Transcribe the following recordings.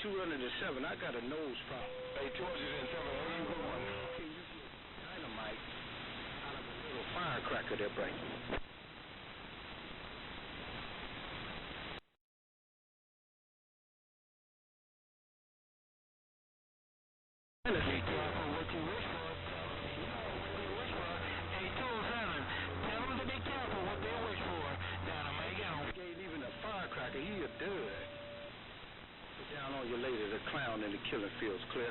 207. I got a nose problem. Hey, 207, where you going? Can you get dynamite out of a little firecracker there, Bright? He a dud. Put down on you later, the clown in the killing fields, clear?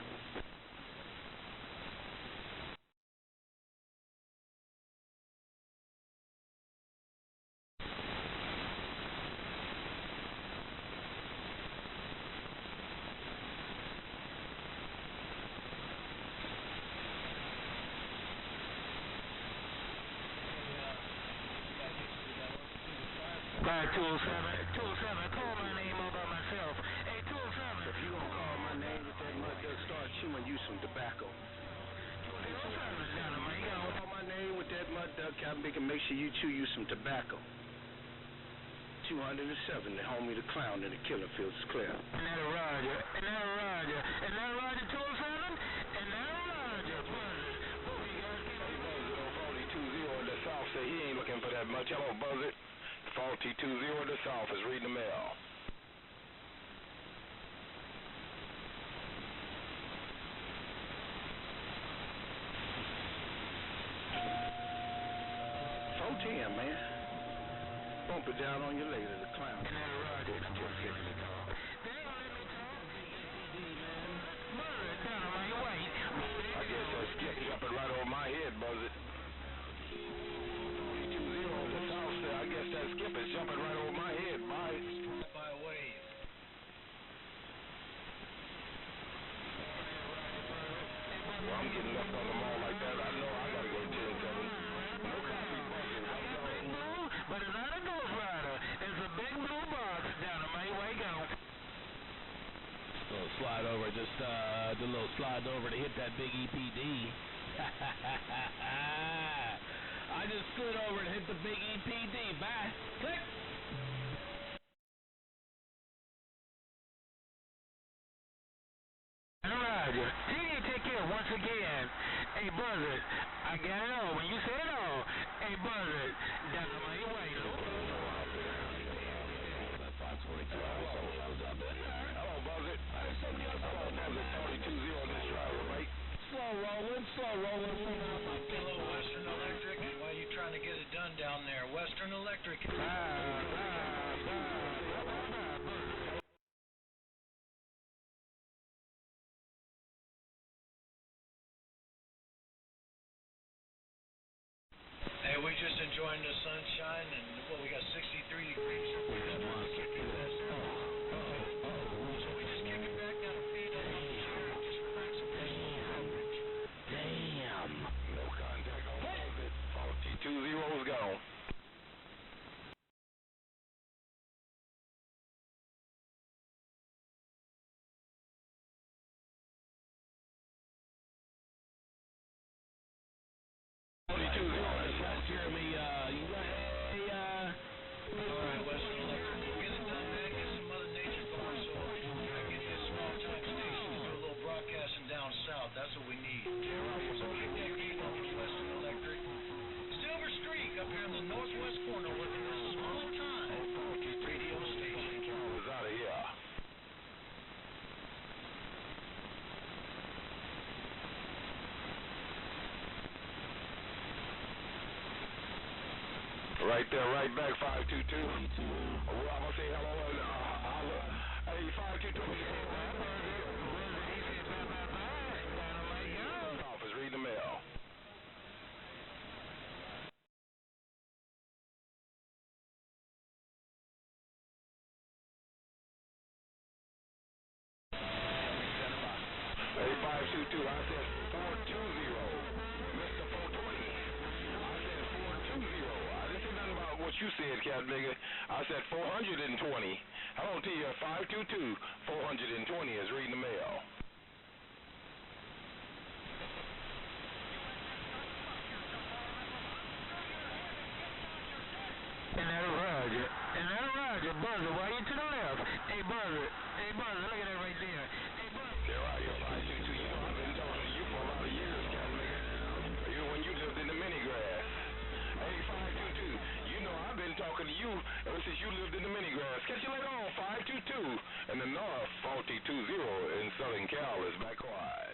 Fire 207, I call my name all by myself. Hey, 207. If you gonna call my name with that mud duck, start chewing you some tobacco. Hey, 207, Dynamite, you know. Call my name with that mud duck, Captain Bacon, make sure you chew you some tobacco. 207, the homie, the clown in the killing fields is clear. And that Roger, 207, and that Roger, Buzzard. What we got? Hey, Buzzard on 4020 in the south say he ain't looking for that much. Hello, Buzzard. 4020 in the south is reading the mail. Man. Bump it down on you later, the clown. And that Roger, just get me call. They ain't gonna let me talk. Man. Murder, Dynamite, you wait. I guess that skip jumping right over my head, Buzzard. 4020 in the south say I guess that skip is jumping right over my head. Bye. By a wave. Well, I'm getting left on the mall like that. I know I gotta go to 10-7. No copy, Buzzard. But it's not a Ghost Rider. It's a big blue box. Dynamite, where you go? Little slide over, just do a little slide over to hit that big EPD. I just slid over to hit the big EPD. Bye. Click. Roger. See you take care once again. Hey, Buzzard, I got it all. When you say it all, hey, Buzzard, Dynamite, wait. Hello, Buzzard. Hello, Buzzard. 4020 on this driver, mate. Slow rolling. Hello, Western Electric. Why are you trying to get it done down there? Western Electric. Hey, we just enjoying the sunshine, and what, we got 63 degrees. So we got to kick it this. So we just kick it back down to feet up on the chair and just relax and play some coverage. Damn. No contact on Buzzard. 4020's gone. Jeremy, you got All right, Western Electric, we'll get it done, man. Get some Mother Nature going, so I can get you a small-time station to do a little broadcasting down south. That's what we need. So kick that game up for Western Electric. Silver Streak up here in the northwest corner working this small-time radio station. I was out of here. Right there, right back, 522. Well, I'm gonna say hello and holla. Hey, 522. Office, read the mail. Hey, 522. I said 420. Mr. 420. I said 420. I didn't say nothing about what you said, Captain Nigga. I said 420. Hello to you, 522. 420 is reading the mail. And that Roger, Buzzer, why you to the left? Hey, Buzzer, look at that right there. Hey, Buzzer. There are your 522. You know I've been talking to you for a lot of years, cat nigga. You when you lived in the mini grass. Hey, 522. You know I've been talking to you ever since you lived in the mini grass. Catch you later on, 522. In the north, 4020 in Southern Cal is back quiet.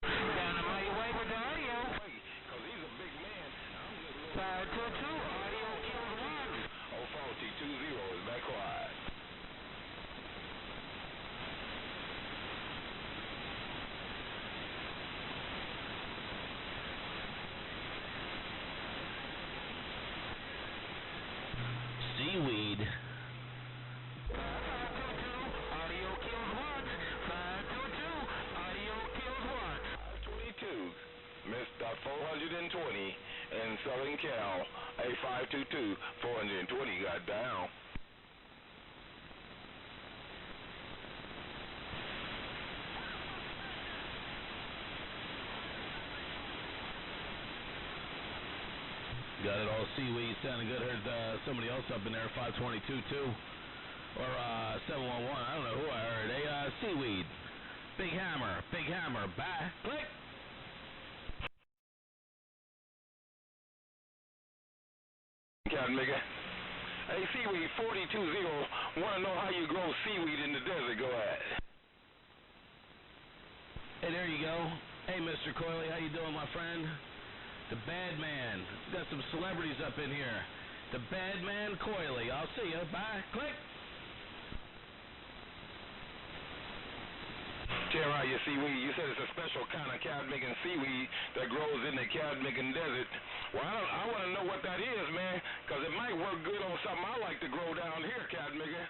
Down on my way with the audio. Because he's a big man. I'm just 522, audio kills one. Oh, 4020 is back quiet. Seaweed. 522, audio kills once. 522, audio kills once. 522, Mr. 420 in Southern Cal. A 522, 420 got down. Got it all seaweed, sounding good. Heard somebody else up in there, 522 too, or 711. I don't know who I heard. Hey, seaweed, big hammer, bye. Click. Cat nigga. Hey, seaweed 420. Want to know how you grow seaweed in the desert? Go ahead. Hey, there you go. Hey, Mr. Coyley, how you doing, my friend? The Bad Man. Got some celebrities up in here. The Bad Man Coyley. I'll see you. Bye. Click. Tear out your seaweed. You said it's a special kind of Cadmigan seaweed that grows in the Cadmigan desert. Well, I want to know what that is, man, because it might work good on something I like to grow down here, Cadmigan.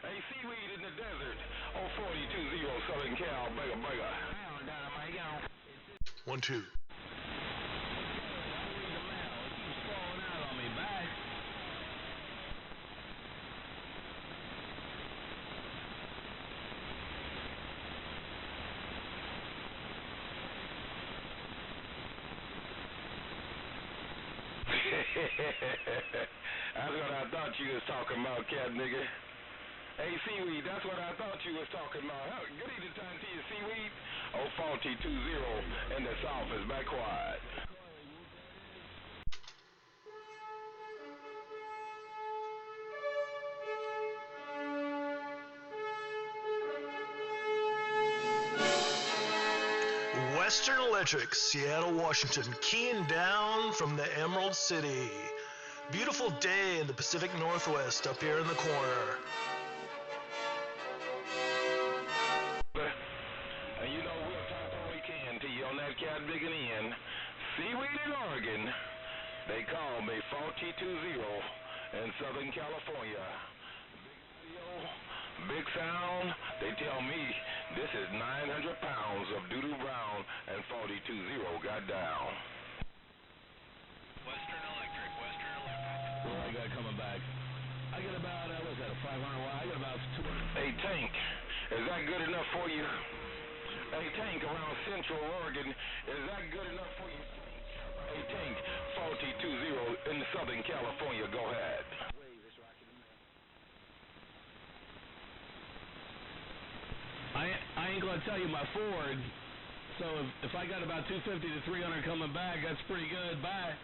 Hey, seaweed in the desert. Oh, 420 Southern Cal. Bigger. Down on my go. 1 2. That's what I thought you was talking about, cat nigga. Hey, seaweed, that's what I thought you was talking about. Good evening time to you, seaweed. Oh, 420 in the south is back quiet. Western Electric, Seattle, Washington, keying down from the Emerald City. Beautiful day in the Pacific Northwest up here in the corner. And you know we'll talk all we can to you on that Cadmigan end. Seaweed in Oregon. They call me 420 in Southern California. Big audio, big sound. They tell me this is 900 pounds of doo-doo brown and 420 got down. Western Electric. What do I got coming back? I got about, what was that, a 500 watt? I got about 200. Hey, Tank, is that good enough for you? Hey, Tank, around Central Oregon, is that good enough for you? Hey, Tank, 420 in Southern California, go ahead. I ain't gonna tell you my Ford. So if I got about 250 to 300 coming back, that's pretty good. Bye.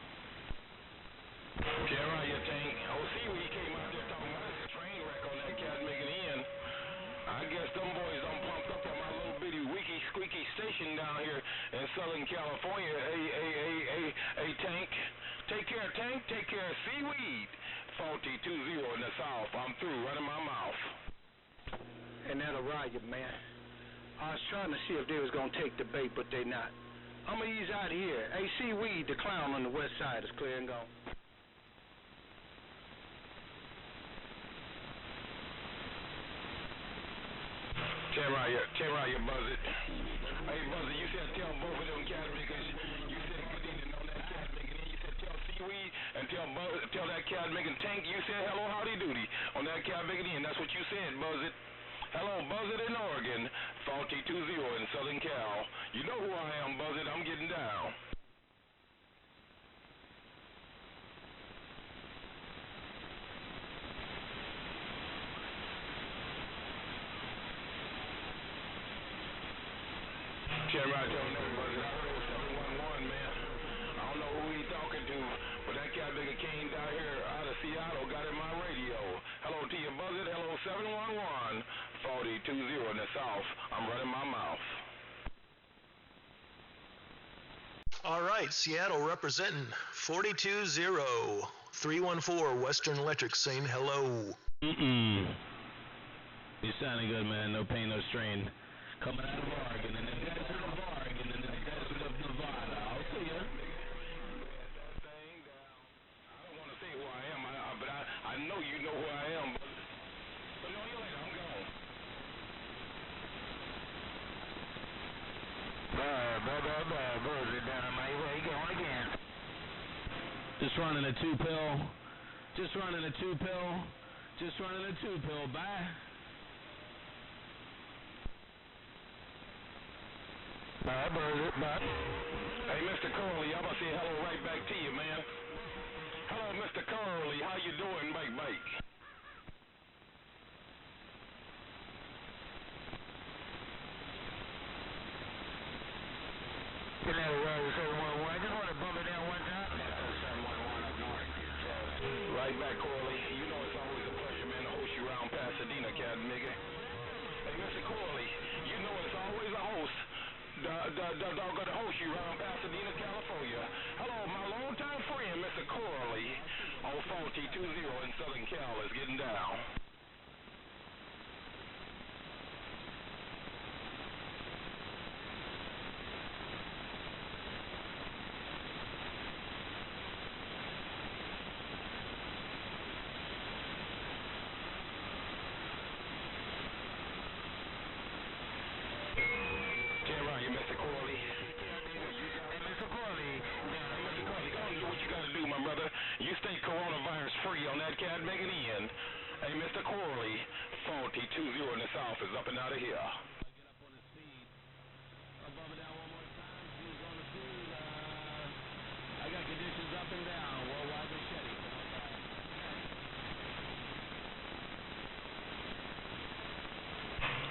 Tear out your Tank. Oh, see, we came out there talking about this train wreck on that Cadmigan end. I guess them boys done pumped up on my little bitty wicky squeaky station down here in Southern California. Hey, Tank. Take care, Tank. Take care of seaweed. 420 in the south. I'm through running my mouth. And that'll ride you, man. I was trying to see if they was going to take the bait, but they not. I'm going to ease out of here. Hey, seaweed, the clown on the west side is clear and gone. Tear out your buzzard. Hey, buzzard, you said tell both of them Cadmigans. You said good evening on that Cadmigan. You said tell seaweed and tell that Cadmigan Tank. You said hello, howdy doody. that cat making in. That's what you said, Buzz It. Hello, Buzz It in Oregon. 4020 in Southern Cal. You know who I am, Buzz It. I'm getting down. Check right there, Buzz It. I heard 711, man. I don't know who he talking to, but that cat nigga came down here out of Seattle, got in my radio. Hello to you, Buzz It. Hello, 711. 4020 in the South. I'm running my mouth. All right, Seattle representing 420. 314 Western Electric saying hello. You sounding good, man. No pain, no strain. Coming out of Oregon, in the desert of Oregon, in the desert of Nevada. I'll see ya. I don't want to say who I am, but I know you know who I am. But no, you later. I'm gone. Buzz It down on my way. Going again. Just running a 2-pill. Just running a 2-pill. Just running a 2-pill. Bye. Buzz It, bye. Hey, Mr. Curley, I'm gonna say hello right back to you, man. Hello, Mr. Curley. How you doing, Mike? Good night, Roger 711. I just want to bump it down one time. 711 up north. Right back, Corley. You know it's always a pleasure, man, to host you around Pasadena, cat nigga. Hey, Mr. Corley, you know it's always a host. Gonna host you around Pasadena, California. Hello, my longtime friend, Mr. Corley, on 4020 in Southern Cal is getting down. You stay coronavirus free on that cat making in. Hey, Mr. Corley, 4020 in the South is up and out of here. I got conditions up and down. Worldwide machete.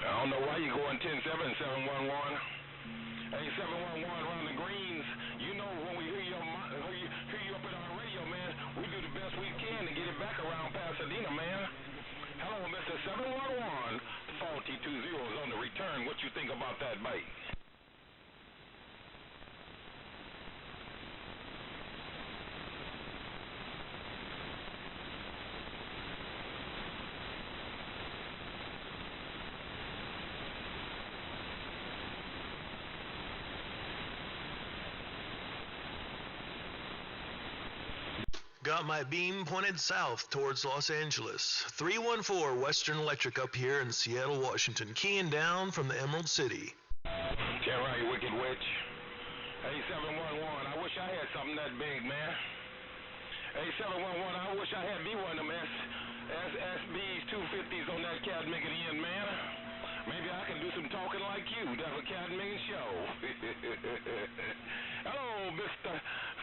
I don't know why you're going 10-7, 711. Hey, 711 around the greens. You know when we hear you up in our radio, man, we do the best we can to get it back around Pasadena, man. Hello, Mr. 711. 4020 is on the return. What you think about that, mate? Got my beam pointed south towards Los Angeles. 314 Western Electric up here in Seattle, Washington. Keying down from the Emerald City. Yeah, right, you wicked witch. Hey, 711, I wish I had something that big, man. Hey, 711, I wish I had me one of them SBs 250s on that cat making in, man. Maybe I can do some talking like you. That's a cat making show. Hello, Mr.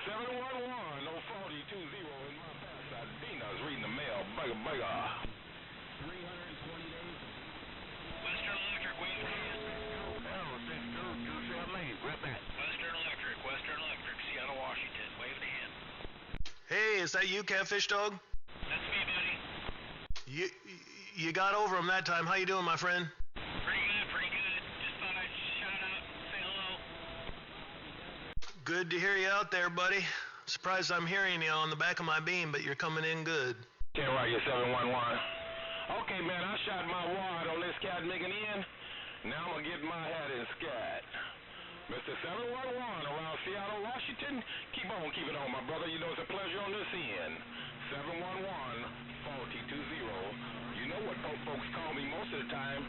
711 on 4020 in my Pasadena's reading the mail. Bugger. 320 days. Western Electric, wave hand. Hello, 62278. Right back. Western Electric, Seattle, Washington, wave the hand. Hey, is that you, Catfish Dog? That's me, buddy. You got over him that time. How you doing, my friend? Pretty good. Just thought I'd shout out, say hello. Good to hear you out there, buddy. Surprised I'm hearing you on the back of my beam, but you're coming in good. Yeah, right, you're 711. Okay, man, I shot my wad on this cat making in. Now I'm going to get my hat in scat. Mr. 711 around Seattle, Washington. Keep it on, my brother. You know it's a pleasure on this end. 711, 4020. You know what folks call me most of the time?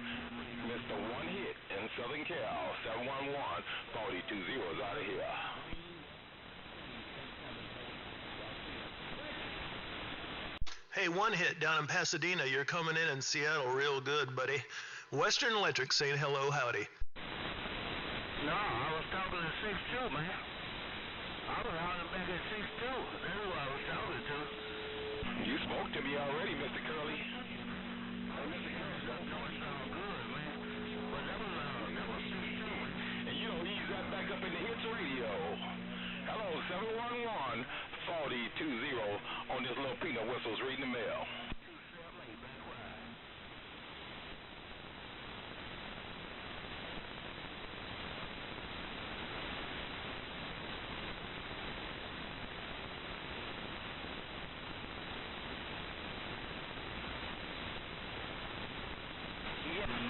Mr. One Hit in Southern Cal. 711, 4020 is out of here. Hey, One Hit down in Pasadena, you're coming in Seattle real good, buddy. Western Electric saying hello, howdy. No, I was talking to 6-2, man. I was hollering back at 6-2. That's who I was talking to. You spoke to me already, Mr. Curly. Hey, Mr. Curly, that don't sound good, man. But that was 6-2. And you don't ease that back up in the hits radio. Hello, 711 4020 on this little peanut whistles reading the mail.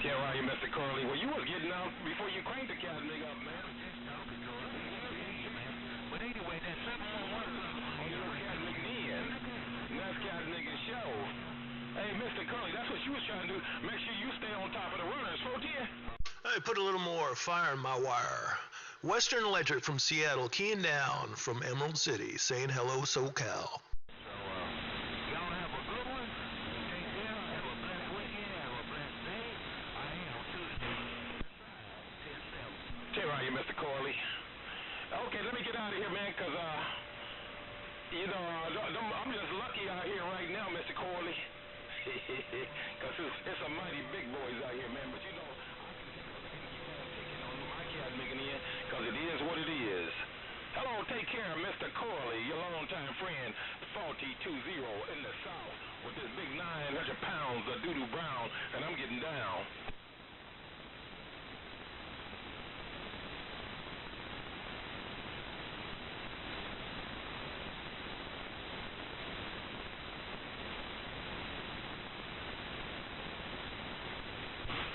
Yeah, right, Mr. Curly. Well, you was getting out before you cranked the cat nigga up, man. But anyway, that 711 on your cat nigga in. And that's cat nigga show. Hey, Mr. Curly, that's what you was trying to do. Make sure you stay on top of the runners, 410. Hey, put a little more fire in my wire. Western Electric from Seattle, keying down from Emerald City, saying hello, SoCal. Mr. Corley. Okay, let me get out of here, man, because, I'm just lucky out here right now, Mr. Corley. Because it's some mighty big boys out here, man. But, I can keep on my cat making in, because it is what it is. Hello, take care, Mr. Corley, your longtime friend, 4020 in the South, with this big 900 pounds of doo-doo brown, and I'm getting down.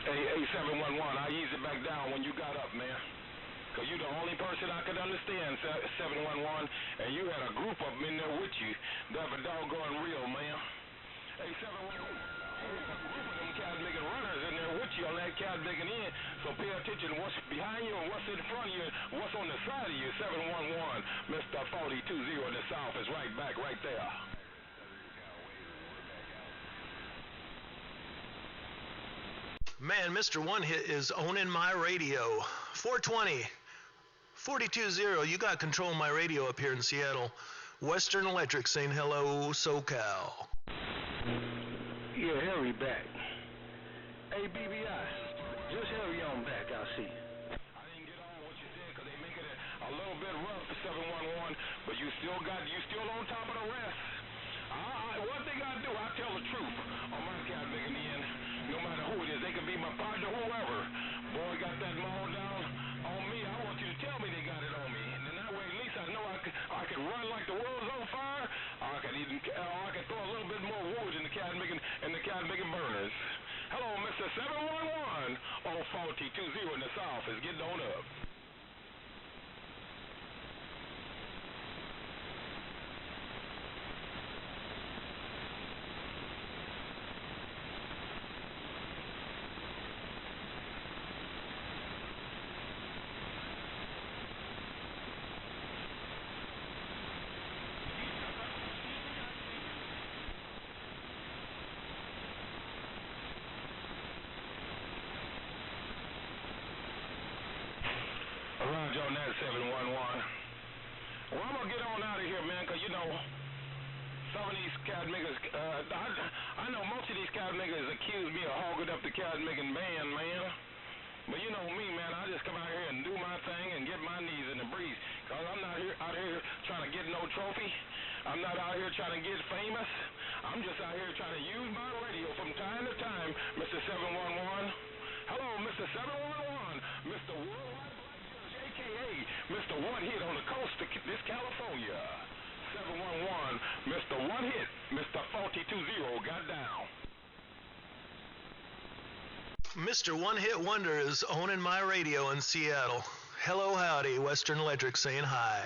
Hey, 711, I eased it back down when you got up, man. Because you're the only person I could understand, 711, and you had a group of them in there with you that were doggone real, man. Hey, 711, you had a group of them cat-making runners in there with you on that cat-making end, so pay attention to what's behind you and what's in front of you, what's on the side of you, 711. Mr. 4020 in the South is right back, right there. Man, Mr. One Hit is owning my radio. 420, 4020, you got control of my radio up here in Seattle. Western Electric saying hello, SoCal. Yeah, hurry back. Hey, BBI, just hurry on back, I'll see. I didn't get on what you said because they make it a little bit rough for 711, but you still on top of the rest. One thing I do, I tell the truth on my cat making the end. No matter who it is, they can be my partner, whoever. Boy, got that maul down on me. I want you to tell me they got it on me. And then that way, at least I know I can run like the world's on fire. I can throw a little bit more wood in the cat making burners. Hello, Mr. 711 on 4020 in the South is getting on up. Roger on that, 711. Well, I'm going to get on out of here, man, because, some of these cat niggas, I know most of these cat niggas accuse me of hogging up the cat making band, man. But you know me, man, I just come out here and do my thing and get my knees in the breeze. Because I'm not out here trying to get no trophy. I'm not out here trying to get famous. I'm just out here trying to use my radio from time to time, Mr. 711. Hello, Mr. 711, Mr. Worldwide a.k.a. Mr. One Hit on the coast of this California. 711, Mr. One Hit, Mr. 4020, got down. Mr. One Hit Wonder is owning my radio in Seattle. Hello, howdy, Western Electric saying hi.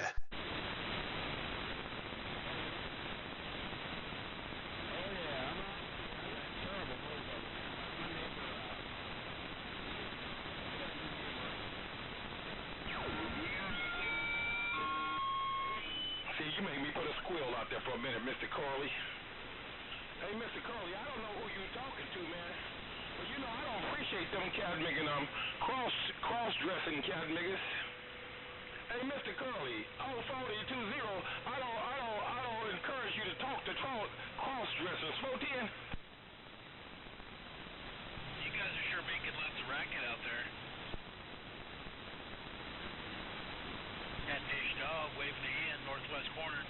You made me put a squeal out there for a minute, Mr. Corley. Hey, Hey, Mr. Curly, I don't know who you talking to, man. But you know, I don't appreciate them cat making cross-dressing cat niggas. Hey, Mr. Curly, 04020, I don't encourage you to talk to cross-dressers. 410. You guys are sure making lots of racket out there. Catfish dog waving a hand, northwest corner.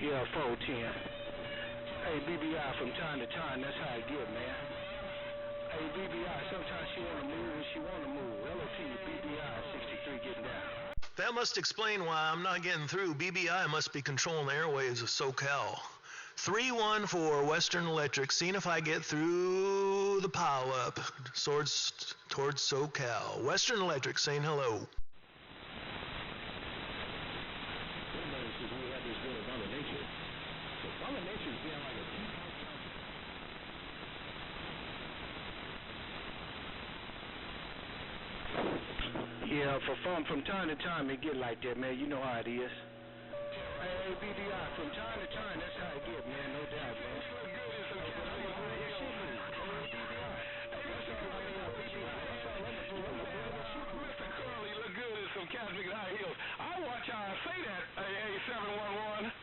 Yeah, 410. Hey, BBI, from time to time, that's how I get, man. Hey, BBI, sometimes she want to move when she want to move. LOT, BBI, 63 getting down. That must explain why I'm not getting through. BBI must be controlling the airwaves of SoCal. 314 Western Electric, seeing if I get through the pile-up towards SoCal. Western Electric saying hello. Yeah, from time to time it get like that, man. You know how it is. Hey, BDI, from time to time, that's how it get, man. No doubt, man. Mr. Curly look good in some cat nigga high heels. I watch how I say that, hey, 711.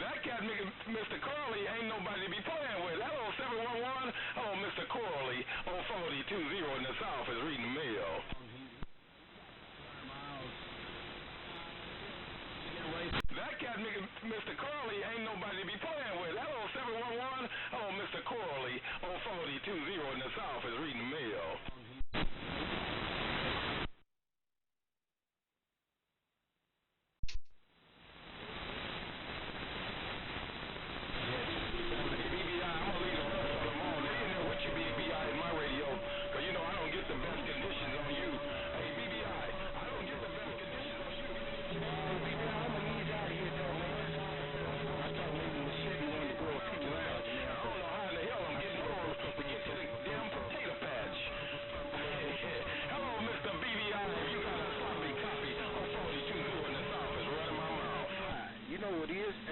That cat nigga, Mr. Curly, ain't nobody to be playing with. Hello, 711. Hello, Mr. Curly. 04020 in the south is reading the mail. That cat nigga, Mr. Curly, ain't nobody to be playing with. Hello, 711. Hello, Mr. Curly. 04020 in the south is reading the mail.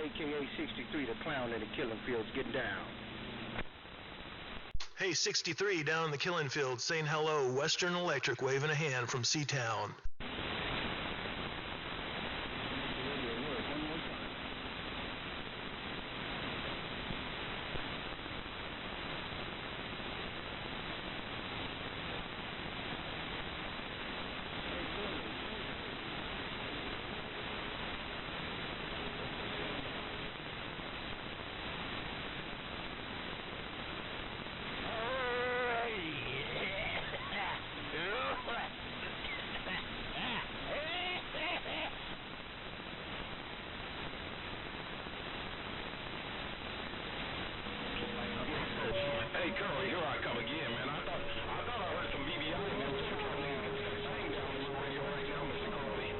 AKA 63, the clown in the killing fields, getting down. Hey, 63 down in the killing field saying hello. Western Electric waving a hand from Seatown. Hey, Curly, here I come again, man. I thought I heard some BBI in there with you saying down on the radio right now, Mr. Curly.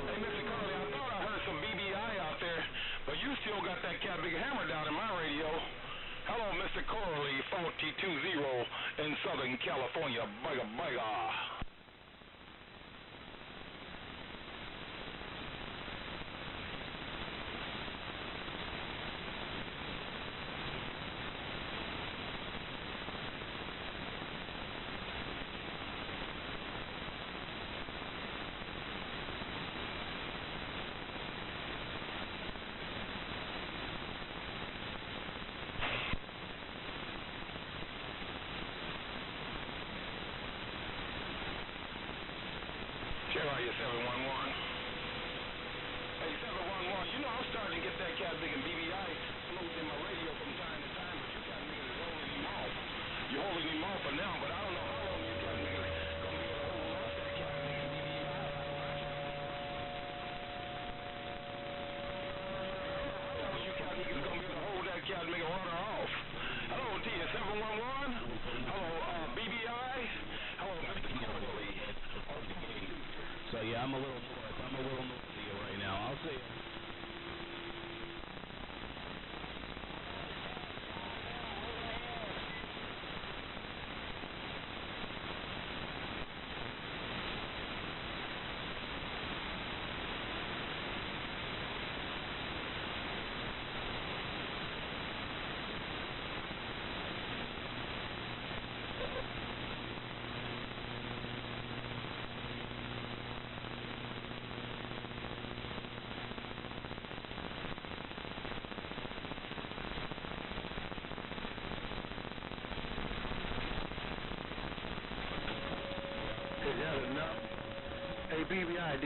Hey, Mr. Curly, I thought I heard some BBI out there, but you still got that cat big hammer down in my radio. Hello, Mr. Curly, 4020 in Southern California. Bugga, bugga.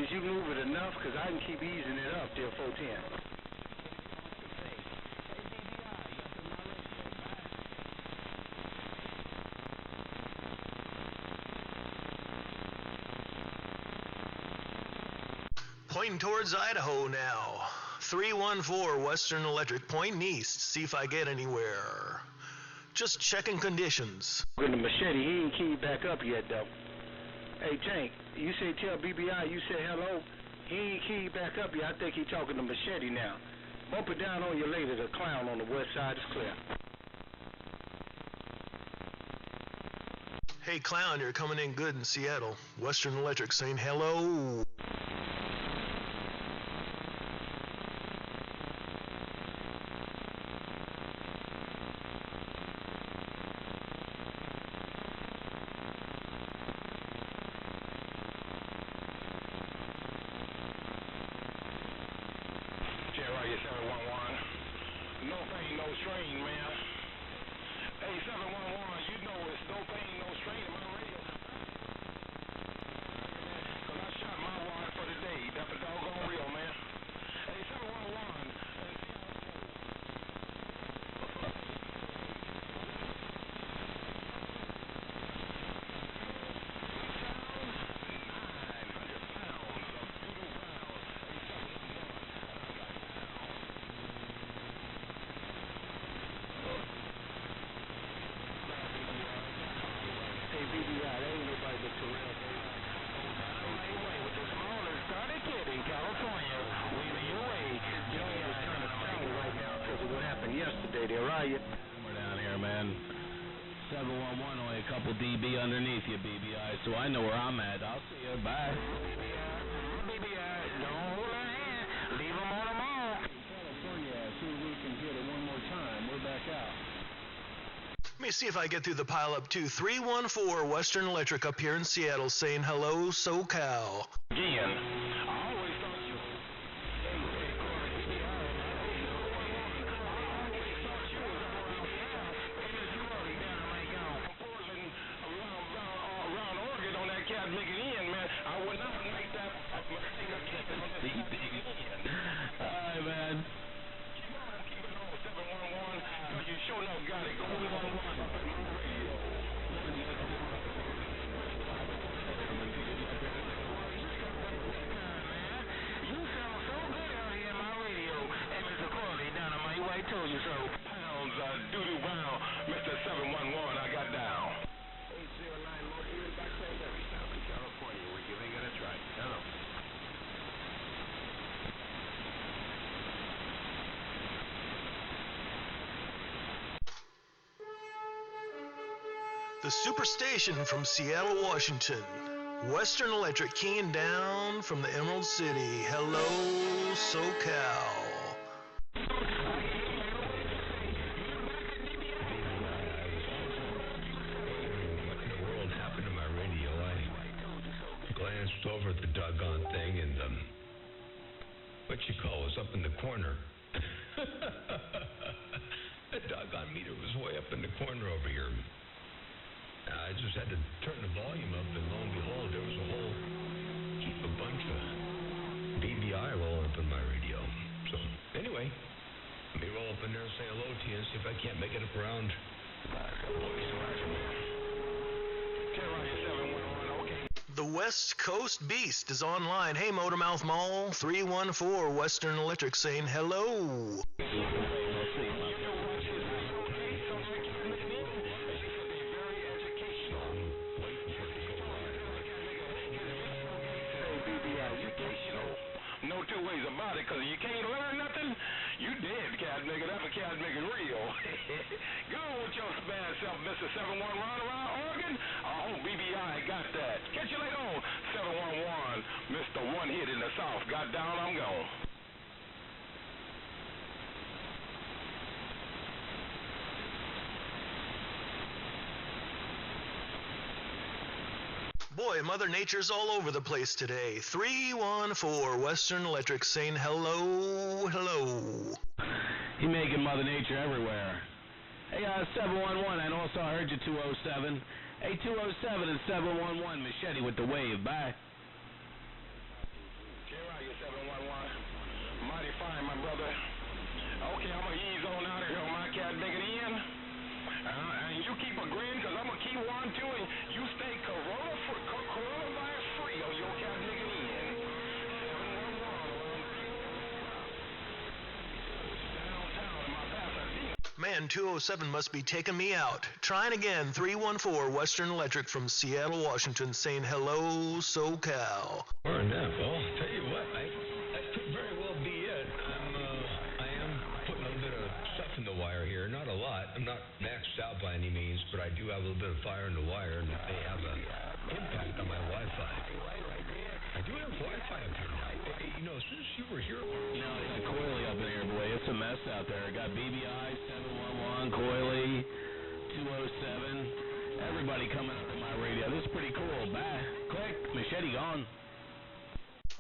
Is you move it enough? Because I can keep easing it up till 410. Pointing towards Idaho now. 314 Western Electric, pointing east. See if I get anywhere. Just checking conditions. With the machete, he ain't keyed back up yet, though. Hey, Tank, you say tell BBI, you say hello. He ain't keyed back up yet. I think he talking to machete now. Bump it down on you later. The clown on the west side is clear. Hey, clown, you're coming in good in Seattle. Western Electric saying hello. We're down here, man. 711, only a couple dB underneath you, BBI, so I know where I'm at. I'll see you. Bye. BBI, don't hold our hand. Leave them on them all. California, see if we can get it one more time. We're back out. Let me see if I get through the pileup too. 314 Western Electric up here in Seattle saying hello, SoCal. Again. The superstation from Seattle, Washington. Western Electric keying down from the Emerald City. Hello, SoCal. What in the world happened to my radio? I glanced over at the doggone thing and, what you call was up in the corner. The doggone meter was way up in the corner over here. I just had to turn the volume up, and lo and behold, there was a whole heap, a bunch of BBI rolling up in my radio. So, anyway, let me roll up in there and say hello to you and see if I can't make it up around. The West Coast Beast is online. Hey, Motormouth Mall, 314 Western Electric saying hello. No two ways about it, because you can't learn nothing, you dead, cat nigga. That's a cat nigga real. Go with your bad self, Mr. 711 roundabout Oregon. I hope BBI got that. Catch you later on, 711, Mr. One Hit in the South. Got down, I'm gone. Boy, Mother Nature's all over the place today. 314 Western Electric saying hello, hello. He making Mother Nature everywhere. Hey, 711, and also I heard you 207. Hey, 207 and 711, Machete with the wave. Bye. Man, 207 must be taking me out. Trying again, 314 Western Electric from Seattle, Washington, saying hello, SoCal. Or enough. Well, tell you what, that could very well be it. I am putting a little bit of stuff in the wire here. Not a lot. I'm not maxed out by any means, but I do have a little bit of fire in the wire, and that may have an impact on my Wi-Fi. I do have Wi-Fi up here now. You know, since you were here... No, it's a coily up in here, boy. It's a mess out there. I got BBI, 711, coily, 207. Everybody coming up to my radio. This is pretty cool. Bye. Click. Machete gone.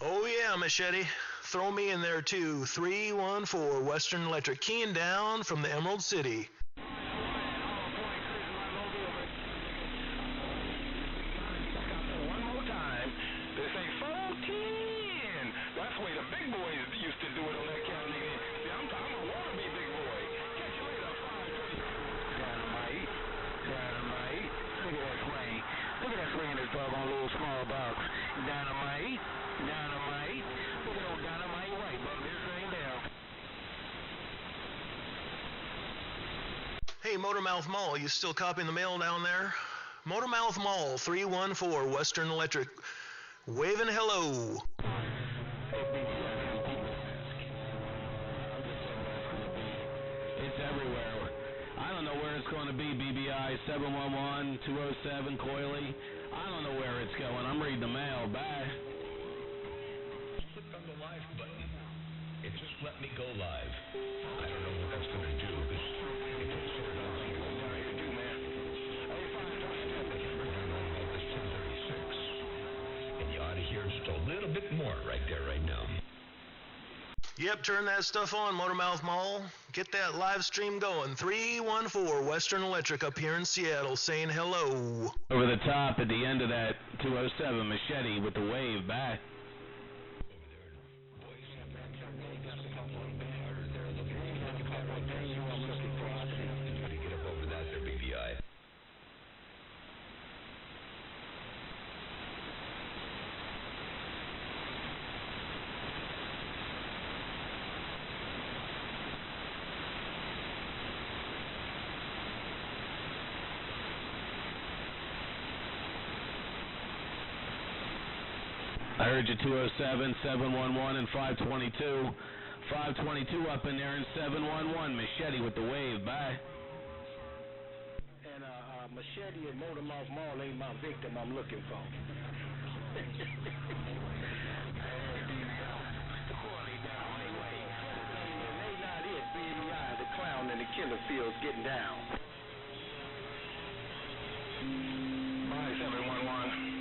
Oh, yeah, Machete. Throw me in there, too. 314 Western Electric. Keying down from the Emerald City. One more time. This ain't 410. That's the way the big boys used to do it on that cat nigga. See, I'm a wannabe big boy. Catch you later. Dynamite. Dynamite. Look at that swing. Look at that swing in this doggone little small box. Dynamite. Dynamite. Look at old dynamite white, but this thing down. Hey, Motormouth Mall, you still copying the mail down there? Motormouth Mall, 314 Western Electric. Waving hello. It's everywhere. I don't know where it's going to be. BBI, 711, 207, coily. I don't know where it's going. I'm reading the mail. Bye. Click on the live button. It just let me go live. I don't know what that's going to do, because it takes so long to get live. About this 10:36. And you ought to hear just a little bit more right there, right now. Yep, turn that stuff on, Motormouth Mall. Get that live stream going. 314 Western Electric up here in Seattle saying hello. Over the top at the end of that 207 Machete with the wave. Bye. Get up over that there, BBI. I heard you 207, 711, and 522. 522 up in there and 711. Machete with the wave. Bye. And Machete and Motormouth Mall ain't my victim I'm looking for. BBI, the clown in the killer fields getting down. Bye, 711.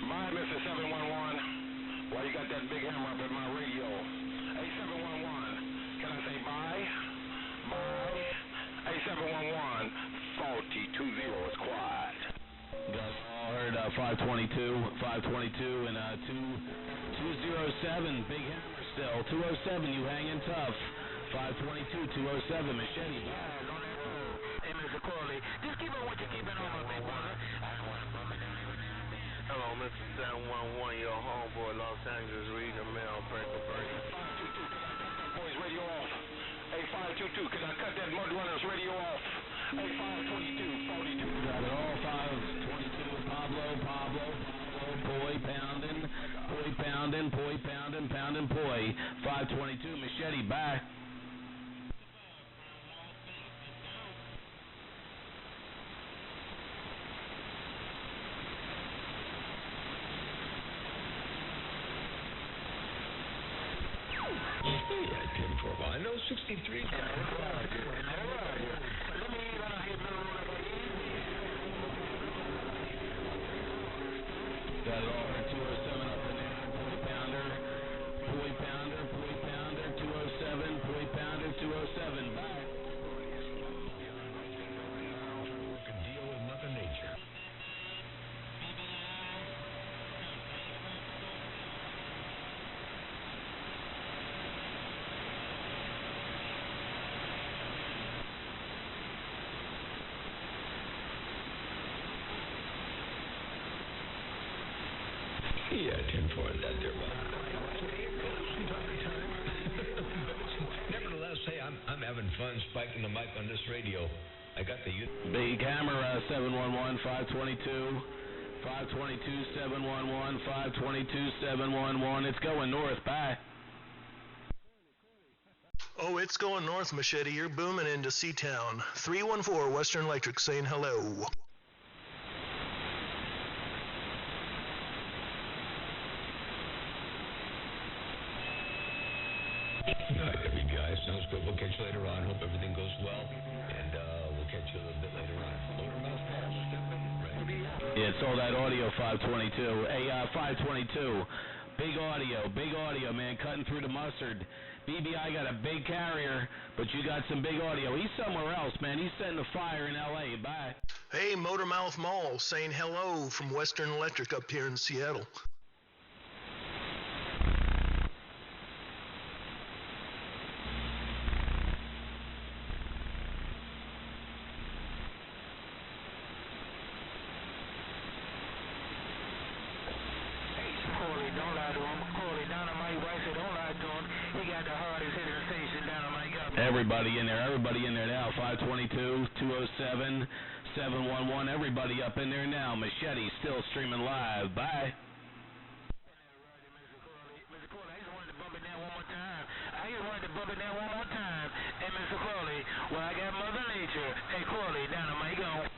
Bye, Mr. 711. Why you got that big hammer up at my radio? Hey, 711. Can I say bye? Bye. Hey, 711. 4020 is quiet. Guys, all heard 522 and 207. Big hammer still. 207, you hanging tough. 522, 207, Machete. Hey, Mr. Corley, just keep on what you're keeping on, my big brother. Hello, Mr. 711, your homeboy, Los Angeles, reading the mail, Breaker Bernie. 522, boys, radio off. Hey, 522, can I cut that mud runner's radio off? Hey, 522, 42. Got it all. 522, Pablo, poi pounding, poi. 522, Machete, bye. Yeah, 10-4. I know 63. Got it all. 207 up in there. Poi pounder, 207, poi pounder, 207. Bye. Can deal with Mother Nature. Yeah, 10-4 in that there, nevertheless, hey, I'm having having fun spiking the mic on this radio. I got the Big Hammer 711 522 711 522 711. It's going north. Bye. Oh, it's going north, Machete. You're booming into C-Town. 314 Western Electric saying hello. All right, guys. Sounds good. We'll catch you later on. Hope everything goes well. And we'll catch you a little bit later on. Motormouth Paul, stepping right. Yeah, it's all that audio 522. Hey, 522. Big audio, man, cutting through the mustard. BBI got a big carrier, but you got some big audio. He's somewhere else, man. He's setting a fire in L.A. Bye. Hey, Motormouth Mall saying hello from Western Electric up here in Seattle. Everybody in there now. 522, 207, 711. Everybody up in there now. Machete still streaming live. Bye. Mr. Corley, I just wanted to bump it down one more time. Hey, Mr. Corley, well, I got Mother Nature. Hey, Corley, down on my go.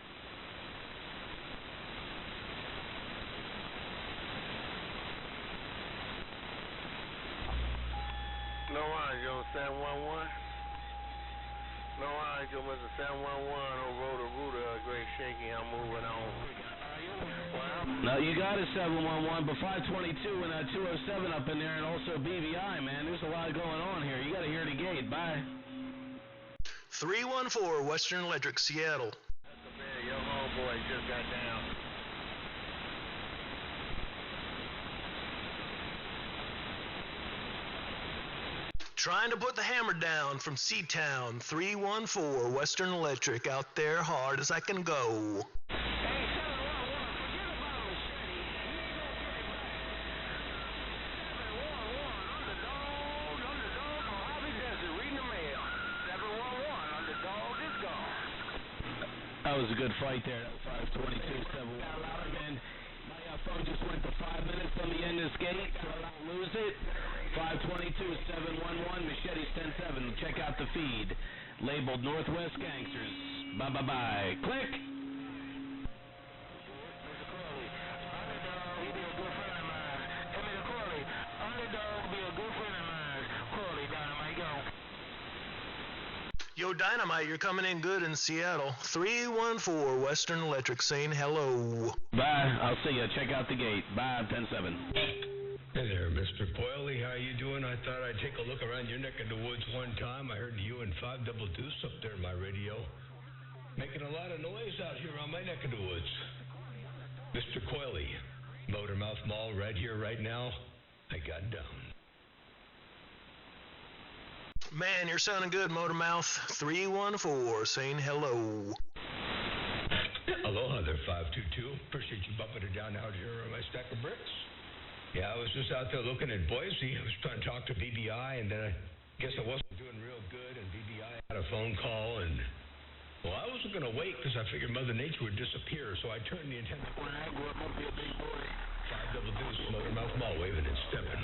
No Angel, 711. No Angel, Mr. 711 on Roto-Rooter, Great Shaky, I'm moving on. No, you got a 711, but 522 and 207 up in there, and also BVI, man. There's a lot going on here. You got to hear the gate. Bye. 314 Western Electric, Seattle. Your homeboy just got down. Trying to put the hammer down from C-Town. 314 Western Electric, out there hard as I can go. That was a good fight there. That was 522, 711. And my phone just went to 5 minutes. Let me end this gate so I don't lose it. 522, 711, Machete's 107. Check out the feed. Labeled Northwest Gangsters. Bye-bye-bye. Click. Yo, Dynamite, you're coming in good in Seattle. 314 Western Electric saying hello. Bye. I'll see you. Check out the gate. Bye. 107. Hey there, Mr. Coily. How you doing? I thought I'd take a look around your neck of the woods one time. I heard you and 5 Double Deuce up there in my radio. Making a lot of noise out here on my neck of the woods. Mr. Coily, Motormouth Mall right here, right now. I got down. Man, you're sounding good, Motormouth. 314 saying hello. Aloha there, 522. Appreciate you bumping it down out here on my stack of bricks. Yeah, I was just out there looking at Boise. I was trying to talk to BBI, and then I guess I wasn't doing real good, and BBI had a phone call, and, well, I wasn't going to wait because I figured Mother Nature would disappear, so I turned the antenna. 5 Double Deuce, Motormouth Mall, waving and stepping.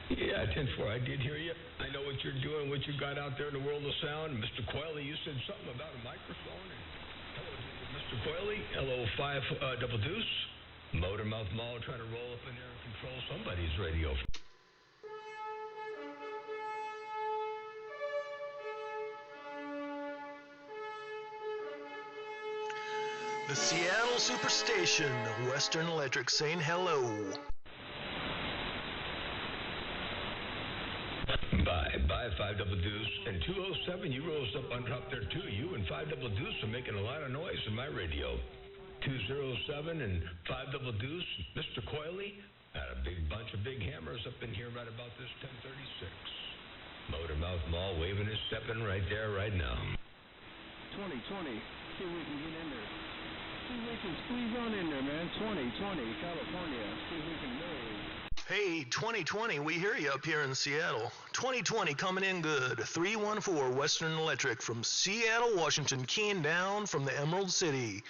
Yeah, 10-4, I did hear you. I know what you're doing, what you got out there in the world of sound. Mr. Coily, you said something about a microphone. And hello, Mr. Coily. Hello, 5 Double Deuce. Motormouth Mall trying to roll up in there and control somebody's radio. The Seattle Superstation, Western Electric saying hello. Bye, 5 Double Deuce. And 207, you rose up on top there too. You and 5 Double Deuce are making a lot of noise in my radio. 207 and 5 Double Deuce, Mr. Coily, had a big bunch of big hammers up in here right about this 1036. Motormouth Mall waving and stepping right there, right now. 2020. See if we can get in there. See if we can squeeze on in there, man. 2020, California. See if we can move. Hey, 2020, we hear you up here in Seattle. 2020 coming in good. 314 Western Electric from Seattle, Washington, keying down from the Emerald City.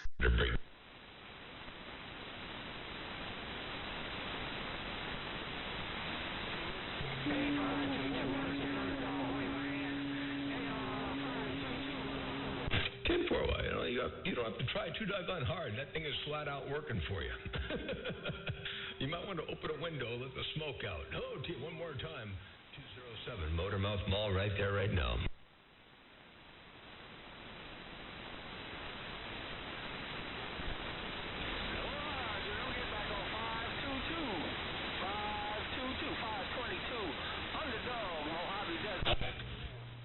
You don't have to try too doggone hard. That thing is flat out working for you. You might want to open a window, let the smoke out. Oh, gee, one more time. 207 Motormouth Mall right there, right now.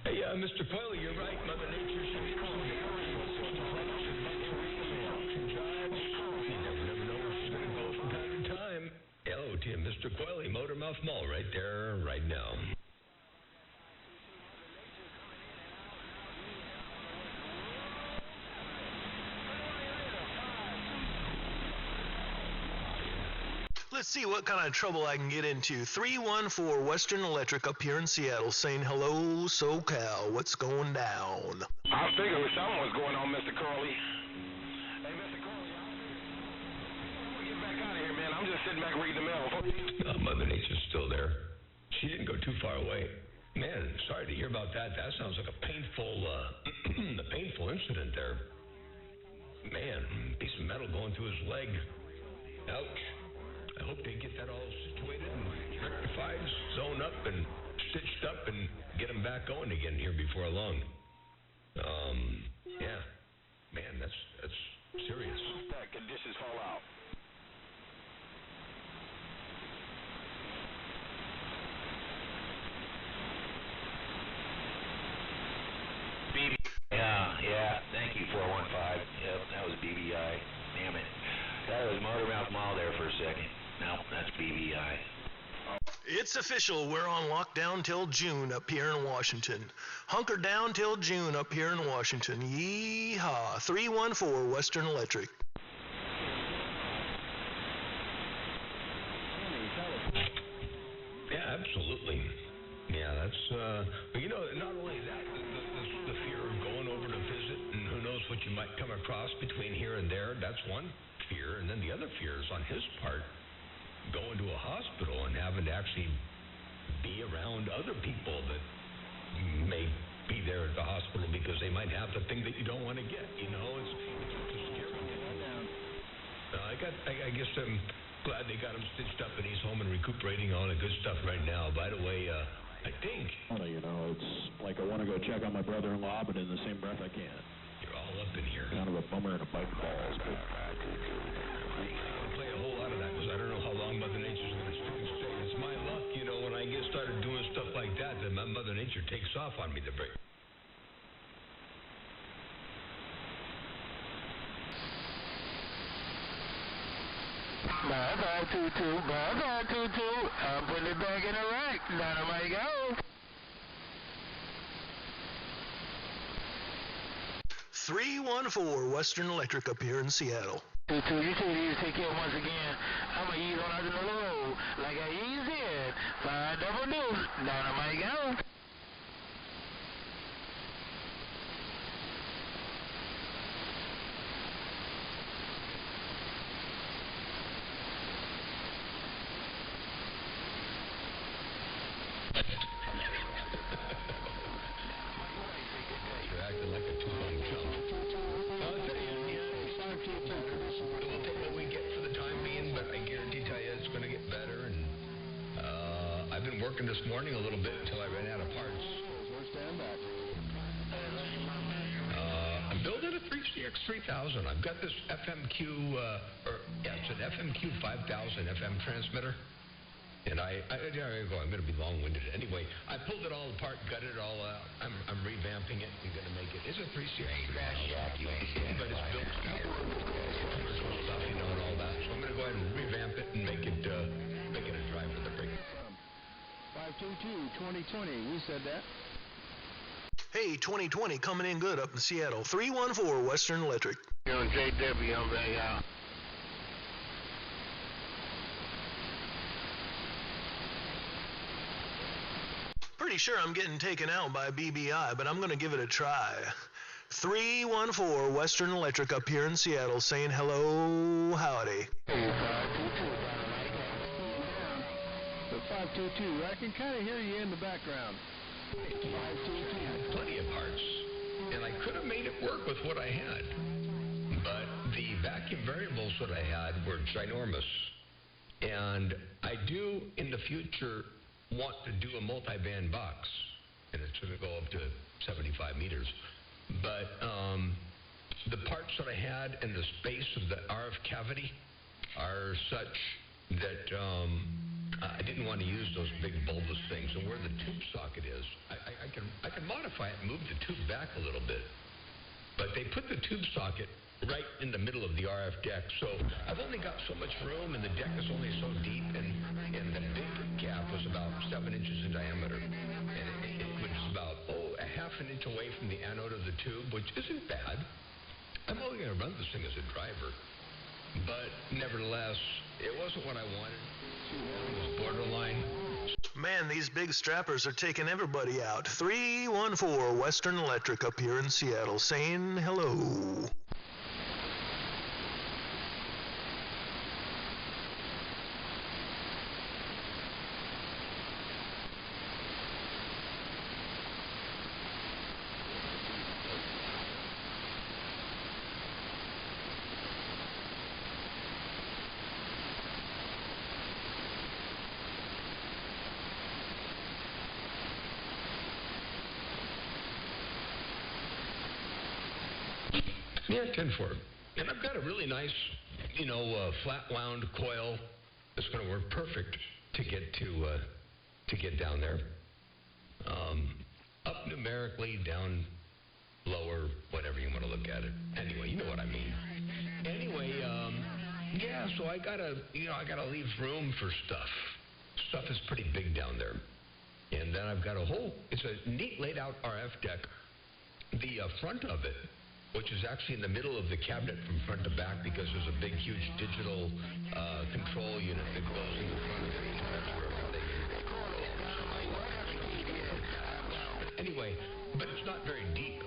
Hey, Mr. Coyle, you're right. Mother Nature should come here. Hello to you, Mr. Coyle, Motormouth Mall right there, right now. Let's see what kind of trouble I can get into. 314 Western Electric up here in Seattle saying, hello, SoCal, what's going down? I figured something was going on, Mr. Curley. Hey, Mr. Curley, I'll get back out of here, man. I'm just sitting back reading the mail. Mother Nature's still there. She didn't go too far away. Man, sorry to hear about that. That sounds like a painful incident there. Man, piece of metal going through his leg. Ouch. I hope they get that all situated and rectified, sewn up and stitched up and get him back going again here before long. Yeah. Man, that's serious. That conditions fall out. Yeah, thank you, 415. Yep, that was BBI. Damn it. That was Motormouth Mall there for a second. No, that's BBI. It's official. We're on lockdown till June up here in Washington. Hunker down till June up here in Washington. Yeehaw. 314 Western Electric. Yeah, absolutely. Yeah, that's, but you know, not only that, the fear of going over to visit and who knows what you might come across between here and there, that's one fear. And then the other fear is on his part, going to a hospital and having to actually be around other people that may be there at the hospital because they might have the thing that you don't want to get. You know, it's scary. I guess I'm glad they got him stitched up and he's home and recuperating all the good stuff right now. By the way, I think... You know, it's like I want to go check on my brother-in-law, but in the same breath I can't. You're all up in here. Kind of a bummer and a bite balls, but... Play a whole lot of that because I don't know how long Mother Nature's going to stick and stay. It's my luck, you know, when I get started doing stuff like that, then my Mother Nature takes off on me the break. Bye bye Tutu, bye bye Tutu. I'm putting it back in the rack. Dynamite go. 314 Western Electric up here in Seattle. Tutu, you said you take care once again. I'm going to ease on out another road like I ease in. 5 double deuce. Dynamite go. You're acting like a two-bone chump. I'll tell you, we'll take what we get for the time being, but I guarantee tell you it's going to get better. And I've been working this morning a little bit until I ran out of parts. Stand back. I'm building a 3CX 3000. I've got this FMQ, it's an FMQ 5000 FM transmitter. And I'm going to be long-winded. Anyway, I pulled it all apart, gutted it all out. I'm revamping it and going to make it. It's a 3CX 3000, but it's built commercial stuff, you know, and all that. So I'm going to go ahead and revamp it and make it a drive for the break. 522 2020. We said that. Hey, 2020 coming in good up in Seattle. 314 Western Electric. You're on JW, I'm back out. Pretty sure I'm getting taken out by BBI, but I'm going to give it a try. 314 Western Electric up here in Seattle saying hello, howdy. The 522, I can kind of hear you in the background. 522. Had plenty of parts, and I could have made it work with what I had. But the vacuum variables that I had were ginormous. And I do, in the future, want to do a multi-band box, and it's going to go up to 75 meters. But the parts that I had and the space of the RF cavity are such that I didn't want to use those big bulbous things. And where the tube socket is, I can modify it and move the tube back a little bit. But they put the tube socket right in the middle of the RF deck, so I've only got so much room, and the deck is only so deep, and the big cap was about 7 inches in diameter, and it was about a half an inch away from the anode of the tube, which isn't bad. I'm only going to run this thing as a driver, but nevertheless, it wasn't what I wanted. It was borderline. Man, these big strappers are taking everybody out. 314 Western Electric up here in Seattle saying hello. Yeah, 10-4. And I've got a really nice, flat wound coil that's going to work perfect to get down there. Up numerically, down lower, whatever you want to look at it. Anyway, you know what I mean. Anyway, yeah, so I gotta leave room for stuff. Stuff is pretty big down there. And then I've got it's a neat laid out RF deck. The front of it, which is actually in the middle of the cabinet from front to back, because there's a big, huge digital control unit that goes in the front of it. That's where everything is. Anyway, but it's not very deep.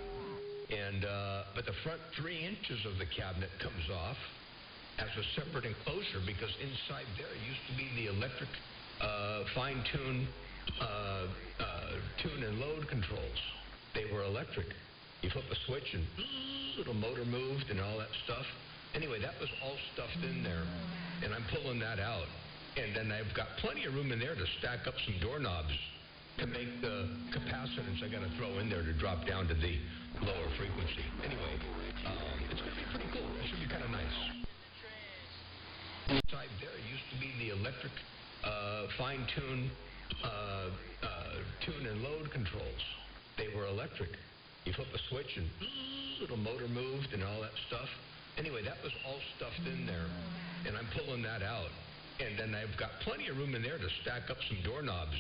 And but the front 3 inches of the cabinet comes off as a separate enclosure, because inside there used to be the electric fine-tune tune and load controls. They were electric. You flip a switch and little motor moved and all that stuff. Anyway, that was all stuffed in there, and I'm pulling that out. And then I've got plenty of room in there to stack up some doorknobs to make the capacitance I got to throw in there to drop down to the lower frequency. Anyway, it's going to be pretty cool. It should be kind of nice. Inside there used to be the electric fine-tune tune and load controls. They were electric. You flip a switch and little motor moved and all that stuff. Anyway, that was all stuffed in there, and I'm pulling that out. And then I've got plenty of room in there to stack up some doorknobs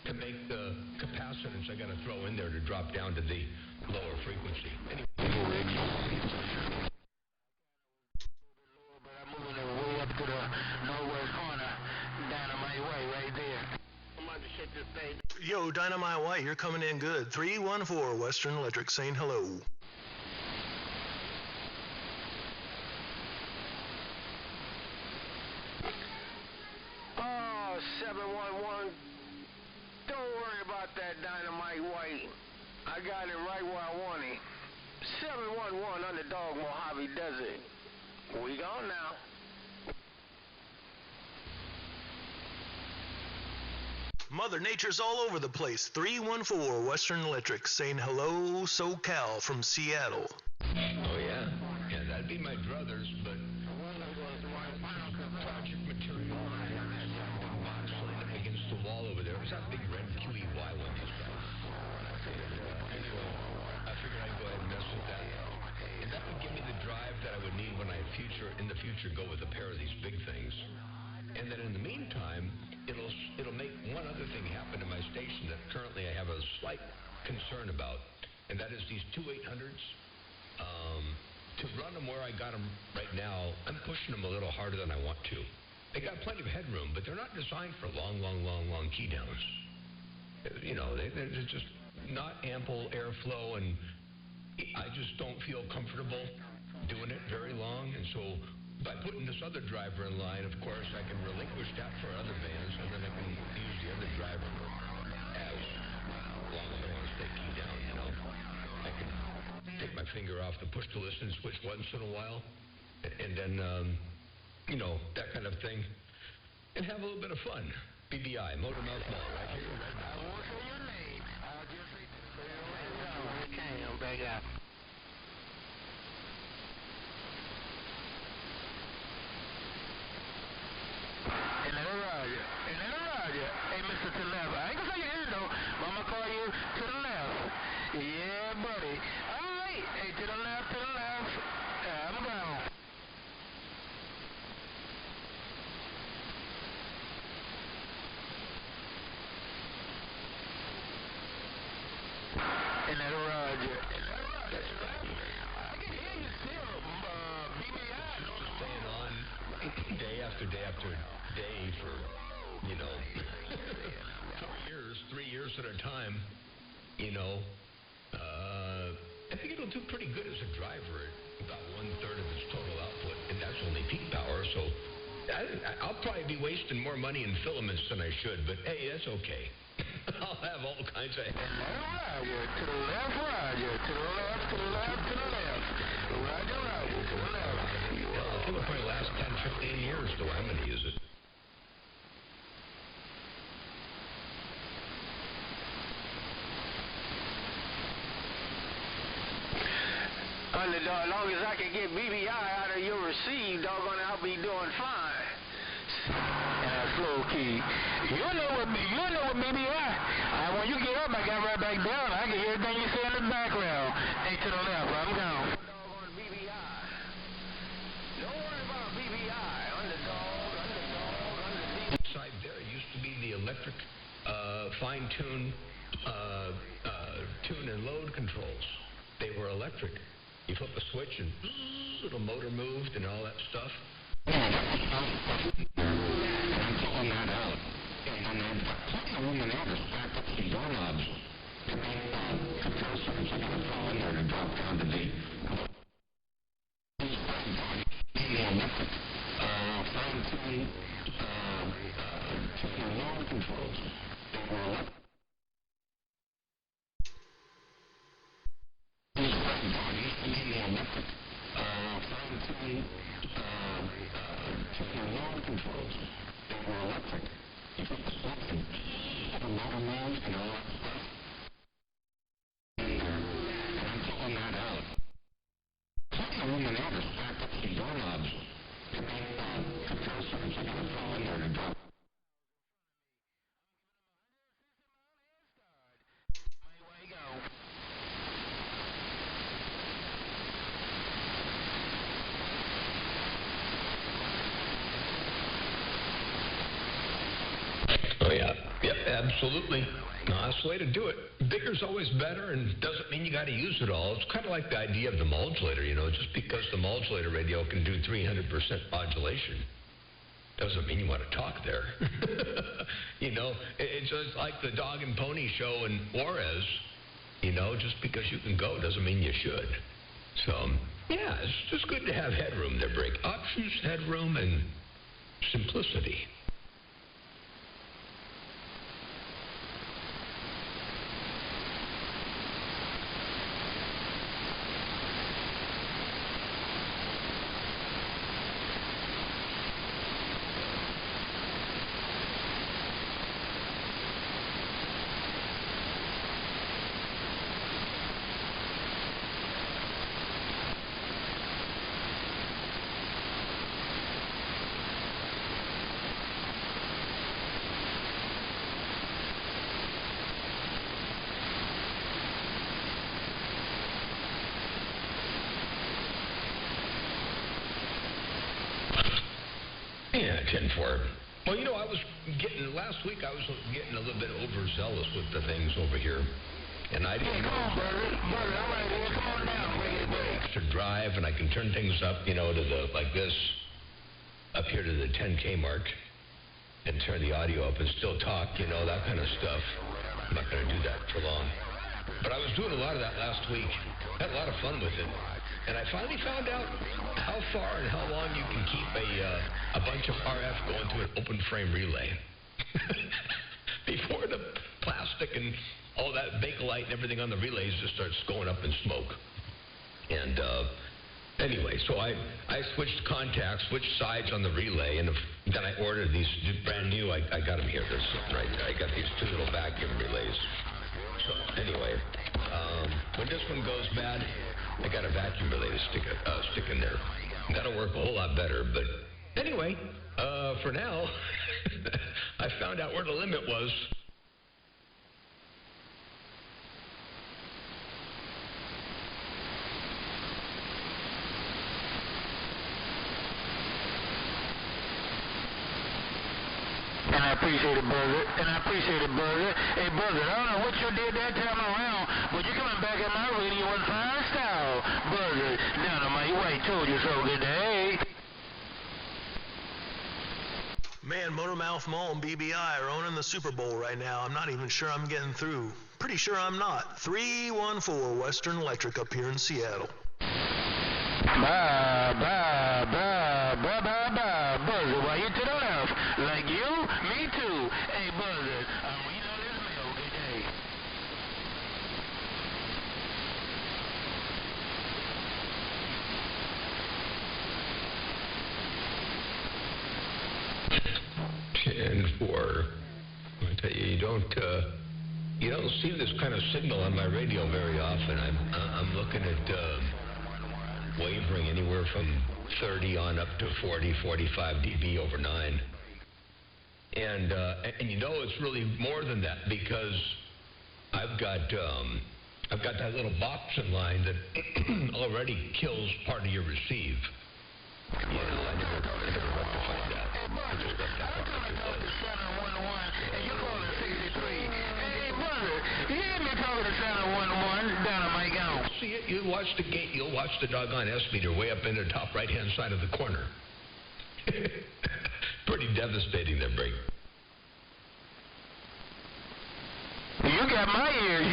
to make the capacitance I got to throw in there to drop down to the lower frequency. Anyway. But I'm moving it way up to the northwest corner, Dynamite Way, right there. I'm about to shut this thing. Yo, Dynamite White, you're coming in good. 314 Western Electric saying hello. Oh, 711. Don't worry about that, Dynamite White. I got it right where I want it. 711 Underdog Mojave Desert. We gone now. Mother Nature's all over the place. 314 Western Electric saying hello, SoCal from Seattle. Oh, yeah. Yeah, that'd be my druthers, but project material box laying up against the wall over there. It was that big red QEY one these guys. Anyway, I figured I'd go ahead and mess with that. And that would give me the drive that I would need when I in the future go with a pair of these big things. And then in the meantime, it'll make one other thing happen in my station that currently I have a slight concern about. and that is these two 800s. To run them where I got them right now, I'm pushing them a little harder than I want to. They got plenty of headroom, but they're not designed for long key downs. You know, they're just not ample airflow, and I just don't feel comfortable doing it very long. And so by putting this other driver in line, of course, I can relinquish that for other bands, and then I can use the other driver as long as I want to stay key down, you know. I can take my finger off the push to listen switch once in a while, and then, you know, that kind of thing, and have a little bit of fun. BBI, Motor Mouth Mall, right here, right now. I won't say your name. I'll just say, okay, I'm back out. And that'll ride you. Hey, Mr. To the left. I ain't gonna say your name, though, but I'm gonna call you to the left. Yeah, buddy. All right. Hey, to the left. I'm gone. And that'll ride you. I can hear you still, BBI. Staying on day after day for, you know, 3 years at a time, you know. I think it'll do pretty good as a driver at about 1/3 of its total output, and that's only peak power, so I'll probably be wasting more money in filaments than I should, but hey, that's okay. I'll have all kinds of... To the left, to the left. Roger, to the left. I think it'll probably last 10, 15 years, though I'm going to use it. As long as I can get BBI out of your receive, doggone it, I'll be doing fine. Slow key. You know what BBI. When you get up, I got right back down. I can hear everything you say in the background. Hey, to the left, I'm gone. Doggone BBI. Don't worry about BBI. Underdog. Side there used to be the electric fine-tune tune and load controls. They were electric. You flip a switch and little motor moved and all that stuff. I'm pulling that out. And I'm putting the room in order to back up the doorknobs. Control switch and fall in there to drop down to the electric fine-tune tune and load controls. They were electric. Fine-tune load controls. They were electric. You flip the switch and the motor moves and all that stuff. And I'm pulling that out. Putting the room in order to back up the doorknobs. Control switch and fall in there to drop. Way go. Oh, yeah, absolutely. No, that's the way to do it. Bigger's always better, and doesn't mean you got to use it all. It's kind of like the idea of the modulator, you know. Just because the modulator radio can do 300% modulation doesn't mean you want to talk there. You know, it's just like the dog and pony show in Juarez. You know, just because you can go doesn't mean you should. So, yeah, it's just good to have headroom there, Break. Options, headroom, and simplicity. Yeah, 10-4. Well, you know, last week I was getting a little bit overzealous with the things over here. And I didn't know. Come on, brother. Brother, all right, here. Come on down. Bring it back. Extra drive, and I can turn things up, to the, like this, up here to the 10K mark, and turn the audio up and still talk, that kind of stuff. I'm not going to do that for long. But I was doing a lot of that last week. Had a lot of fun with it. And I finally found out how far and how long you can keep a bunch of RF going to an open frame relay. Before the plastic and all that bakelite and everything on the relays just starts going up in smoke. And anyway, so I switched contacts, switched sides on the relay, and then I ordered these brand new. I got them here. There's something right there. I got these two little vacuum relays. So anyway, when this one goes bad, I got a vacuum relay to stick in there. That'll work a whole lot better. But anyway, for now, I found out where the limit was. And I appreciate it, brother. Hey, brother, I don't know what you did that time around, but you coming back at my radio in fine style. Brother, Dynamite White told you so. Good day. Man, Motormouth Mall and BBI are owning the Super Bowl right now. I'm not even sure I'm getting through. Pretty sure I'm not. 314 Western Electric up here in Seattle. Bye, brother. Why you to the left? Like you? Me too. Hey, brother, I'm reading all this mail. Good day. And I tell you, you don't see this kind of signal on my radio very often. I'm looking at wavering anywhere from 30 on up to 40, 45 dB over 9. And it's really more than that because I've got that little box in line that already kills part of your receive. I never rectified that. I just left that part like it was. And you calling 63. Hey, brother, you ain't been talking to 711 down at my gown. See it? You'll watch the gate. You'll watch the doggone S-meter way up in the top right-hand side of the corner. Pretty devastating there, Brink. You got my ears.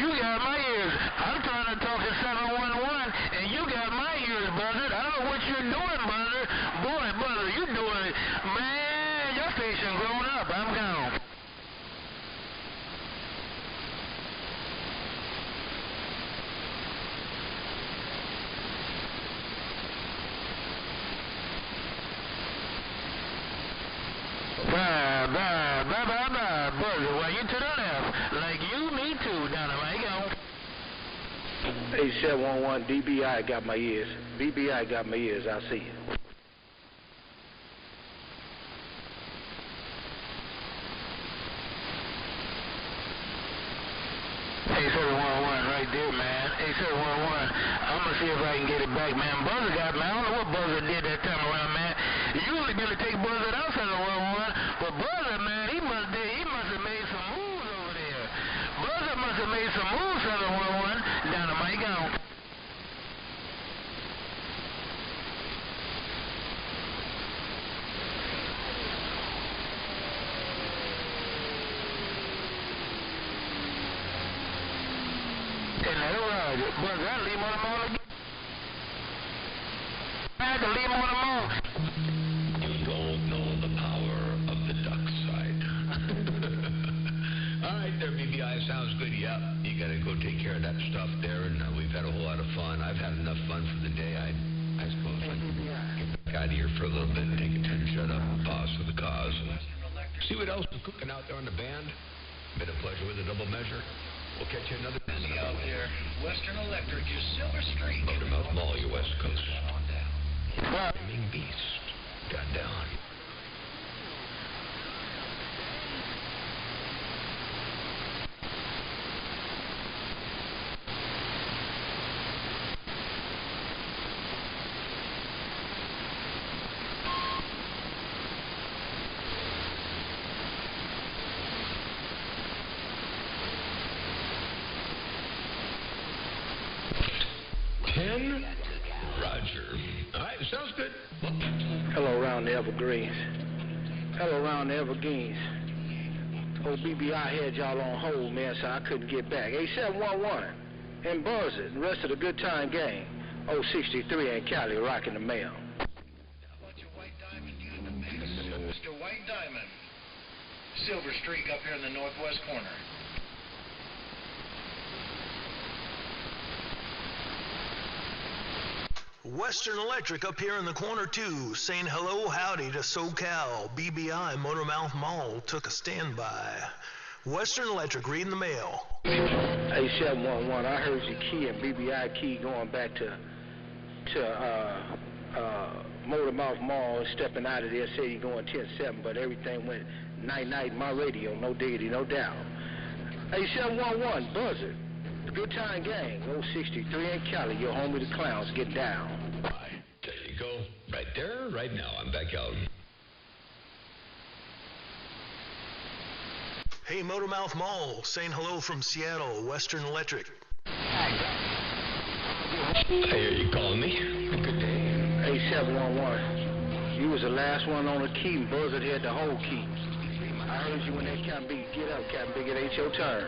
I'm trying to talk to 711, and you got my ears, brother. I don't know what you're doing, brother. Boy, brother, you doing, man, your station grown up. I'm gone. Bye, brother. Why you to the left? Like you, me too. Down there, I go. 8711 DBI got my ears. BBI got my ears. I see you. Hey, 711 right there, man. Hey, 711. I'm going to see if I can get it back, man. Buzzer got me. I don't know what Buzzer did that time around, man. Usually going to take Buzzer out, 711. But Buzzer, man, he must have made some moves over there. Buzzer must have made some moves, 711. Down to Mike out. And let it ride. Brother, I leave him on the moon again. I had to leave him on the moon. You don't know the power of the duck side. All right there, BBI. Sounds good. Yeah, you got to go take care of that stuff there, and we've had a whole lot of fun. I've had enough fun for the day. I suppose I can get back out of here for a little bit and take a 10 shut up and pause for the cause. And see what else is cooking out there on the band. Been a pleasure with a double measure. We'll catch you another time. Out there, Western Electric, your silver streak. Motormouth Mall, your West Coast. Flaming Beast. Got down. in. Roger. All right, sounds good. Hello, around the Evergreens. Hello, around the Evergreens. Old BBI had y'all on hold, man, so I couldn't get back. 8711 and Buzzard, the rest of the good time gang. 063 and Cali rocking the mail. Mr. White Diamond. Silver Streak up here in the northwest corner. Western Electric up here in the corner too, saying hello howdy to SoCal. BBI Motormouth Mall took a standby. Western Electric reading the mail. 8711, I heard your key and BBI key going back to Motormouth Mall, stepping out of there, say you're going 10-7, but everything went night-night in my radio, no diggity, no doubt. 8711, Buzzard, the good time gang, 063 and Cali, your homie the Clowns, get down. There you go. Right there, right now. I'm back out. Hey, Motormouth Mall, saying hello from Seattle, Western Electric. I hear you calling me. Good day. 8711, you was the last one on the key, and Buzzard had the whole key. I heard you when that Captain Big, get up, Captain Big, it ain't your turn.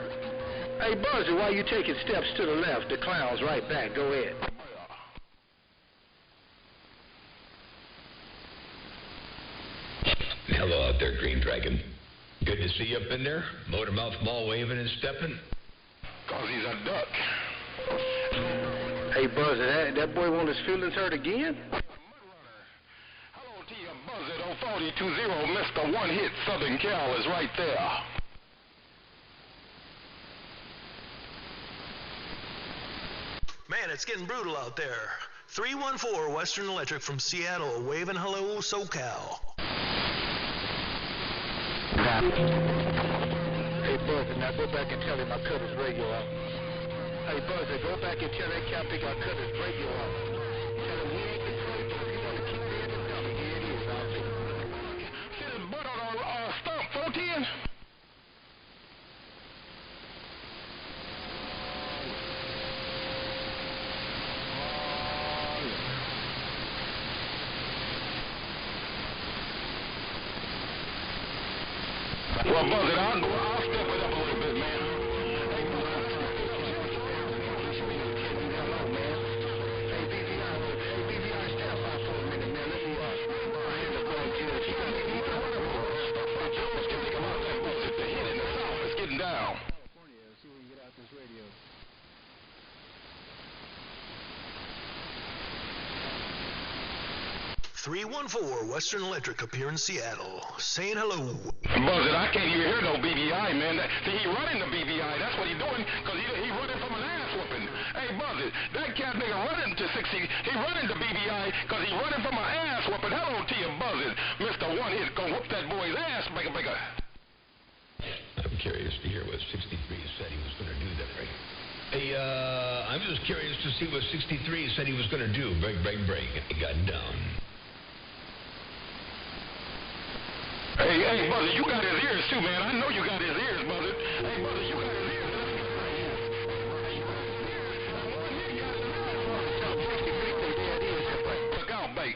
Hey, Buzzard, why you taking steps to the left? The Clown's right back, go ahead. Hello out there, Green Dragon. Good to see you up in there. Motormouth Mall waving and stepping. 'Cause he's a duck. Hey, Buzzard, that boy want his feelings hurt again? Hello to you, Buzzard 0420, Mr. One Hit Southern Cal is right there. Man, it's getting brutal out there. 314 Western Electric from Seattle, waving hello SoCal. Hey, Buzzard, now go back and tell him I cut his radio off. Hey, Buzzard, go back and tell that Captain I cut his radio off. Tell him he ain't controlled. If you want to keep being the dummy, here it is, I'll see. Sit his butt on a stump, 410. Well, Buzzard, I'll step it up a little bit, man. It's getting down. 314 Western Electric up here in Seattle, saying hello. Buzzard, I can't even hear no BBI, man. See, he running the BBI. That's what he doing, because he running from an ass whooping. Hey, Buzzard, that cat nigga running to 60. He running to BBI because he running from an ass whooping. Hello to you, Buzzard. Mr. One Hit gonna whoop that boy's ass, bigger. I'm curious to hear what 63 said he was going to do that break. Hey, I'm just curious to see what 63 said he was going to do. Break. He got down. Hey, Buzzard, you got his ears too, man. I know you got his ears, Buzzard. Hey, Buzzard, you got his ears. Look out, mate.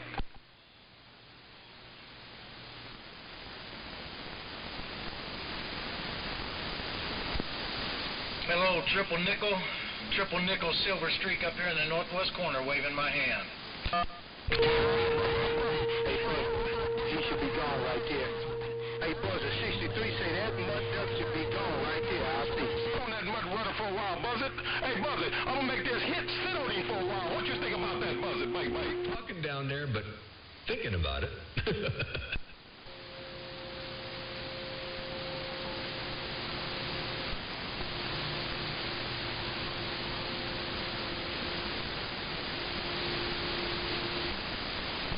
Hello, Triple Nickel Silver Streak up here in the northwest corner, waving my hand. He should be gone right there. Hey, Buzzard, 63 say that mud duck should be gone right there. I'll see. On that mud rudder for a while, Buzzard. Hey, Buzzard, I'm gonna make this hit sit on him for a while. What you think about that, Buzzard? Bite. Talking down there, but thinking about it.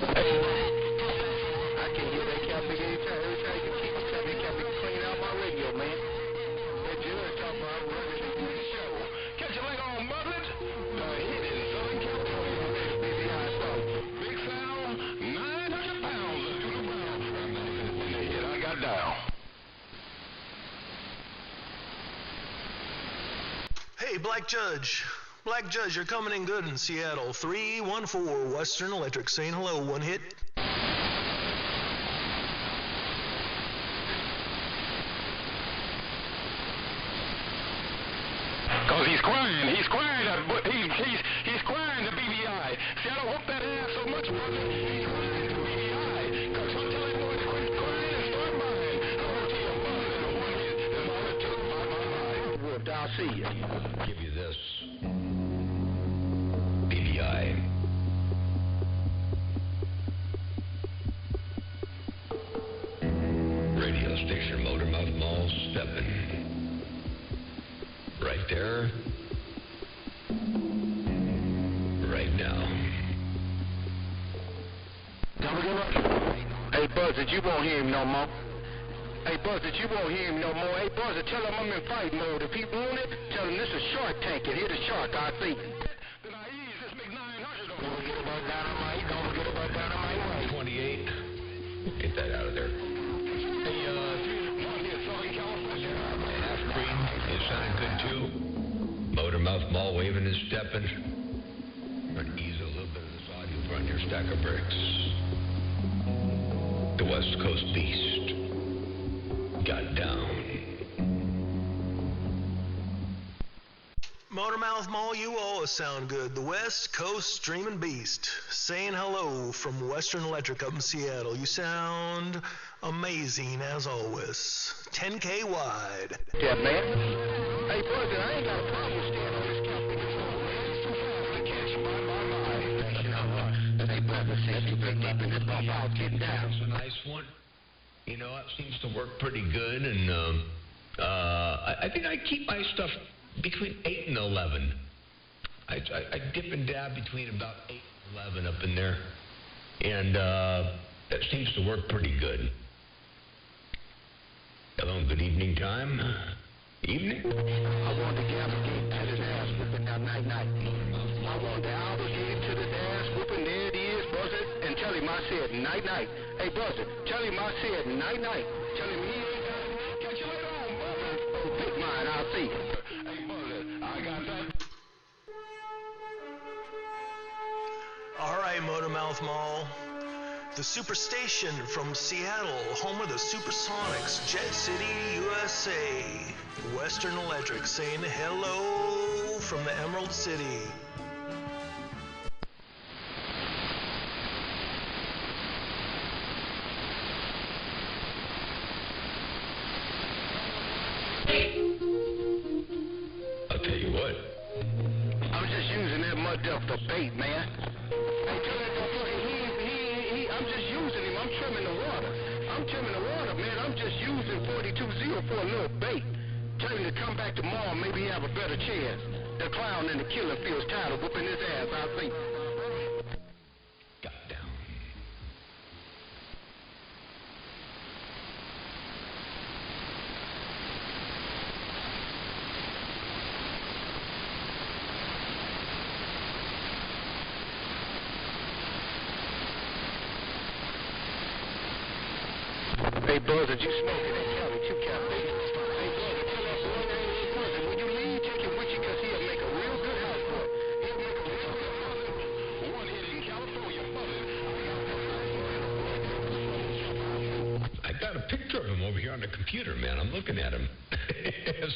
I can hear that Captain anytime. Every time you keep telling me, Captain, clean out my radio, man. That Judge talking about running the show. Catch your leg on, Buzzard. The hit in Southern California. Big sound, 900 pounds to the ground. And the hit, I got down. Hey, Black Judge, Black Judge, you're coming in good in Seattle. 314 Western Electric saying hello. One hit. Because he's crying. He's crying. He's crying to BBI. See, I don't whoop that ass so much, brother. He's crying to BBI. Because I'm telling boy to quit crying and start mine. I want to tell your mother that I want you. The mother took my. Whooped, I'll see you. Give you this. BBI. Radio station Motormouth Mall stepping. Right there. Right now. Hey, Buzzard, you won't hear him no more. Hey, Buzzard, you won't hear him no more. Hey, Buzzard, tell him I'm in fight mode. If he want it, tell him this is Shark Tank. And hit the shark, I see. Then I ease this MiG-900 on. Don't forget about dynamite. Don't forget about dynamite. 28. Get that out of there. Hey, half green is sounding good too. Motormouth Mall waving and stepping. But ease a little bit of this audio from your stack of bricks. The West Coast Beast got down. Motormouth Mall, you always sound good. The West Coast Streaming Beast saying hello from Western Electric up in Seattle. You sound amazing as always. 10K wide. Yeah, man. Hey, Buzzard, I ain't got a problem staying on this camping control, man. It's too fast to catch you by my mind. You know, hey, Buzzard, since you been deep in this bump out, getting down. It's a nice one. You know, it seems to work pretty good, and I think I keep my stuff between 8 and 11. I dip and dab between about 8 and 11 up in there, and that seems to work pretty good. Hello, good evening time. Evening? I want the Gavin to the ass whooping now night. I want the Albert to the ass whooping. There it is, Buzzard, and tell him I said night. Hey, Buzzard, tell him I said night. Tell him he ain't got it. Catch you later on, Buzzard. Oh, pick mine, I'll see. Hey, Buzzard, I got that. All right, Motormouth Mall. The Superstation from Seattle, home of the Supersonics, Jet City, USA. Western Electric saying hello from the Emerald City. I'll tell you what. I'm just using that mud duck for bait, man. Hey, tell that motherfucker I'm just using him. I'm trimming the water, man. I'm just using 42-0 for a little bait. Tell him to come back tomorrow. Maybe he have a better chance. The clown and the killer feels tired of whooping his ass, I think. Got down. Hey, Buzzard, you smoking that Cali too, Captain? Hey, Buzzard, tell that boy that ain't Buzzard. When you leave, take him with you, because he'll make a real good house boy. He'll make a real good house boy. One hit in California, Buzzard. I got a picture of him over here on the computer, man. I'm looking at him.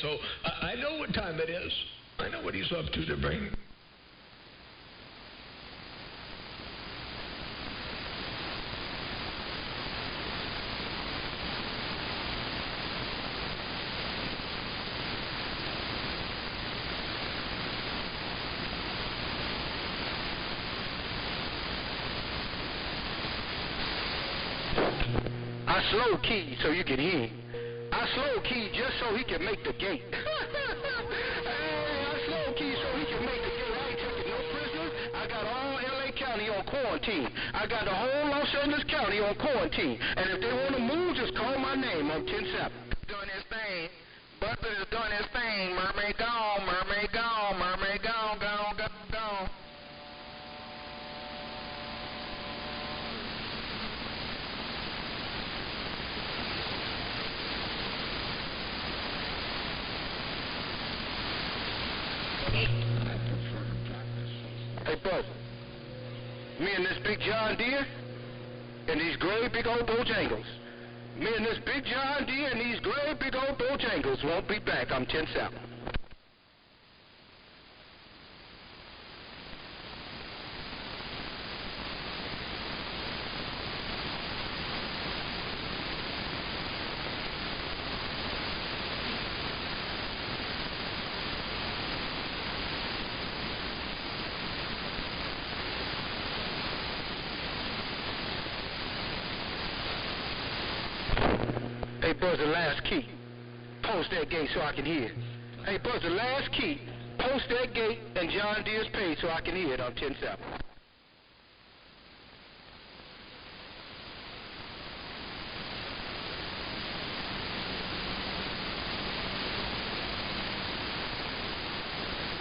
So I know what time it is. I know what he's up to there, Brain. I slow key so you can hear him. I slow key just so he can make the gate. Hey, I slow key so he can make the gate. I ain't taking no prisoners. I got all L.A. County on quarantine. I got the whole Los Angeles County on quarantine. And if they want to move, just call my name on 10-7. Doing his thing. Buzzard is doing his thing. Mermaid gone, mermaid gone, mermaid gone, gone, gone, gone. I prefer Me and this big John Deere and these gray big old Bojangles. Me and this big John Deere and these gray big old Bojangles won't be back. I'm 10 South. Hey, buzz the last key. Post that gate so I can hear. Hey, buzz the last key. Post that gate and John Deere's page so I can hear it on 10 South.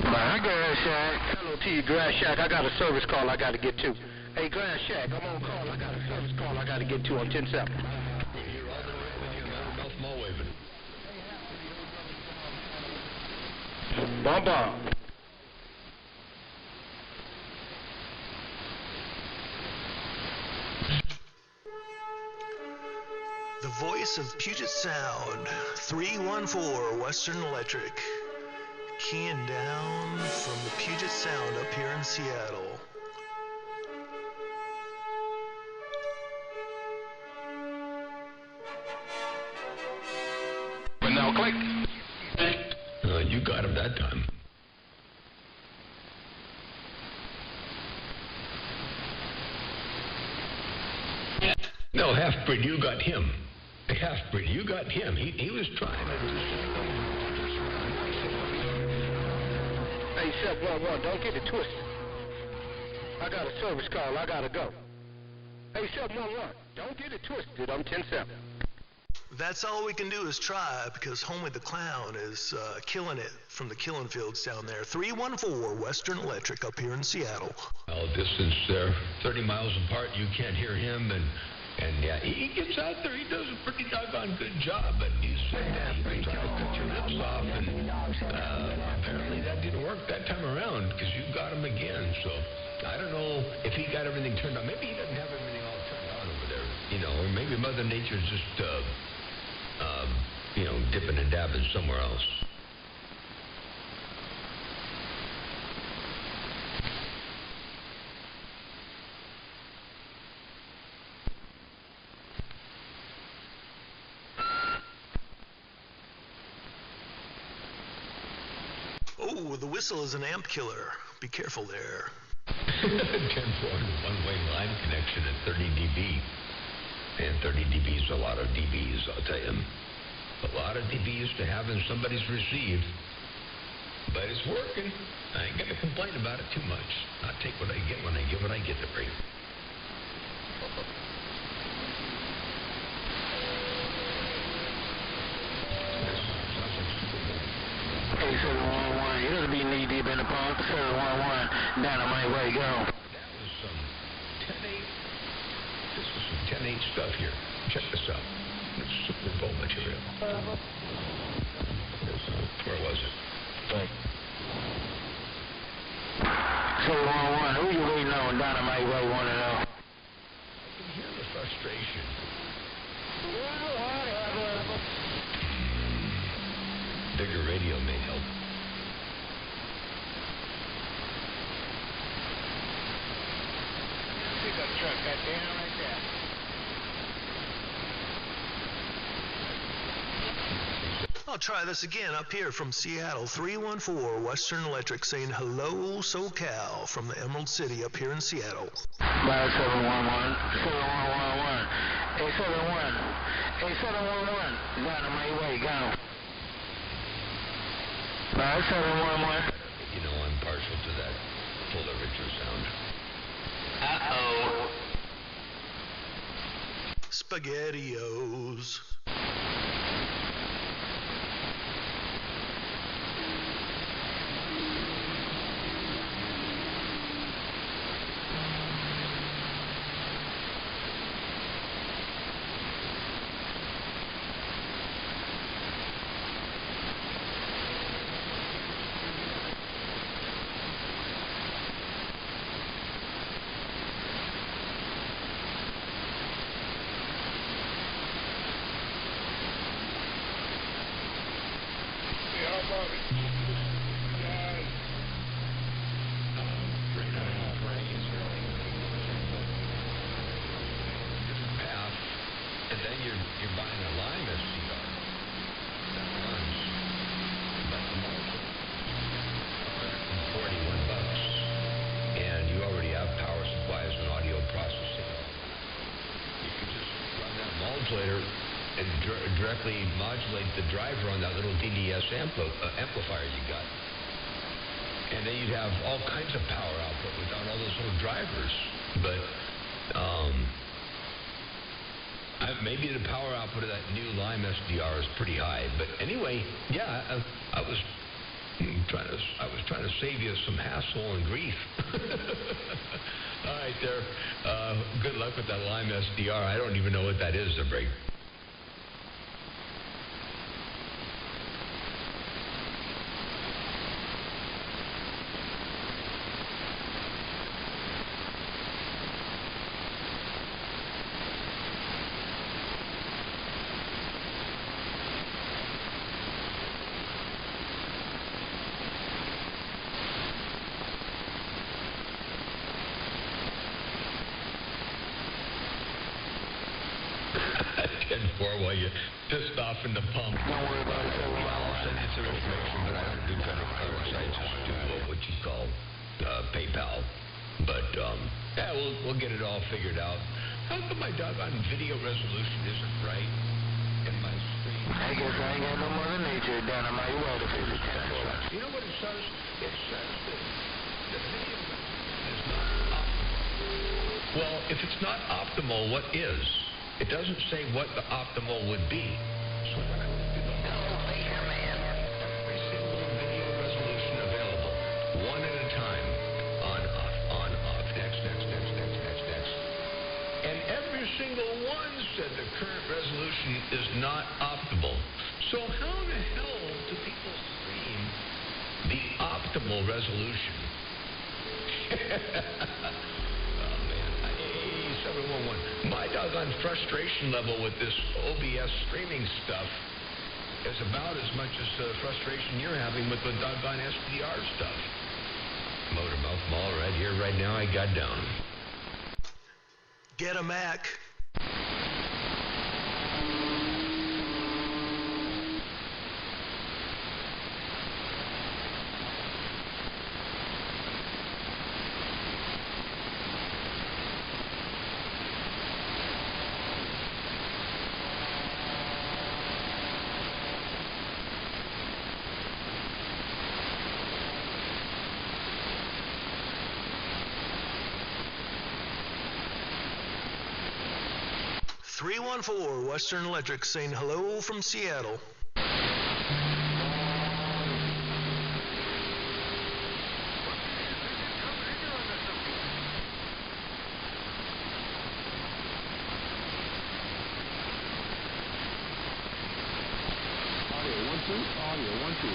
Hi, Grass Shack. Hello to you, Grass Shack. I got a service call I got to get to. Hey, Grass Shack, I'm on call. I got a service call I got to get to on 10 South. Bomb bomb. The voice of Puget Sound, 314 Western Electric. Keying down from the Puget Sound up here in Seattle. And now click. You got him that time. No, half-breed, you got him. Half-breed, you got him. He was trying to do something. Hey, 711, don't get it twisted. I got a service call. I got to go. Hey, 711, don't get it twisted. I'm 10-7. That's all we can do is try, because Homie the Clown is killing it from the killing fields down there. 314 Western Electric up here in Seattle. Well, distance there, 30 miles apart, you can't hear him, and yeah, he gets out there, he does a pretty doggone good job, but he's trying to cut your lips off, and apparently that didn't work that time around, because you got him again, so I don't know if he got everything turned on. Maybe he doesn't have everything all turned on over there, or maybe Mother Nature's just, dipping and dabbing somewhere else. Oh, the whistle is an amp killer. Be careful there. 10-4 one-way line connection at 30 dB. And 30 dB is a lot of dBs, I'll tell you. A lot of dBs to have in somebody's receive. But it's working. I ain't gonna complain about it too much. I'll take what I get when I get what I get to bring. Hey, 711, you gotta be knee-deep in the pump. 711, dynamite, where you go? That was some 10-8. This is some 10-8 stuff here. Check this out. It's Super Bowl material. Where was it? Right. 711, who you waiting on? Dynamite, where you want to know? I can hear the frustration. Bigger radio may help. Pickup truck, that down right there. I'll try this again up here from Seattle. 314 Western Electric saying hello, SoCal, from the Emerald City up here in Seattle. Bye, 711. 7111. Hey, 71. Hey, 711. Dynamite, where you go? Bye, 711. I'm partial to that fuller, richer sound. Uh-oh. SpaghettiOs. then you're buying a Lime SDR that runs, but the module, $141, and you already have power supplies and audio processing. You can just run that modulator and directly modulate the driver on that little DDS amplifier you got. And then you'd have all kinds of power output without all those little drivers. But maybe the power output of that new Lime SDR is pretty high. But anyway, yeah, I was trying to save you some hassle and grief. All right, there. Good luck with that Lime SDR. I don't even know what that is, Brig. While you pissed off in the pump. Don't worry about it. I'll send you some information, but I don't do credit cards. I just do what you call PayPal. But yeah, we'll get it all figured out. How come my doggone video resolution isn't right in my screen? I guess I ain't got no Mother Nature down on my water figure. You know what it says? It says that the video is not optimal. Well, if it's not optimal, what is? It doesn't say what the optimal would be. So what I would do, every single video resolution available, one at a time, on, off, next. And every single one said the current resolution is not optimal. So how in the hell do people stream the optimal resolution? Oh, man. 711. My doggone frustration level with this OBS streaming stuff is about as much as the frustration you're having with the doggone SDR stuff. Motormouth Mall right here, right now, I got down. Get a Mac. Western Electric saying hello from Seattle. Audio 1 2.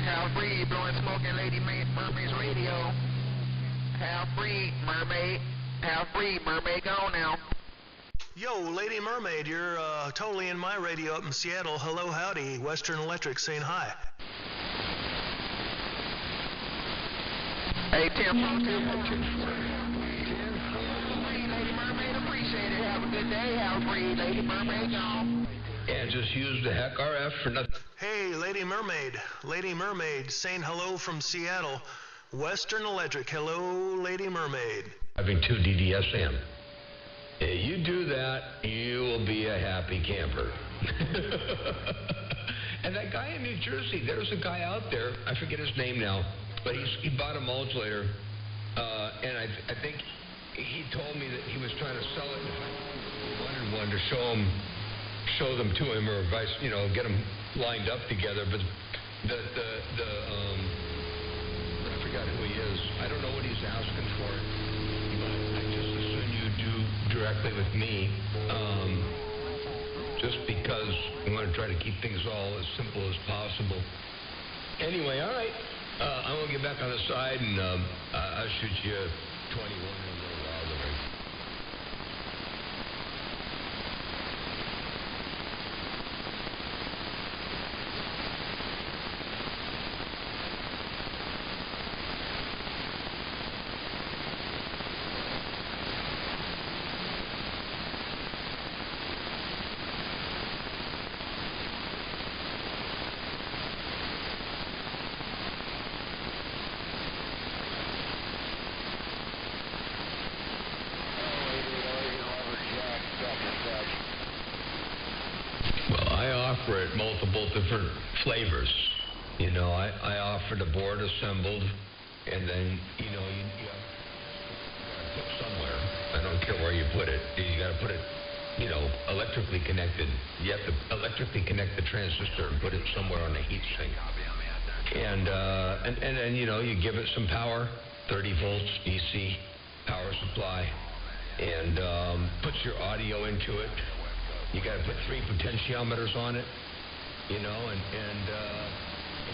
Hal Breed blowing smoke in Lady Mermaid's radio. Hal Breed, Mermaid, go now. Yo, Lady Mermaid, you're totally in my radio up in Seattle. Hello, howdy, Western Electric saying hi. Hey, Tim. Lady Mermaid, appreciate it. Have a good day, Hal Breed. Lady Mermaid, go. And just use the heck RF for nothing. Hey, Lady Mermaid, saying hello from Seattle. Western Electric, hello, Lady Mermaid. Having 2 DDSM. You do that, you will be a happy camper. And that guy in New Jersey, there's a guy out there, I forget his name now, but he bought a modulator, and I think he told me that he was trying to sell it, and I wanted one to show them to him, or vice, get them lined up together, but I forgot who he is. I don't know what he's asking for, but I just assume you do directly with me, just because we want to try to keep things all as simple as possible. Anyway, all right, I'm going to get back on the side, and I'll shoot you 21 in a little while. it multiple different flavors. You know, I offered a board assembled, and then, you know, you have to put somewhere. I don't care where you put it. You got to put it, you know, electrically connected. You have to electrically connect the transistor and put it somewhere on the heat sink. And then, you know, you give it some power, 30 volts DC power supply, and puts your audio into it. You got to put 3 potentiometers on it, you know, and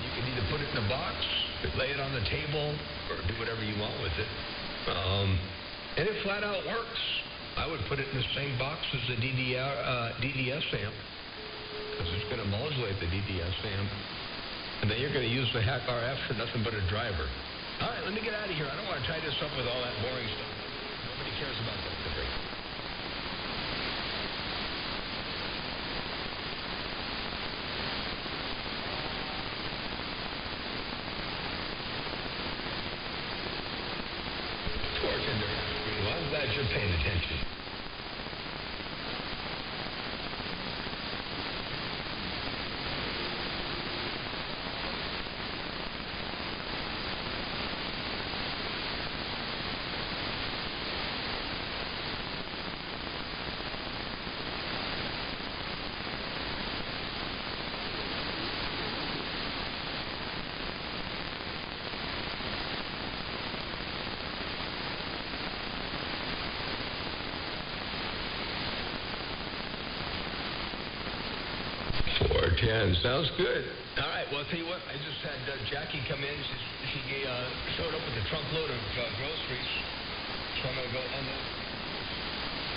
you can either put it in a box, lay it on the table, or do whatever you want with it. And it flat out works. I would put it in the same box as the DDS amp, because it's going to modulate the DDS amp. And then you're going to use the hack RF for nothing but a driver. All right, let me get out of here. I don't want to tie this up with all that boring stuff. Nobody cares about that today. Well, I'm glad you're paying attention. Sounds good. All right, well, I'll tell you what, I just had Jackie come in. She showed up with a trunkload of groceries. So I'm going to go unload.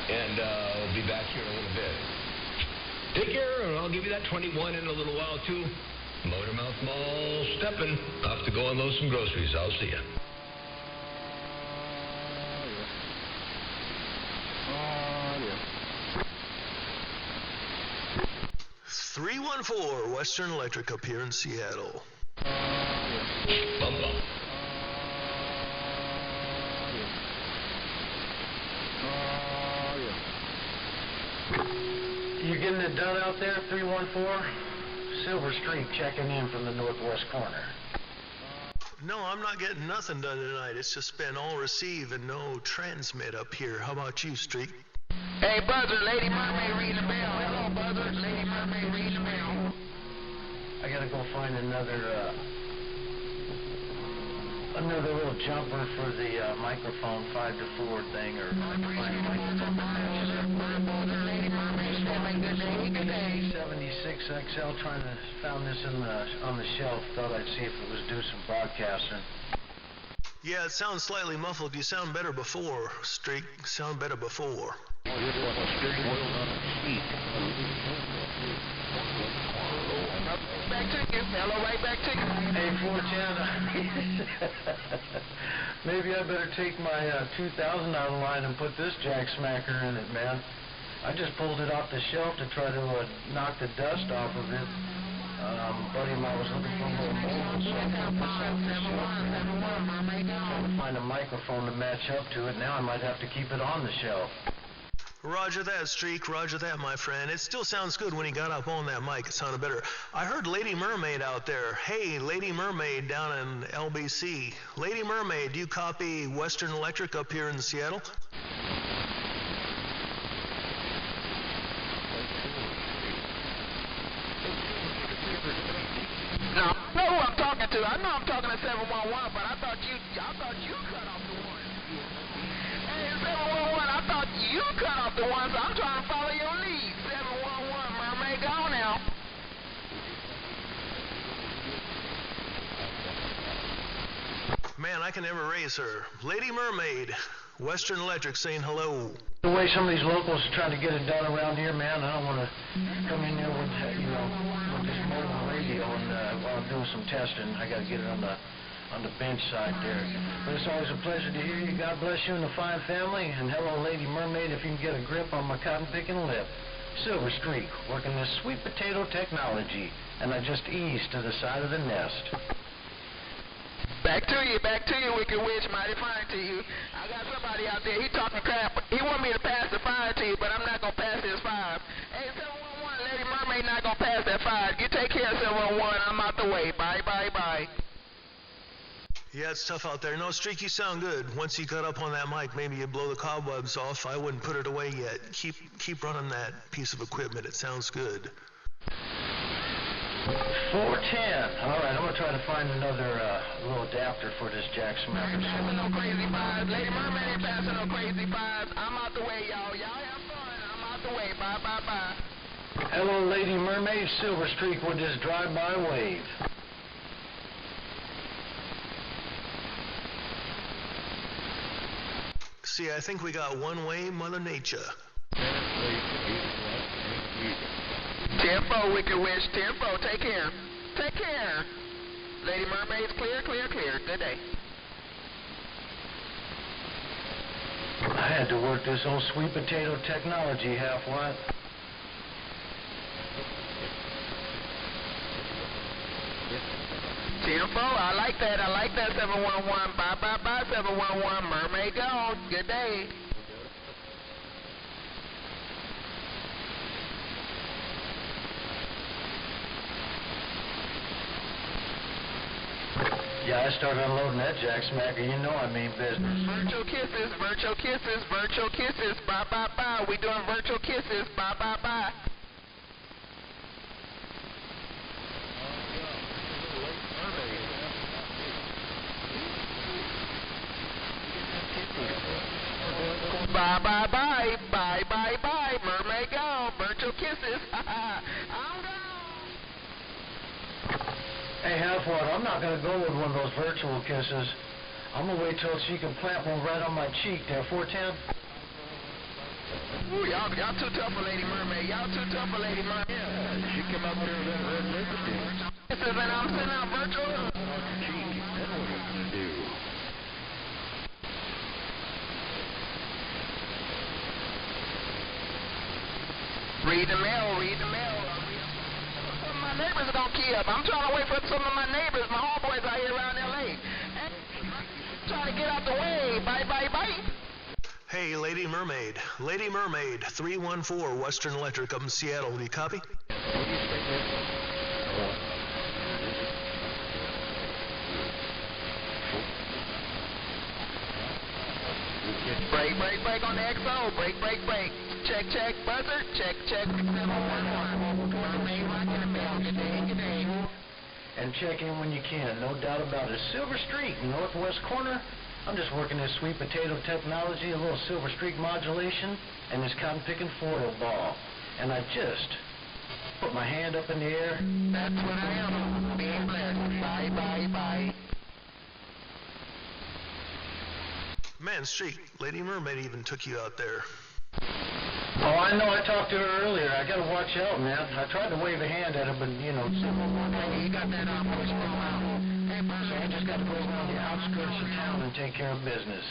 And we'll be back here in a little bit. Take care, and I'll give you that 21 in a little while, too. Motormouth Mall stepping. Off to go unload some groceries. I'll see you. 314 Western Electric up here in Seattle. Bum. You getting it done out there, 314? Silver Streak checking in from the northwest corner. No, I'm not getting nothing done tonight. It's just been all receive and no transmit up here. How about you, Streak? Hey, Buzzer, Lady Mermaid ring the bell. Hello, Buzzer, Lady Mermaid ring the bell. I gotta go find another little jumper for the microphone 5 to 4 thing, or find a microphone that matches up. Buzzer, Lady Mermaid, good day. 76XL, found this on the shelf. Thought I'd see if it was due some broadcasting. Yeah, it sounds slightly muffled. You sound better before, Streak. Sound better before. Back to you. Hello, right back to you. Hey, 410. Maybe I better take my 2000 out of line and put this jack smacker in it, man. I just pulled it off the shelf to try to knock the dust off of it. Buddy of mine was looking for a little mold, so I got this off the shelf. Trying to find a microphone to match up to it. Now I might have to keep it on the shelf. Roger that, Streak. Roger that, my friend. It still sounds good when he got up on that mic. It sounded better. I heard Lady Mermaid out there. Hey, Lady Mermaid down in LBC. Lady Mermaid, do you copy Western Electric up here in Seattle? No, I know who I'm talking to. I know I'm talking to 711, but I thought you cut off the one. Hey, 711, I thought you cut off the one, so I'm trying to follow your lead. 711, Mermaid, go now. Man, I can never raise her. Lady Mermaid, Western Electric saying hello. The way some of these locals are trying to get it done around here, man, I don't want to come in there with, with this mobile radio and while I'm doing some testing, I got to get it on the bench side there. But it's always a pleasure to hear you. God bless you and the fine family. And hello, Lady Mermaid, if you can get a grip on my cotton-picking lip. Silver Streak, working this sweet potato technology, and I just eased to the side of the nest. Back to you, Wicked Witch, mighty fine to you. I got somebody out there, he talking crap. He want me to pass the fire to you, but I'm not going to pass his fire. Hey, 711, Lady Mermaid. Mermaid not gonna pass that 5. You take care of 711. I'm out the way. Bye, bye, bye. Yeah, it's tough out there. No, Streak, you sound good. Once you got up on that mic, maybe you'd blow the cobwebs off. I wouldn't put it away yet. Keep running that piece of equipment. It sounds good. 410. All right, I'm gonna try to find another little adapter for this jack smacker. Passing no crazy 5s. Lady Mermaid ain't passing no crazy 5s. I'm out the way, y'all. Y'all have fun. I'm out the way. Bye, bye, bye. Hello, Lady Mermaid. Silver Streak with this drive-by wave. See, I think we got one-way Mother Nature. 10-4, Wicked Wish. 10-4. Take care. Take care. Lady Mermaid's clear, clear, clear. Good day. I had to work this old sweet potato technology half-what. I like that. I like that 711. Bye, bye, bye, 711. Mermaid gone. Good day. Yeah, I started unloading that jack smacker. You know I mean business. Virtual kisses, virtual kisses, virtual kisses. Bye, bye, bye. We doing virtual kisses. Bye, bye, bye. Bye, bye, bye, bye, bye, bye, Mermaid gone, virtual kisses, I'm gone. Hey, half-what, I'm not going to go with one of those virtual kisses. I'm going to wait till she can plant one right on my cheek there, 410. Ooh, y'all too tough for Lady Mermaid, y'all too tough for Lady Mermaid. Yeah, she came up here with that red lipstick. Kisses and I'm sending out virtual. That's what we're going to do. Read the mail, read the mail. Some of my neighbors are going to key up. I'm trying to wait for some of my neighbors, my homeboys out here around L.A. Trying to get out the way. Bye, bye, bye. Hey, Lady Mermaid. Lady Mermaid, 314 Western Electric up in Seattle. Do you copy? Break, break, break on the XO. Break, break, break. Check, check, buzzer. Check, check. 711. Mermaid rocking the bell. Good day, good day. And check in when you can, no doubt about it. Silver Streak, northwest corner. I'm just working this sweet potato technology, a little Silver Streak modulation, and this cotton picking photo ball. And I just put my hand up in the air. That's what I am. Being blessed. Bye, bye, bye. Man, Streak, Lady Mermaid even took you out there. Oh, I know. I talked to her earlier. I got to watch out, man. I tried to wave a hand at her, but, you know. You got that push ball out. So I just got to go around the outskirts of town and take care of business.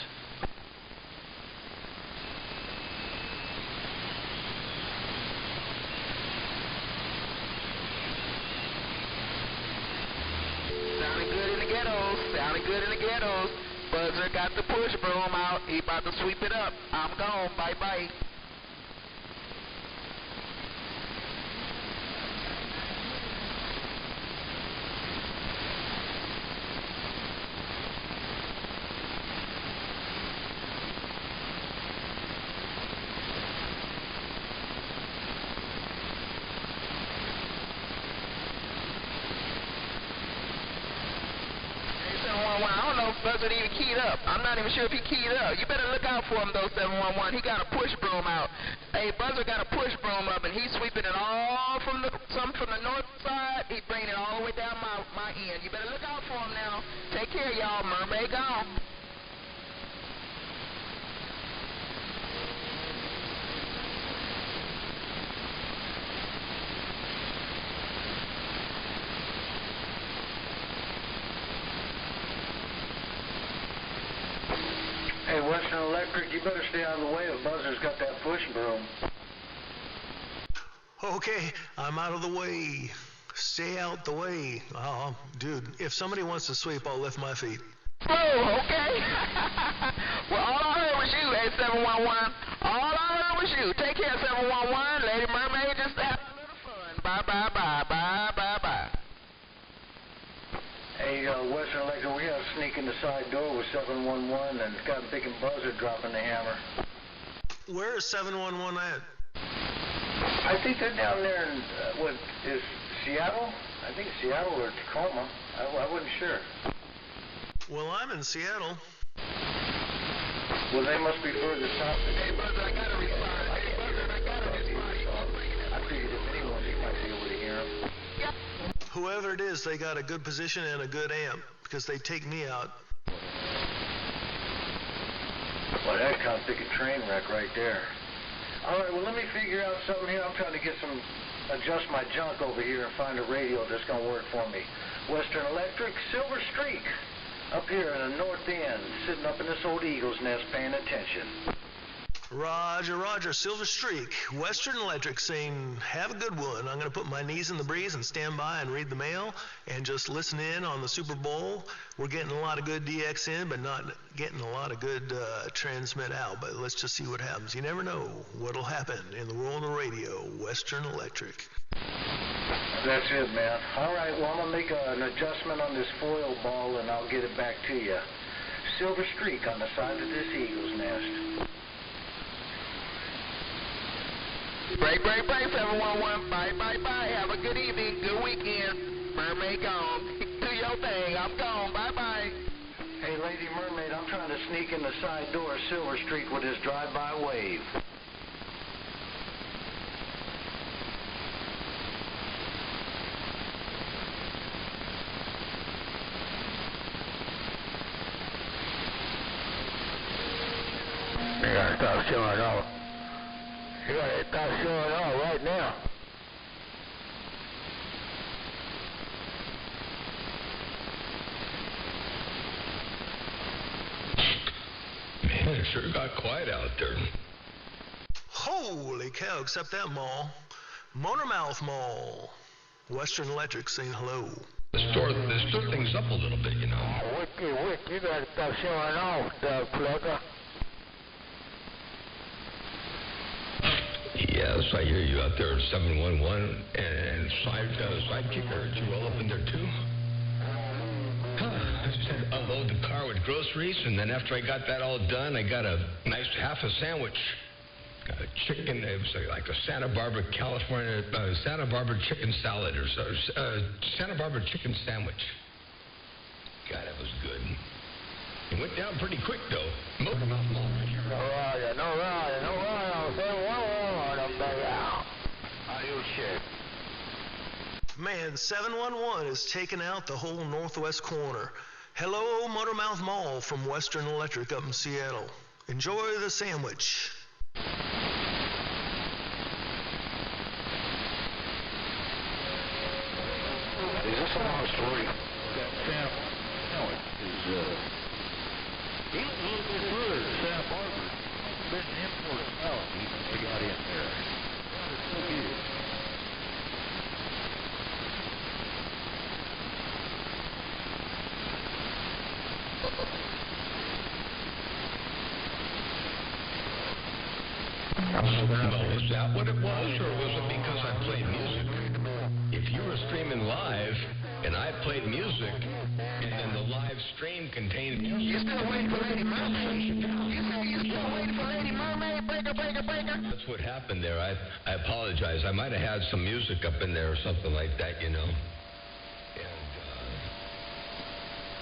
Sounding good in the ghettos. Sounding good in the ghettos. Buzzer got the push broom out. He about to sweep it up. I'm gone. Bye bye. Buzzer even keyed up. I'm not even sure if he keyed up. You better look out for him though, 711. He got a push broom out. Hey, Buzzer got a push broom up, and he's sweeping it all from the north side. He bringing it all the way down my end. You better look out for him now. Take care, y'all. Mermaid gone. Hey, Western Electric, you better stay out of the way. The Buzzer's got that push broom. Okay, I'm out of the way. Stay out the way. Oh, dude, if somebody wants to sweep, I'll lift my feet. Oh, okay. Well, all I heard was you, 711. All I heard was you. Take care, 711. Lady Mermaid, just have a little fun. Bye. Hey, Western Electric, we have a sneak in the side door with 711 and got a big buzzer dropping the hammer. Where is 711 at? I think they're down there in, what, is Seattle? I think Seattle or Tacoma. I wasn't sure. Well, I'm in Seattle. Well, they must be further south. Hey, Buzzer, I gotta respond. Hey, Buzzer, I gotta respond. I figured if anyone, you might be able to hear him. Yep. Whoever it is, they got a good position and a good amp, because they take me out. Well, that kind of big a train wreck right there. All right, well, let me figure out something here. I'm trying to adjust my junk over here and find a radio that's going to work for me. Western Electric, Silver Streak, up here in the north end, sitting up in this old eagle's nest paying attention. Roger, Silver Streak, Western Electric saying, have a good one. I'm going to put my knees in the breeze and stand by and read the mail and just listen in on the Super Bowl. We're getting a lot of good DX in, but not getting a lot of good transmit out. But let's just see what happens. You never know what'll happen in the world of radio. Western Electric. That's it, man. All right, well, I'm going to make an adjustment on this foil ball, and I'll get it back to you. Silver Streak on the side of this eagle's nest. Break, 711, bye. Have a good evening, good weekend. Mermaid gone. Do your thing, I'm gone, bye. Hey, Lady Mermaid, I'm trying to sneak in the side door of Silver Streak with this drive-by wave. You gotta stop showing off. You gotta stop showing off right now. Man, it sure got quiet out there. Holy cow, except that mall. Motormouth Mall. Western Electric saying hello. Let's stir things up a little bit, you know. Wick, you gotta stop showing off, plugger. Yes, I hear you out there at 711, and Sidekick, I heard you all up in there too. I just had to unload the car with groceries, and then after I got that all done, I got a nice half a sandwich. A chicken, it was like a Santa Barbara, California, Santa Barbara chicken salad, or Santa Barbara chicken sandwich. God, that was good. It went down pretty quick, though. Motormouth Mall. No ride. Man, 711 is taking out the whole northwest corner. Hello, Motormouth Mall from Western Electric up in Seattle. Enjoy the sandwich. Is this a long story? That Sam Sandwich is, he's a little bit further than Santa Barbara. Been an import out, he got in there. It's 2 years. Well, is that what it was, or was it because I played music? If you were streaming live, and I played music, and then the live stream contained music... You still waiting for Lady Mermaid? You still waiting for Lady Mermaid? Breaker. That's what happened there. I apologize. I might have had some music up in there or something like that, you know.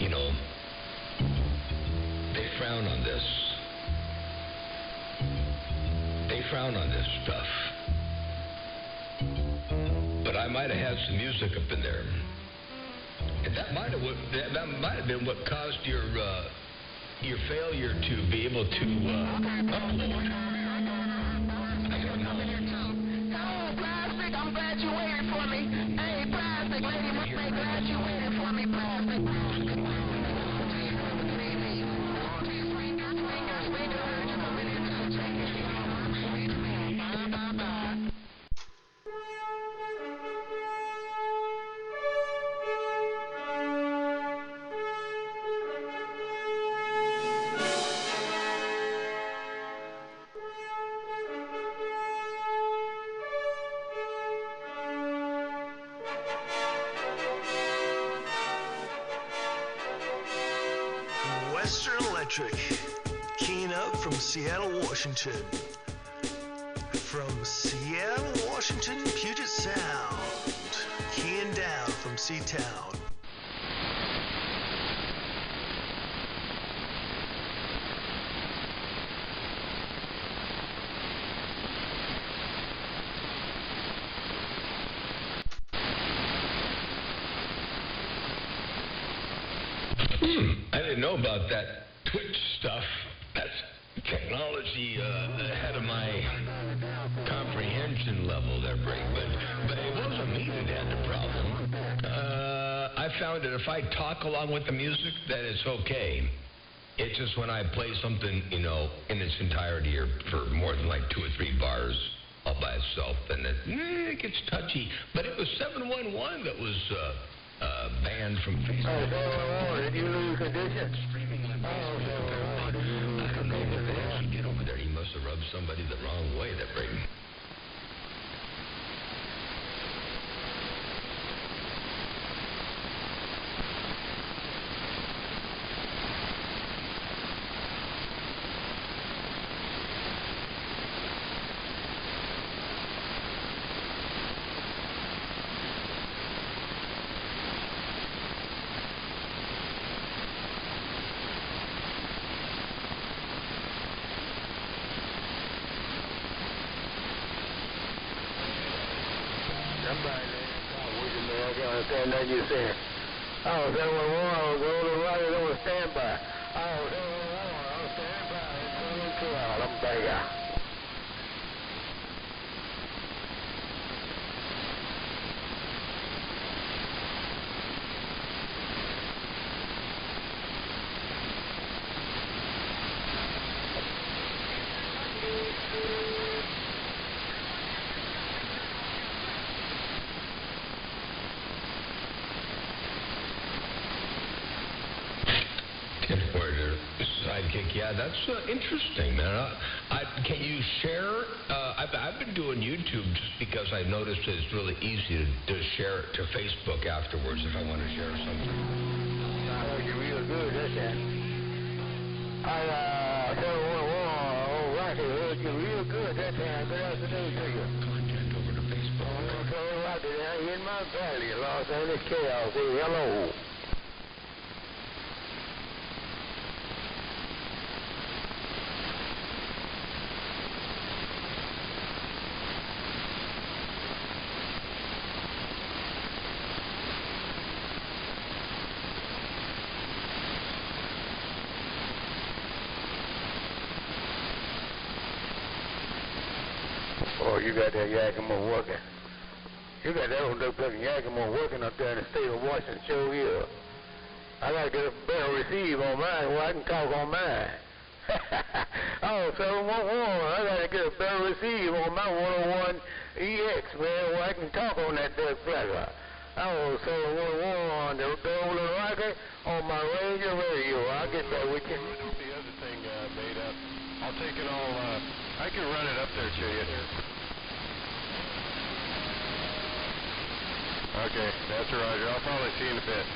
And, they frown on this. They frown on this stuff. But I might have had some music up in there. And that might have been what caused your failure to be able to upload. I don't know. Oh, Plastic, I'm glad you waited for me. Hey, Plastic, Lady Mermaid, glad you waited for me, Plastic. Western Electric, keying up from Seattle, Washington. From Seattle, Washington, Puget Sound, keying down from Seatown. I didn't know about that Twitch stuff. That's technology ahead of my comprehension level there, Brakeman. But it wasn't me that had the problem. I found that if I talk along with the music, that it's okay. It's just when I play something, in its entirety or for more than like 2 or 3 bars all by itself, then it gets touchy. But it was 711 that was banned from Facebook. Oh, 711, did you lose condition? I don't know what the hell he did over there. He must have rubbed somebody the wrong way, that Braden. That you said. Oh, 711, I was rolling right over standby. Oh, 711, I was standby. It's coming to out. I'm back. Yeah, that's interesting, man. Can you share? I've been doing YouTube just because I noticed that it's really easy to share it to Facebook afterwards if I want to share something. I heard you real good, that's that. I 711, all right, I heard you real good that time. Good afternoon to you. Contact over to Facebook. All right, down here in my valley, Los Angeles Chaos. Hey, hello. Oh, you got that Yakima working. You got that old fucking Yakima working up there in the state of Washington, show here. I gotta get a better receive on mine where I can talk on mine. Oh, 711, I gotta get a better receive on my 101 EX, man, where I can talk on that dead flatter. Oh, 711, the golden rocket on my Ranger radio. I'll get that with you. The other thing made up. I'll take it all, I can run it up there to you. Okay, that's Roger. I'll probably see you in a bit.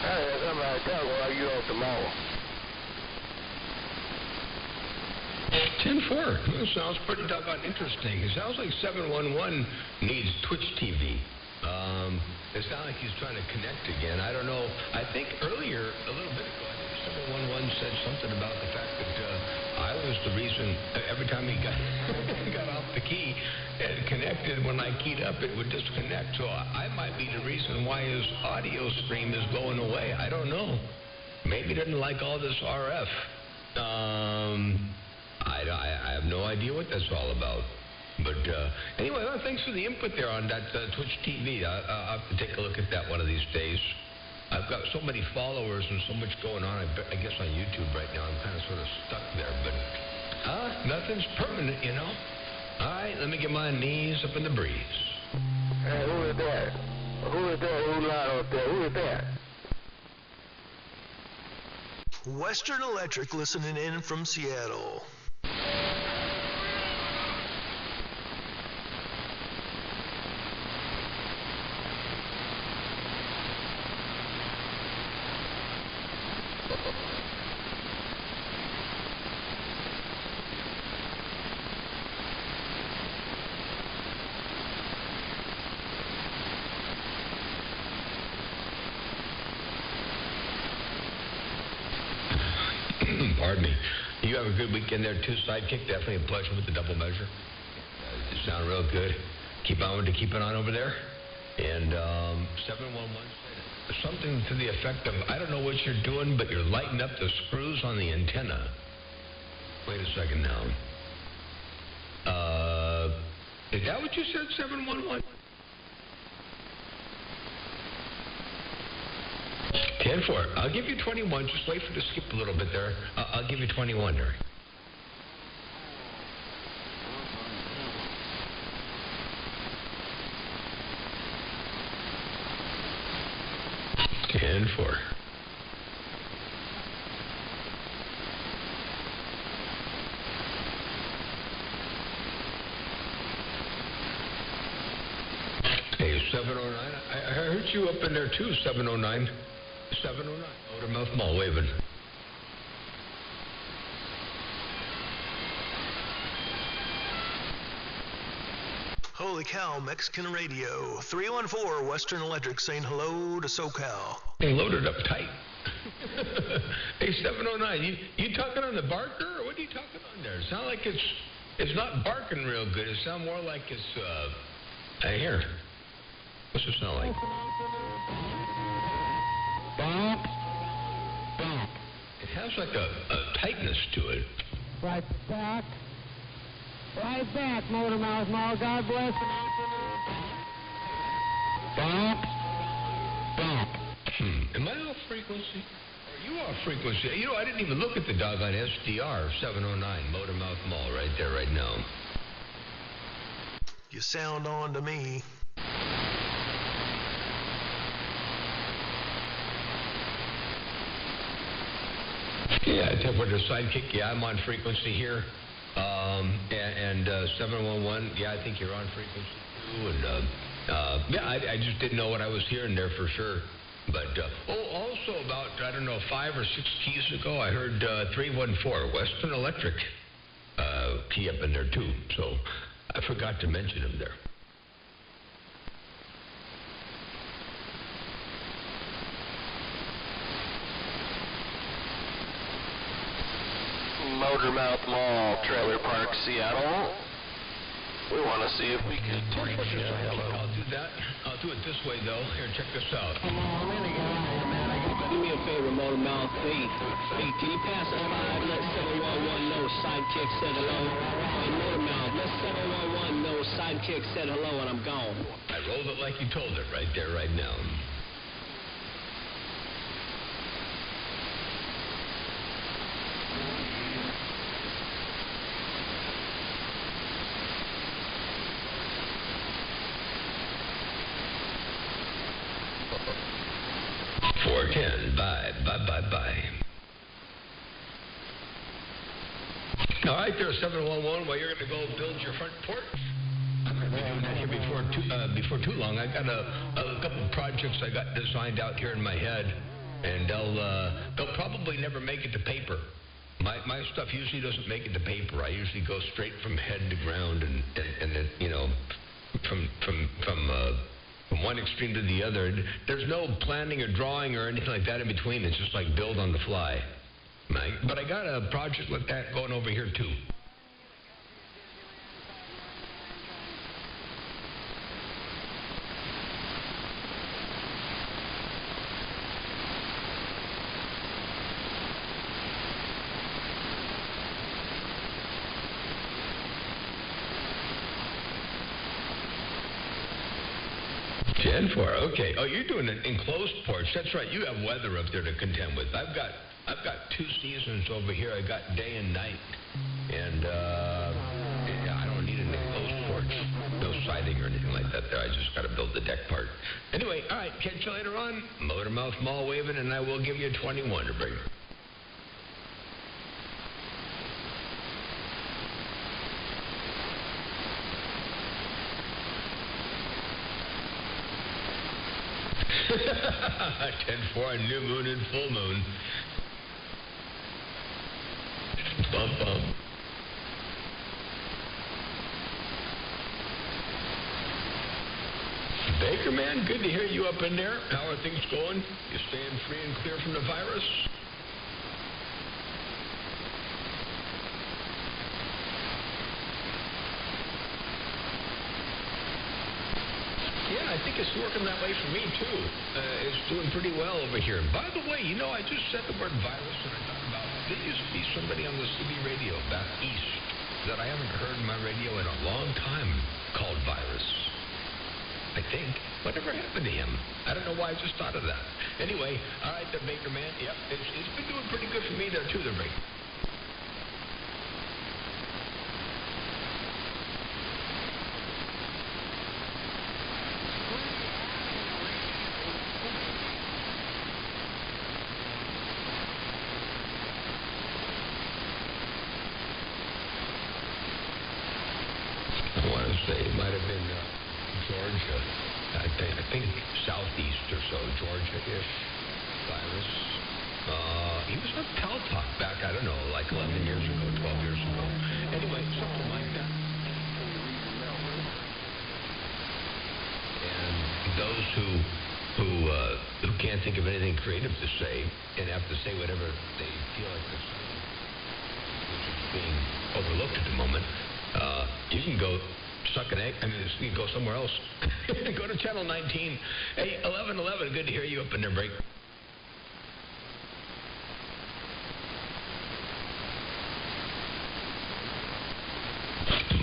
Hey, somebody talk while you off tomorrow. 10-4. That sounds pretty doggone interesting. It sounds like 711 needs Twitch TV. It sounds like he's trying to connect again. I don't know. I think earlier, a little bit ago, I think 711 said something about the fact that I was the reason every time he got off the key and connected, when I keyed up, it would disconnect. So I might be the reason why his audio stream is going away. I don't know. Maybe he didn't like all this RF. I have no idea what that's all about. But anyway, well, thanks for the input there on that Twitch TV. I'll have to take a look at that one of these days. I've got so many followers and so much going on, I guess, on YouTube right now. I'm kind of sort of stuck there. But nothing's permanent, you know. All right, let me get my knees up in the breeze. Hey, who is that? Who is that? Who's lying up there? Who is that? Western Electric listening in from Seattle. You have a good weekend there, too, Sidekick. Definitely a pleasure with the double measure. You sound real good. Keep it on over there. And 711 said something to the effect of, I don't know what you're doing, but you're lighting up the screws on the antenna. Wait a second now. Is that what you said, 711? 10-4. I'll give you 21. Just wait for it to skip a little bit there. I'll give you 21 there. And 4. Hey, 709. I heard you up in there too, 709. 709. Outermouth Mall waving. Holy cow, Mexican radio. 314 Western Electric saying hello to SoCal. They loaded up tight. Hey, 709, you talking on the barker, or what are you talking on there? It sounds like it's not barking real good. It sounds more like it's, here. What's it sound like? Back. It has like a tightness to it. Right back, Motor Mouth Mall. God bless. Back. Am I off frequency? Are you off frequency? You know, I didn't even look at the doggone SDR 709 Motor Mouth Mall right there, right now. You sound on to me. Yeah, I think we're the Sidekick. Yeah, I'm on frequency here. And 711, yeah, I think you're on frequency too. And yeah, I just didn't know what I was hearing there for sure. But also about, I don't know, 5 or 6 keys ago, I heard 314 Western Electric key up in there too. So I forgot to mention him there. Motormouth Mall, Trailer Park, Seattle. We want to see if we can take you. I'll do that. I'll do it this way, though. Here, check this out. Do me a favor, Motormouth. Hey, can you pass a 5? Let 711 know Sidekick said hello. Hey, Motormouth, let 711 know Sidekick said hello and I'm gone. I rolled it like you told it right there, right now. Bye. All right, there, 711. Well, you're going to go build your front porch. I'm going to be doing that here before too long. I got a couple of projects I got designed out here in my head, and they'll probably never make it to paper. My stuff usually doesn't make it to paper. I usually go straight from head to ground, and then, you know, from one extreme to the other. There's no planning or drawing or anything like that in between. It's just like build on the fly. Right? But I got a project like that going over here too. Gen 4, okay. Oh, you're doing an enclosed porch. That's right. You have weather up there to contend with. I've got 2 seasons over here. I got day and night, and I don't need an enclosed porch. No siding or anything like that there. I just got to build the deck part. Anyway, all right. Catch you later on. Motormouth Mall waving, and I will give you 21 to bring. Ten for a new moon and full moon. Bum. Baker, man, good to hear you up in there. How are things going? You staying free and clear from the virus? think it's working that way for me, too. It's doing pretty well over here. And by the way, you know, I just said the word virus, and I thought about there used to be somebody on the CB radio back east that I haven't heard in my radio in a long time called Virus. I think. Whatever happened to him? I don't know why I just thought of that. Anyway, all right, the Baker man. Yep, it's been doing pretty good for me there, too, the Baker. I want to say it might have been Georgia. I think southeast or so, Georgia-ish virus. He was on Cal Talk back, I don't know, like 11 years ago, 12 years ago. Anyway, something like that. And those who can't think of anything creative to say and have to say whatever they feel like they're saying, which is being overlooked at the moment, you can go suck an egg. I mean, you can go somewhere else. Go to channel 19. Hey, 1111, good to hear you up in there, break.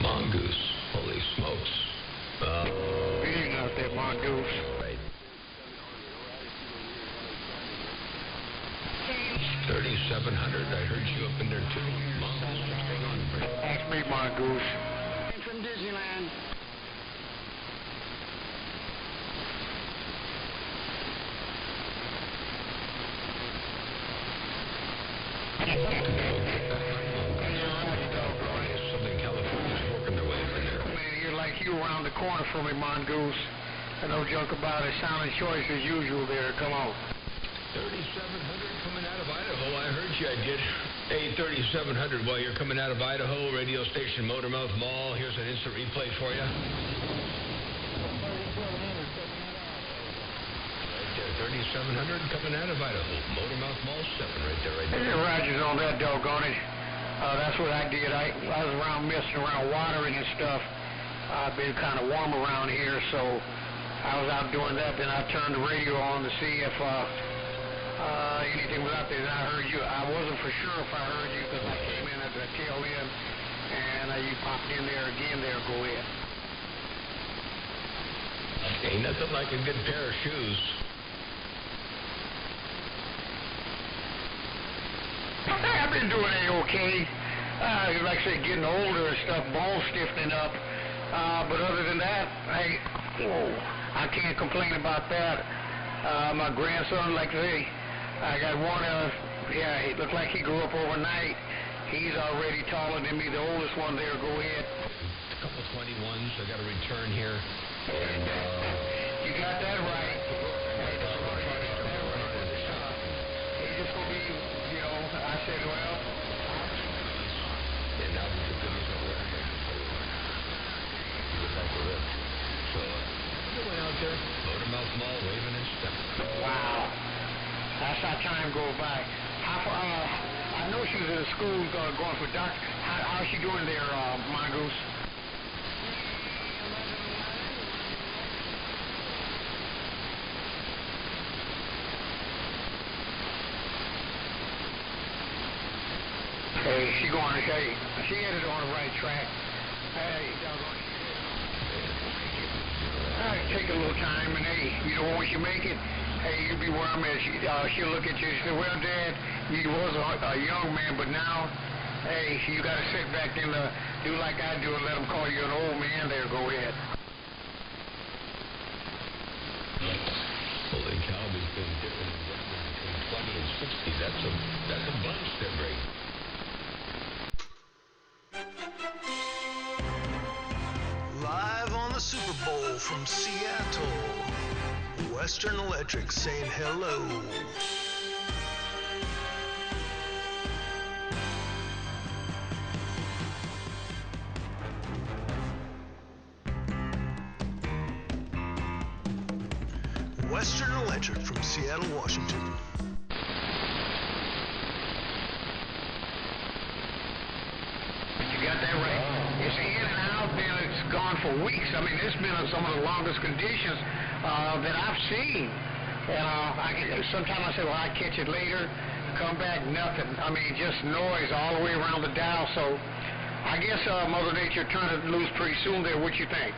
Mongoose. Holy smokes. Good evening out there, Mongoose. Right. 3700, I heard you up in there too. Mongoose, what's going on, break? That's me, Mongoose. From Disneyland. Southern California's working their way in there. Man, you're like you around the corner from me, Mongoose. And no joke about it. Sounding choice as usual there. Come on. 3700 coming out of Idaho. I heard you, I did. Hey, 3700, while you're coming out of Idaho, radio station Motormouth Mall. Here's an instant replay for you. Right there, 3700 coming out of Idaho. Motormouth Mall 7 right there, right there. Yeah, Roger's on that, doggone it. That's what I did. I was around messing around watering and stuff. I've been kind of warm around here, so I was out doing that. Then I turned the radio on to see if anything was out there. Then I heard you. I wasn't for sure if I heard you because I came in at the tail end, and you popped in there again there. Go ahead. Ain't nothing like a good pair of shoes. I've been doing A-okay. Like I said, getting older and stuff, bones stiffening up. But other than that, I can't complain about that. My grandson, like I say, I got one he looked like he grew up overnight. He's already taller than me, the oldest one there. Go ahead. A couple 21s. I got a return here. And, you got that right. He's just going to be, I said, well. And now the goodies are working. So, you went out there, Motormouth Mall, waving and stepping. Wow. That's how time goes by. I know she was in school going for doctor. How's she doing there, Mongoose? Hey, she headed on the right track. Hey, take a little time, and hey, once you make it, hey, you'll be where I'm at. She'll look at you and say, well, Dad, you was a young man, but now, hey, you got to sit back and do like I do and let them call you an old man there. Go ahead. Holy cow, there's been different between 20 and 60. That's a bunch there, Ray. Live on the Super Bowl from Seattle, Western Electric saying hello. Western Electric from Seattle, Washington. You got that right. It's in and out, man. It's gone for weeks. I mean, it's been in some of the longest conditions that I've seen. And sometimes I say, well, I catch it later, come back, nothing. I mean, just noise all the way around the dial. So I guess Mother Nature turned it loose pretty soon there. What you think?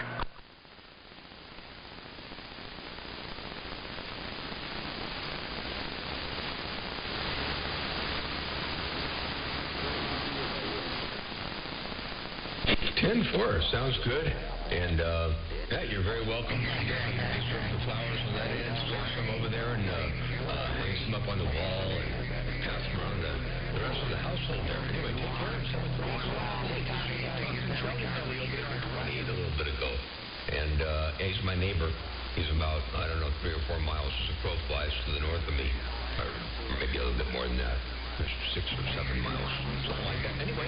Sounds good. And, yeah, you're very welcome. Thanks for the flowers and that in. Store some over there and hang some up on the wall and pass them around the rest of the household there. Anyway, take care of some of the a little bit ago. And he's my neighbor. He's about, I don't know, 3 or 4 miles as a crow flies to the north of me. Or maybe a little bit more than that. 6 or 7 miles, something like that. Anyway,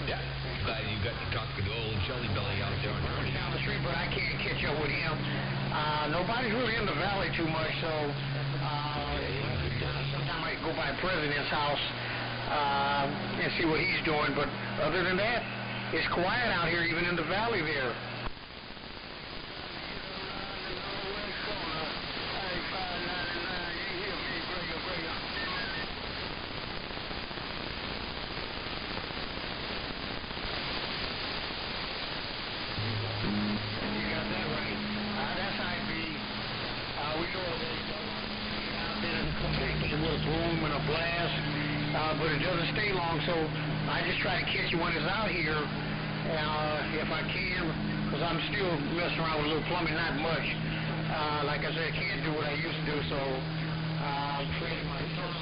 yeah. Glad you got to talk to the old Jelly Belly out there on down the street, but I can't catch up with him. Nobody's really in the valley too much, so sometimes I go by President's house and see what he's doing. But other than that, it's quiet out here, even in the valley there. But it doesn't stay long, so I just try to catch it when it's out here, if I can, because I'm still messing around with a little plumbing, not much. Like I said, I can't do what I used to do, so I'm training myself.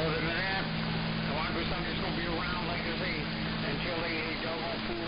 Other than that, I want to do something that's going to be around, like I say, until they doggone fool.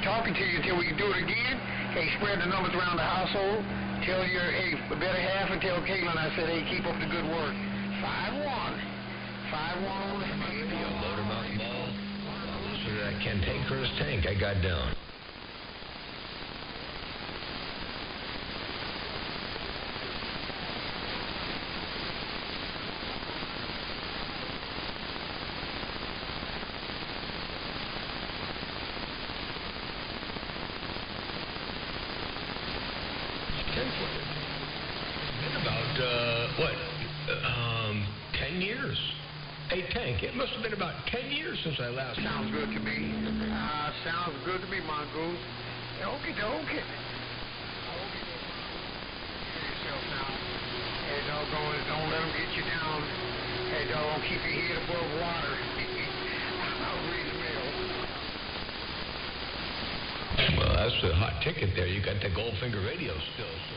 Talking to you until we can do it again. Hey, spread the numbers around the household. Tell your better half and tell Caitlin I said, hey, keep up the good work. 5-1. 5-1. Motormouth Mall. Listen to that cantankerous tank I got down. Since I last. Sounds good to me. Sounds good to me, Mongoose. Okie dokie. Yourself now. Hey, doggone it, don't let them get you down. Hey, doggone, keep your head above water. I'll read the mail. Well, that's the hot ticket there. You got the Goldfinger radio still, so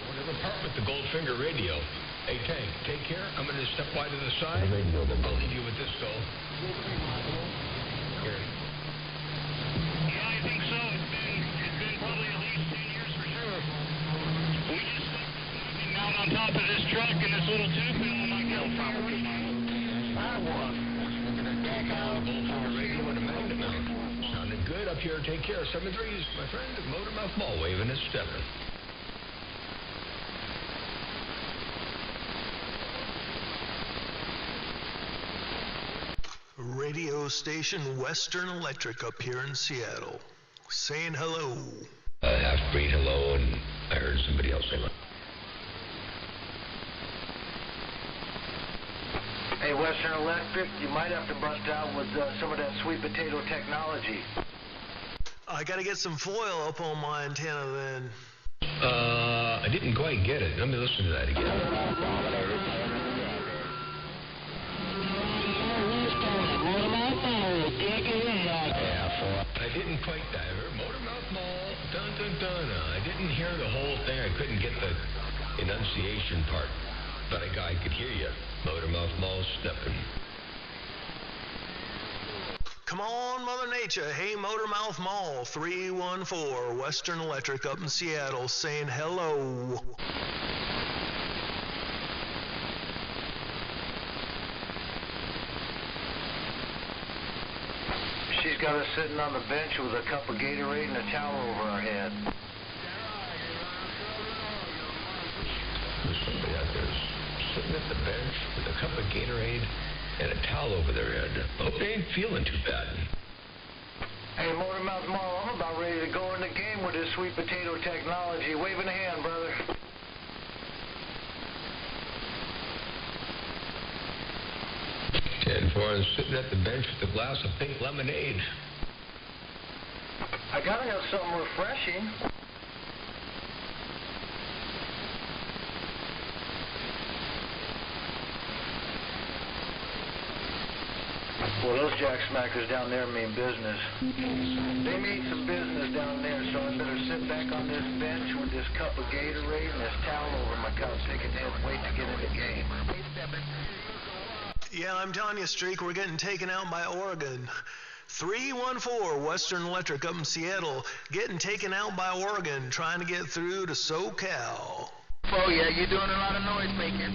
don't ever part with the Goldfinger radio. Hey, Tank, take care. I'm going to step wide to the side. I'll leave you with this, though. Here. Yeah, I think so. It's been probably at least 10 years for sure. We just been out on top of this truck and this little tube film on my Goldfinger. Sounded good up here. Take care. 7-3's my friend at Motormouth Mall waving his stepper. Radio station Western Electric up here in Seattle. Saying hello. Half-breed hello, and I heard somebody else say hello. Hey, Hey, Western Electric, you might have to bust out with some of that sweet potato technology. I got to get some foil up on my antenna then. I didn't quite get it. Let me listen to that again. I didn't quite. I heard Motormouth Mall, dun dun dun. I didn't hear the whole thing. I couldn't get the enunciation part, but I could hear you. Motormouth Mall stepping. Come on, Mother Nature. Hey, Motormouth Mall, 314, Western Electric up in Seattle, saying hello. She's got us sitting on the bench with a cup of Gatorade and a towel over our head. There's somebody out there sitting at the bench with a cup of Gatorade and a towel over their head. Hope they ain't feeling too bad. Hey, Motormouth Mall, I'm about ready to go in the game with this sweet potato technology. Waving a hand, brother. And for us sitting at the bench with a glass of pink lemonade. I gotta have something refreshing. Well, those jacksmackers down there mean business. They mean some business down there, so I better sit back on this bench with this cup of Gatorade and this towel over my cow's-picking head and wait to get in the game. Yeah, I'm telling you, Streak, we're getting taken out by Oregon. 314, Western Electric up in Seattle, getting taken out by Oregon, trying to get through to SoCal. Oh, yeah, you're doing a lot of noise making. You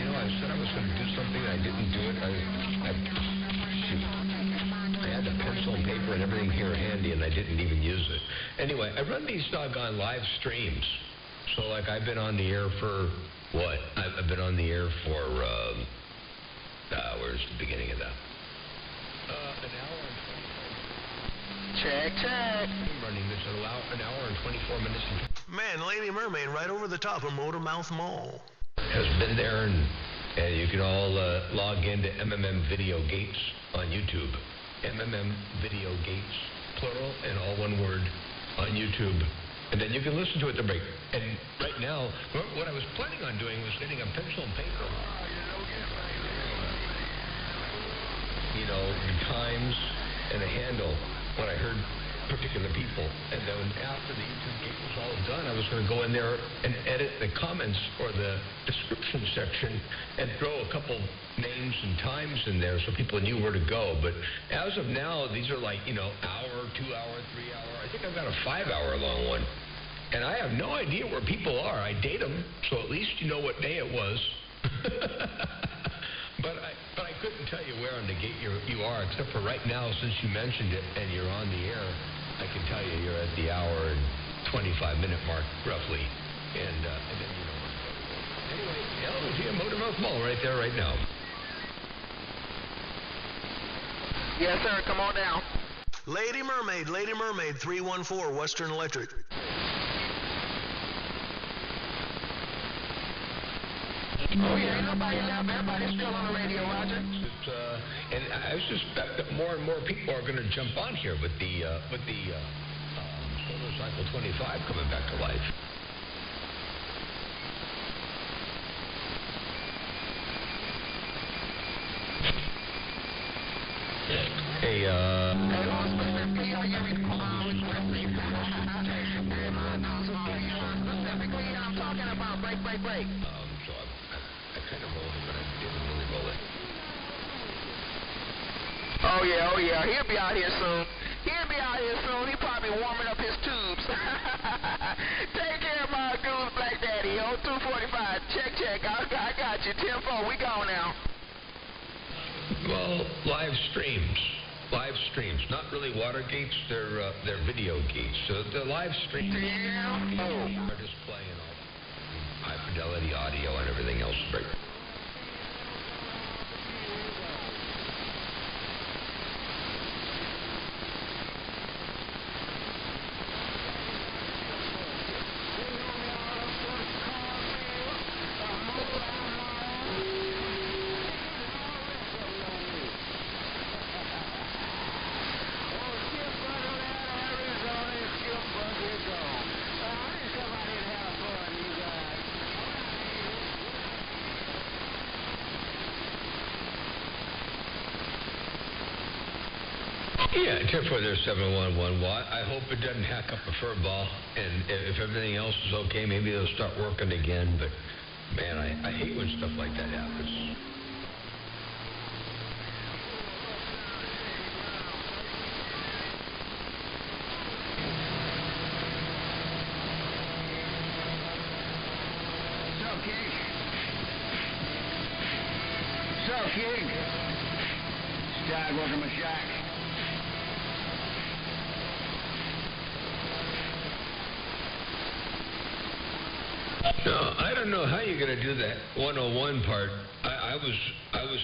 know, I said I was going to do something. I didn't do it. I had the pencil and paper and everything here handy, and I didn't even use it. Anyway, I run these doggone live streams. So, like, I've been on the air for, what? I've been on the air for, where's the beginning of that? An hour and 24 Check. I'm running this at an hour and 24 minutes. Man, Lady Mermaid right over the top of Motormouth Mall. Has been there, and you can all log into MMM Video Gates on YouTube. MMM Video Gates, plural and all one word, on YouTube. And then you can listen to it to break. And right now, what I was planning on doing was getting a pencil and paper. You know, the times and a handle when I heard particular people. And then after the YouTube gate was all done, I was going to go in there and edit the comments or the description section and throw a couple names and times in there so people knew where to go. But as of now, these are like, you know, hour, 2 hour, 3 hour. I think I've got a 5 hour long one. And I have no idea where people are. I date them, so at least you know what day it was. But I couldn't tell you where on the gate you are, except for right now, since you mentioned it and you're on the air, I can tell you you're at the hour and 25-minute mark, roughly. And then you know where to go. Anyway, LG Motormouth Mall right there right now. Yes, sir. Come on down. Lady Mermaid, 314, Western Electric. Oh, yeah, ain't nobody down there. Everybody's still on the radio, Roger. And I suspect that more and more people are going to jump on here with the Solar Cycle 25 coming back to life. Hey, specifically, I'm talking about break. So I kind of rolled it, but I didn't really roll it. Oh yeah, he'll be out here soon. He probably warming up his tubes. Take care, my goose, Black Daddy. 0245, check. I got you. 10-4, we go now. Well, live streams, not really water gates, they're video gates. So the live streams are displaying all high fidelity audio and everything else. Right? Yeah, tip for their 711 watt. I hope it doesn't hack up a fur ball, and if everything else is okay, maybe they'll start working again. But man, I hate when stuff like that happens. What's up, King? Stag working my shack. No, I don't know how you're going to do that 101 part. I was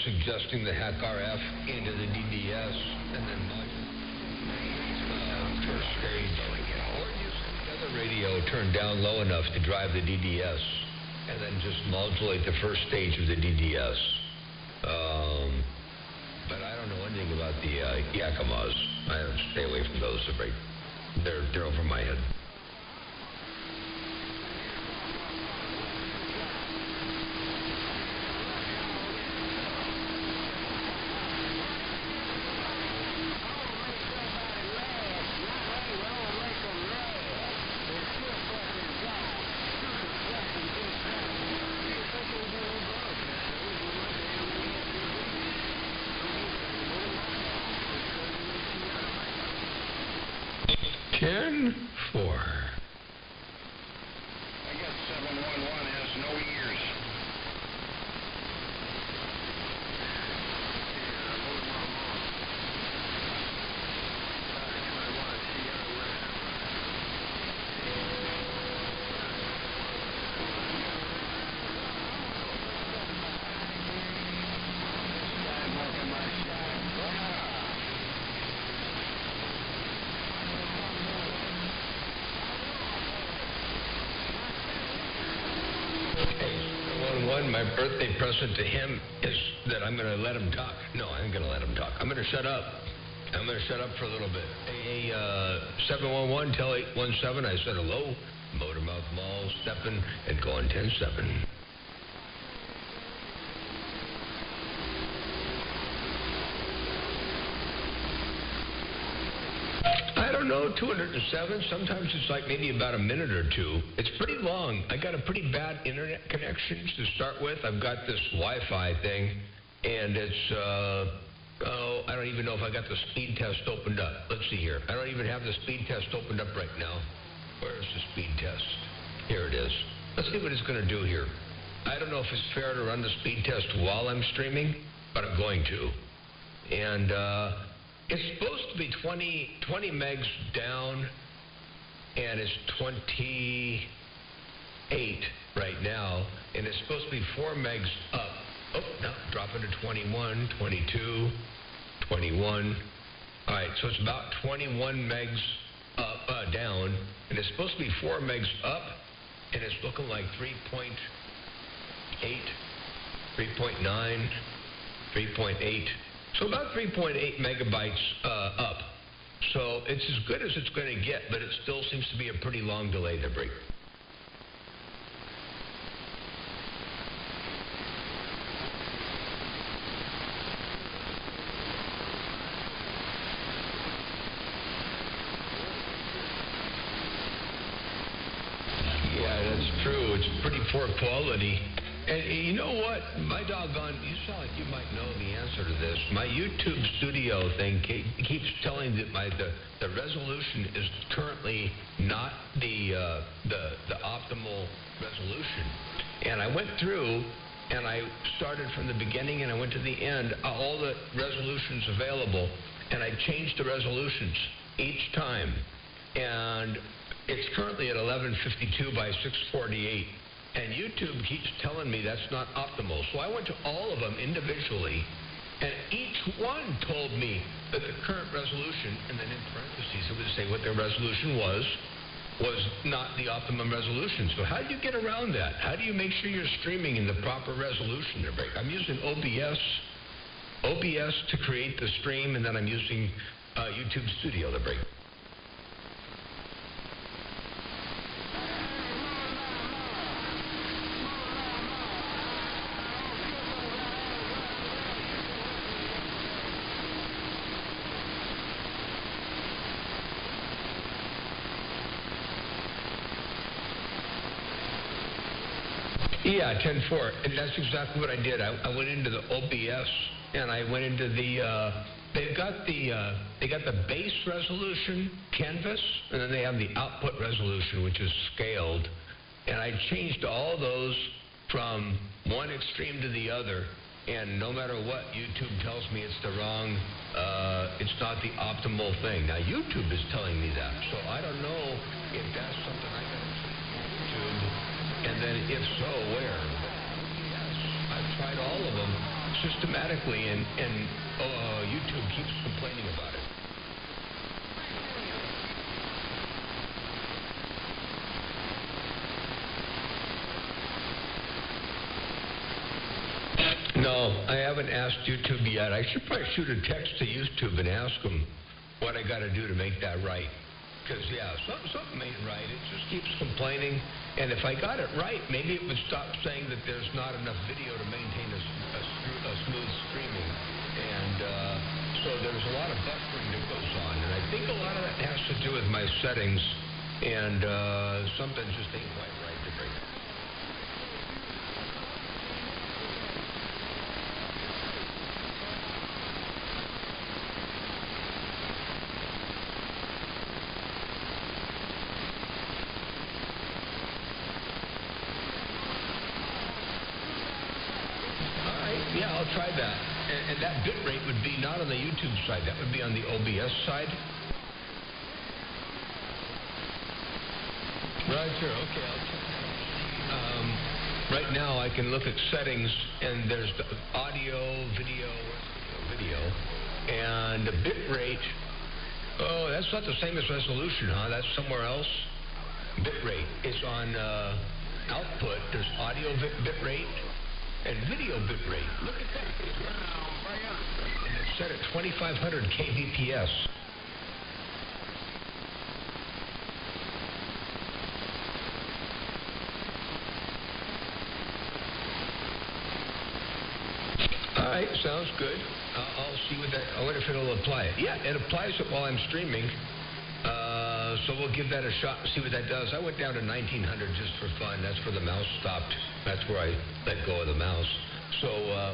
suggesting the hack RF into the DDS and then first stage, or use the other radio turned down low enough to drive the DDS, and then just modulate the first stage of the DDS. But I don't know anything about the Yakimas. I stay away from those. They're over my head. My birthday present to him is that I'm going to let him talk. No, I ain't going to let him talk. I'm going to shut up. I'm going to shut up for a little bit. Hey, 711, tell 817 I said hello. Motormouth Mall, stepping and going 10-7. I don't know, 207. Sometimes it's like maybe about a minute or two. It's pretty long. I got a pretty bad internet connection to start with. I've got this Wi-Fi thing, and it's, I don't even know if I got the speed test opened up. Let's see here. I don't even have the speed test opened up right now. Where's the speed test? Here it is. Let's see what it's going to do here. I don't know if it's fair to run the speed test while I'm streaming, but I'm going to. And, it's supposed to be 20 megs down, and it's 28 right now, and it's supposed to be 4 megs up. Oh, no, dropping to 21, 22, 21. All right, so it's about 21 megs up, down, and it's supposed to be 4 megs up, and it's looking like 3.8, 3.9, 3.8. So about 3.8 megabytes up. So it's as good as it's going to get, but it still seems to be a pretty long delay there, Break. Yeah, that's true. It's pretty poor quality. And you know what? My doggone, you sound like you might know the answer to this. My YouTube studio thing keeps telling that the resolution is currently not the optimal resolution. And I went through and I started from the beginning and I went to the end, all the resolutions available, and I changed the resolutions each time. And it's currently at 1152 by 648. And YouTube keeps telling me that's not optimal. So I went to all of them individually, and each one told me that the current resolution, and then in parentheses it would say what their resolution was not the optimum resolution. So how do you get around that? How do you make sure you're streaming in the proper resolution there, Break? I'm using OBS to create the stream, and then I'm using YouTube Studio to Break. Yeah, 10-4, and that's exactly what I did. I went into the OBS, and I went into the, they got the base resolution canvas, and then they have the output resolution, which is scaled, and I changed all those from one extreme to the other, and no matter what YouTube tells me it's the wrong, it's not the optimal thing. Now, YouTube is telling me that, so I don't know if that's something I got to YouTube, and then if so, where? Yes, I've tried all of them systematically, and YouTube keeps complaining about it. No, I haven't asked YouTube yet. I should probably shoot a text to YouTube and ask them what I got to do to make that right. Because, yeah, something ain't right. It just keeps complaining. And if I got it right, maybe it would stop saying that there's not enough video to maintain a smooth streaming. And so there's a lot of buffering that goes on. And I think a lot of that has to do with my settings. And something just ain't quite right to bring it. Yeah, I'll try that. And that bit rate would be not on the YouTube side. That would be on the OBS side. Roger, okay, I'll check that. Right now I can look at settings, and there's the audio, video, and the bit rate. Oh, that's not the same as resolution, huh? That's somewhere else. Bit rate is on output. There's audio bit rate. And video bit rate. Look at that. And it's set at 2,500 kbps. All right, sounds good. I'll see what that. I wonder if it'll apply it. Yeah, it applies it while I'm streaming. So we'll give that a shot and see what that does. I went down to 1900 just for fun. That's where the mouse stopped. That's where I let go of the mouse. So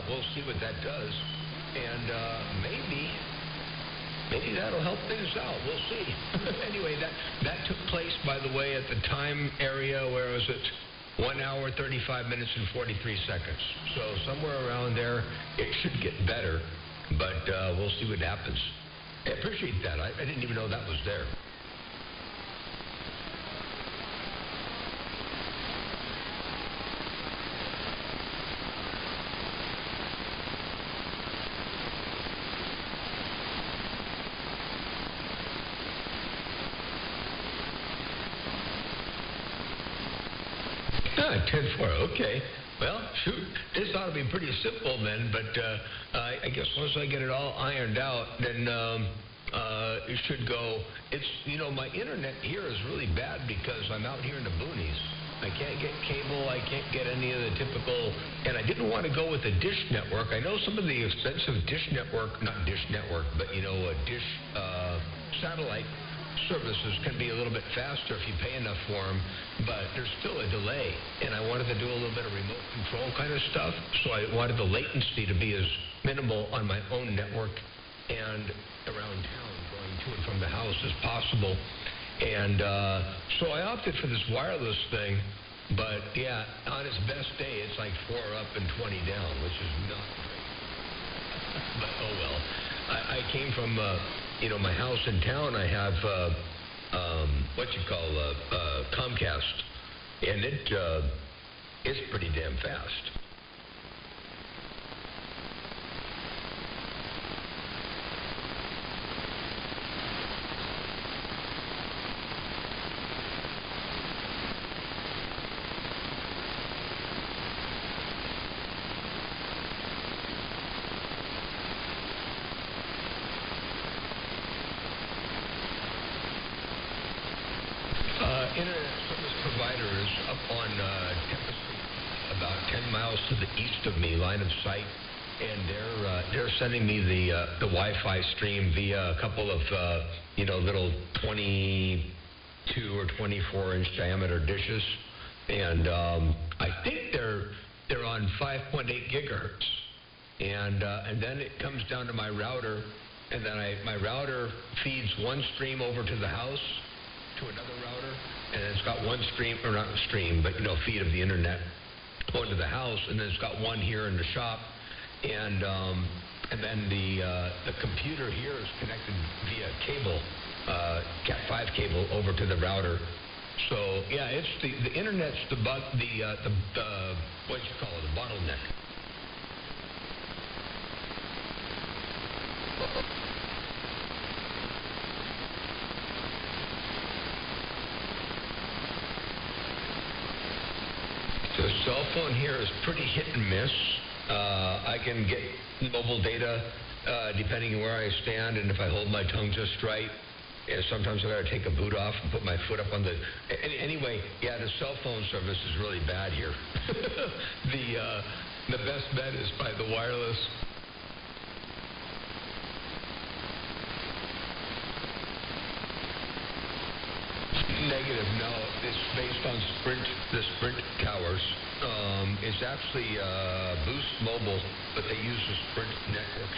we'll see what that does. And maybe that'll help things out. We'll see. Anyway, that took place, by the way, at the time area, where was it? 1 hour, 35 minutes, and 43 seconds. So somewhere around there, it should get better. But we'll see what happens. I appreciate that. I didn't even know that was there. 10-4, okay. Well, shoot, this ought to be pretty simple then, but I guess once I get it all ironed out, then it should go. It's, my internet here is really bad because I'm out here in the boonies. I can't get cable, I can't get any of the typical, and I didn't want to go with a dish network. I know some of the expensive dish network, not dish network, but dish satellite services can be a little bit faster if you pay enough for them, but there's still a delay, and I wanted to do a little bit of remote control kind of stuff, so I wanted the latency to be as minimal on my own network and around town, going to and from the house as possible. And so I opted for this wireless thing, but yeah, on its best day, it's like 4 up and 20 down, which is not great. But oh well. I came from, my house in town. I have Comcast, and it's pretty damn fast. Internet service provider is up on Tempest Street, about 10 miles to the east of me, line of sight, and they're sending me the Wi-Fi stream via a couple of little 22 or 24 inch diameter dishes, and I think they're gigahertz. And then it comes down to my router, and then my router feeds one stream over to the house, to another router, and it's got one stream, or not a stream, but feed of the internet going to the house, and then it's got one here in the shop, and then the computer here is connected via cable, Cat5 cable over to the router. So yeah, it's the internet's the what you call it, the bottleneck. The cell phone here is pretty hit and miss. I can get mobile data depending on where I stand and if I hold my tongue just right. And sometimes I gotta take a boot off and put my foot up on the. Anyway, yeah, the cell phone service is really bad here. The best bet is by the wireless. Negative. No, it's based on the Sprint towers. It's actually Boost Mobile, but they use the Sprint network.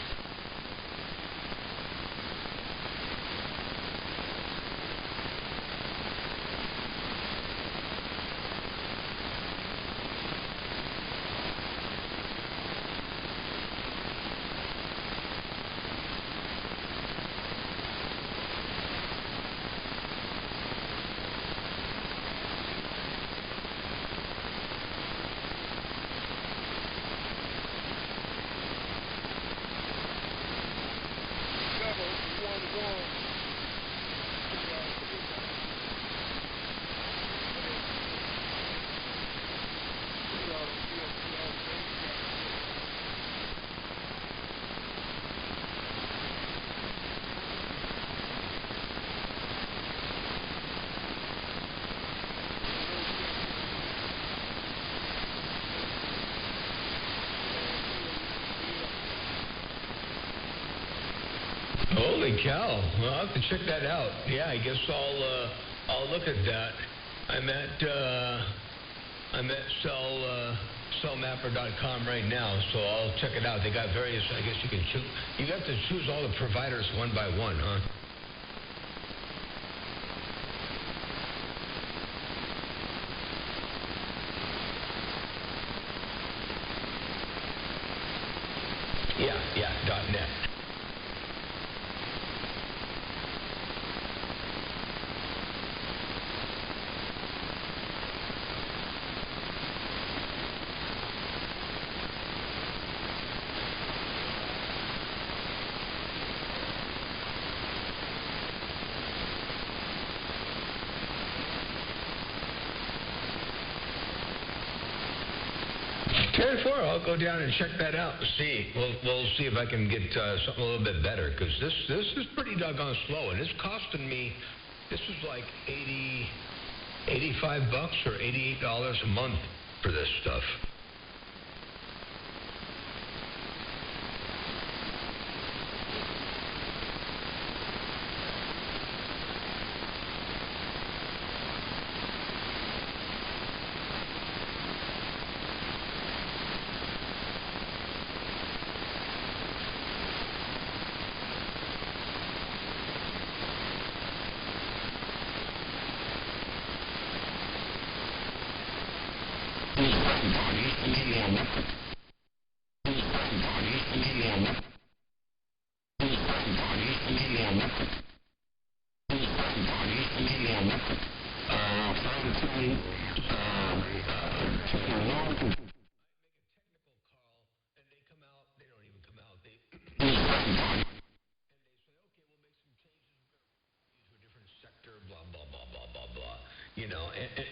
Holy cow! Well, I'll have to check that out. Yeah, I guess I'll look at that. I'm at cellmapper.com right now, so I'll check it out. They got various. I guess you can choose. You have to choose all the providers one by one, huh? Yeah, .net. I'll go down and check that out and see. We'll see if I can get something a little bit better, because this is pretty doggone slow, and it's costing me. This is like $85 or $88 a month for this stuff.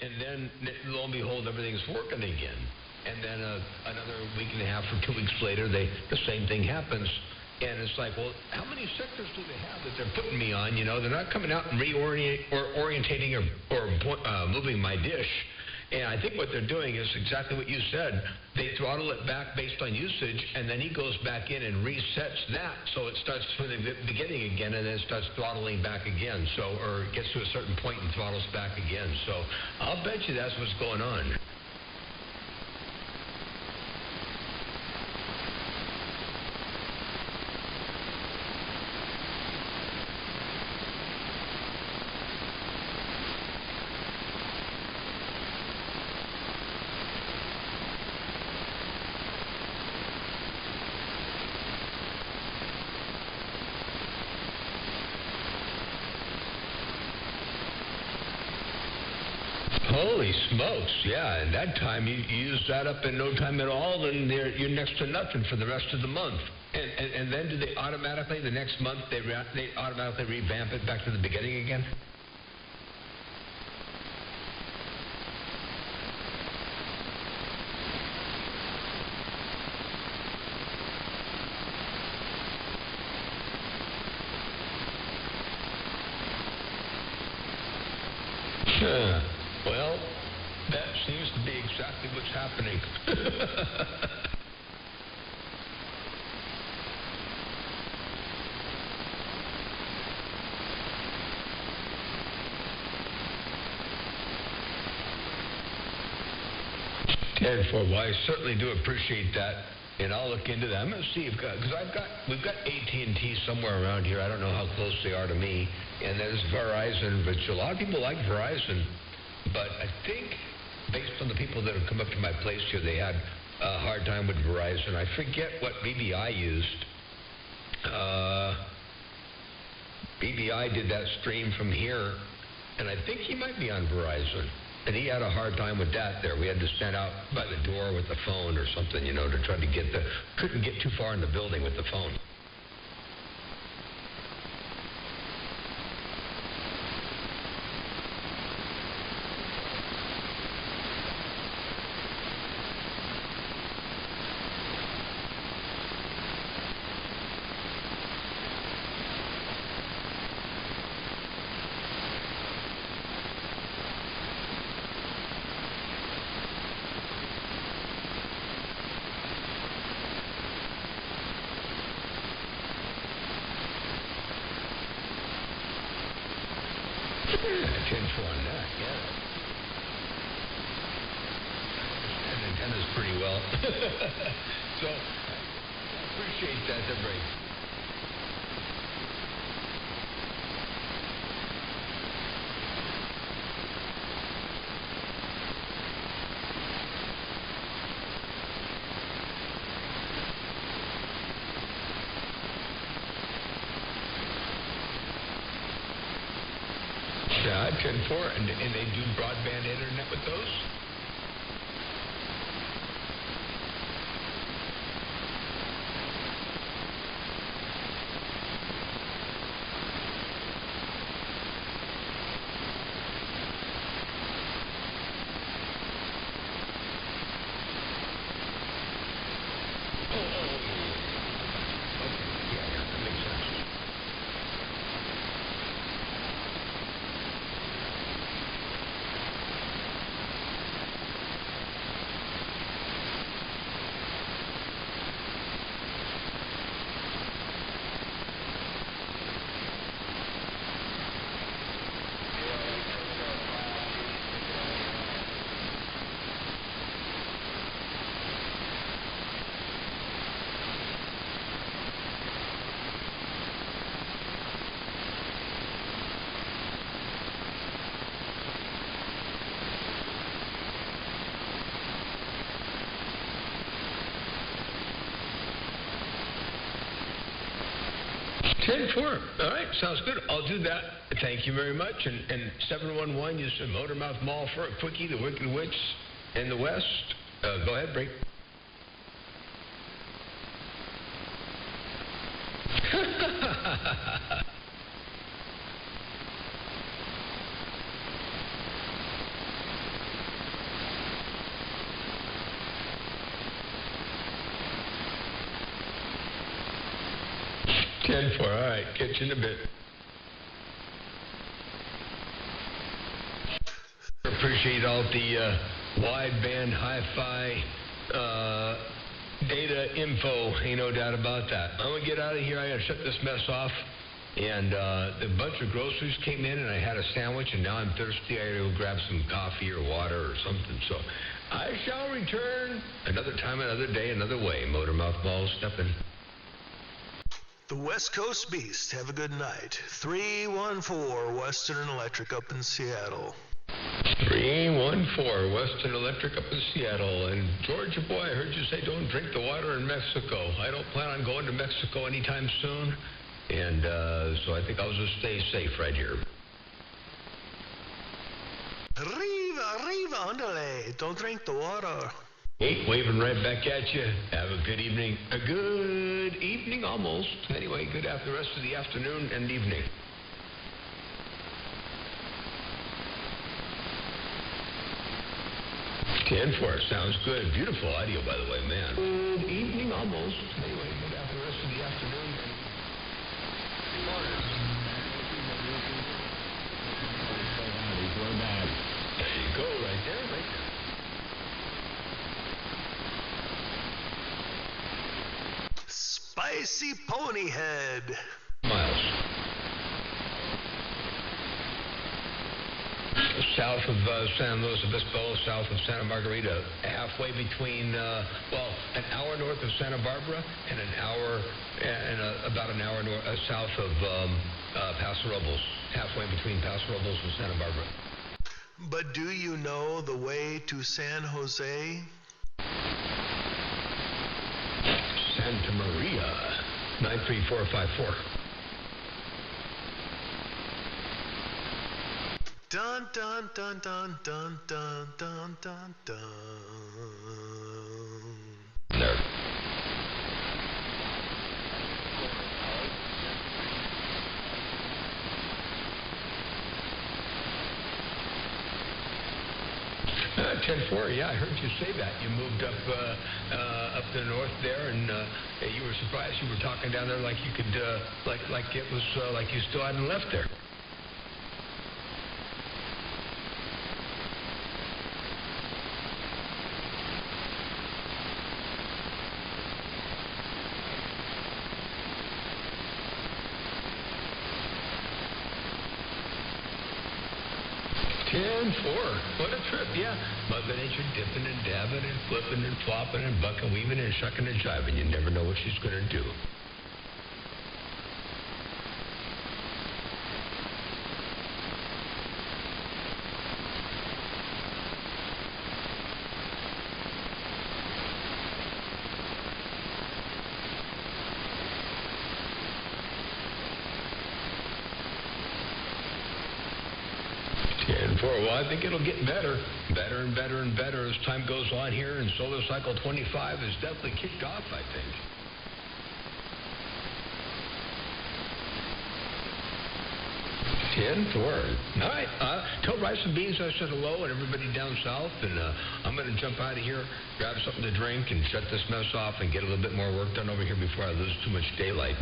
And then lo and behold, everything's working again. And then another week and a half or 2 weeks later, the same thing happens. And it's like, well, how many sectors do they have that they're putting me on? They're not coming out and orientating or moving my dish. And I think what they're doing is exactly what you said. They throttle it back based on usage, and then he goes back in and resets that, so it starts from the beginning again, and then it starts throttling back again. Or it gets to a certain point and throttles back again. So I'll bet you that's what's going on. Holy smokes, yeah. And that time, you use that up in no time at all, then you're next to nothing for the rest of the month. And then do they automatically, the next month, they automatically revamp it back to the beginning again? Well, that seems to be exactly what's happening. 10-4. Well, I certainly do appreciate that, and I'll look into that. I'm going to see if, because we've got AT&T somewhere around here. I don't know how close they are to me, and there's Verizon, which a lot of people like Verizon, but I think based on the people that have come up to my place here, they had a hard time with Verizon. I forget what BBI used. BBI did that stream from here, and I think he might be on Verizon. And he had a hard time with that there. We had to stand out by the door with the phone or something, to try to get couldn't get too far in the building with the phone. So, appreciate that, the break. Yeah, 10-4, and they do broadband internet with those? All right, sounds good. I'll do that. Thank you very much. And 711, you said Motormouth Mall for a quickie, the Wicked Witch in the West. Go ahead, break. All right, catch you in a bit. Appreciate all the wideband hi-fi data info, ain't no doubt about that. I'm going to get out of here. I got to shut this mess off. And a bunch of groceries came in, and I had a sandwich, and now I'm thirsty. I got to go grab some coffee or water or something. So I shall return another time, another day, another way. Motormouth Ball stepping. The West Coast Beast, have a good night. 314 Western Electric up in Seattle. 314 Western Electric up in Seattle. And Georgia boy, I heard you say don't drink the water in Mexico. I don't plan on going to Mexico anytime soon. And so I think I'll just stay safe right here. Arriba, Arriba, underlay. Don't drink the water. Hey, waving right back at you. Have a good evening. A good evening, almost. Anyway, good after the rest of the afternoon and evening. $10-4. Sounds good. Beautiful audio, by the way, man. Good evening, almost. Anyway, good after the rest of the afternoon and We're back. there you go, right there, right there. Spicy pony head. Miles. South of San Luis Obispo, south of Santa Margarita, halfway between, an hour north of Santa Barbara and an hour, about an hour south of Paso Robles, halfway between Paso Robles and Santa Barbara. But do you know the way to San Jose? Santa Maria, 93454. Dun dun dun dun dun dun dun dun dun. There. $10-4, yeah, I heard you say that. You moved up the north there, and you were surprised. You were talking down there like you could, like it was like you still hadn't left there. $10-4. What a trip, yeah. Mother Nature dipping and dabbing and flipping and flopping and bucking, weaving and shucking and jiving. You never know what she's going to do. Well, I think it'll get better and better and better as time goes on here, and solar cycle 25 is definitely kicked off, I think. 10-4. All right. Tell Rice and Beans I said hello and everybody down south, and I'm going to jump out of here, grab something to drink, and shut this mess off and get a little bit more work done over here before I lose too much daylight.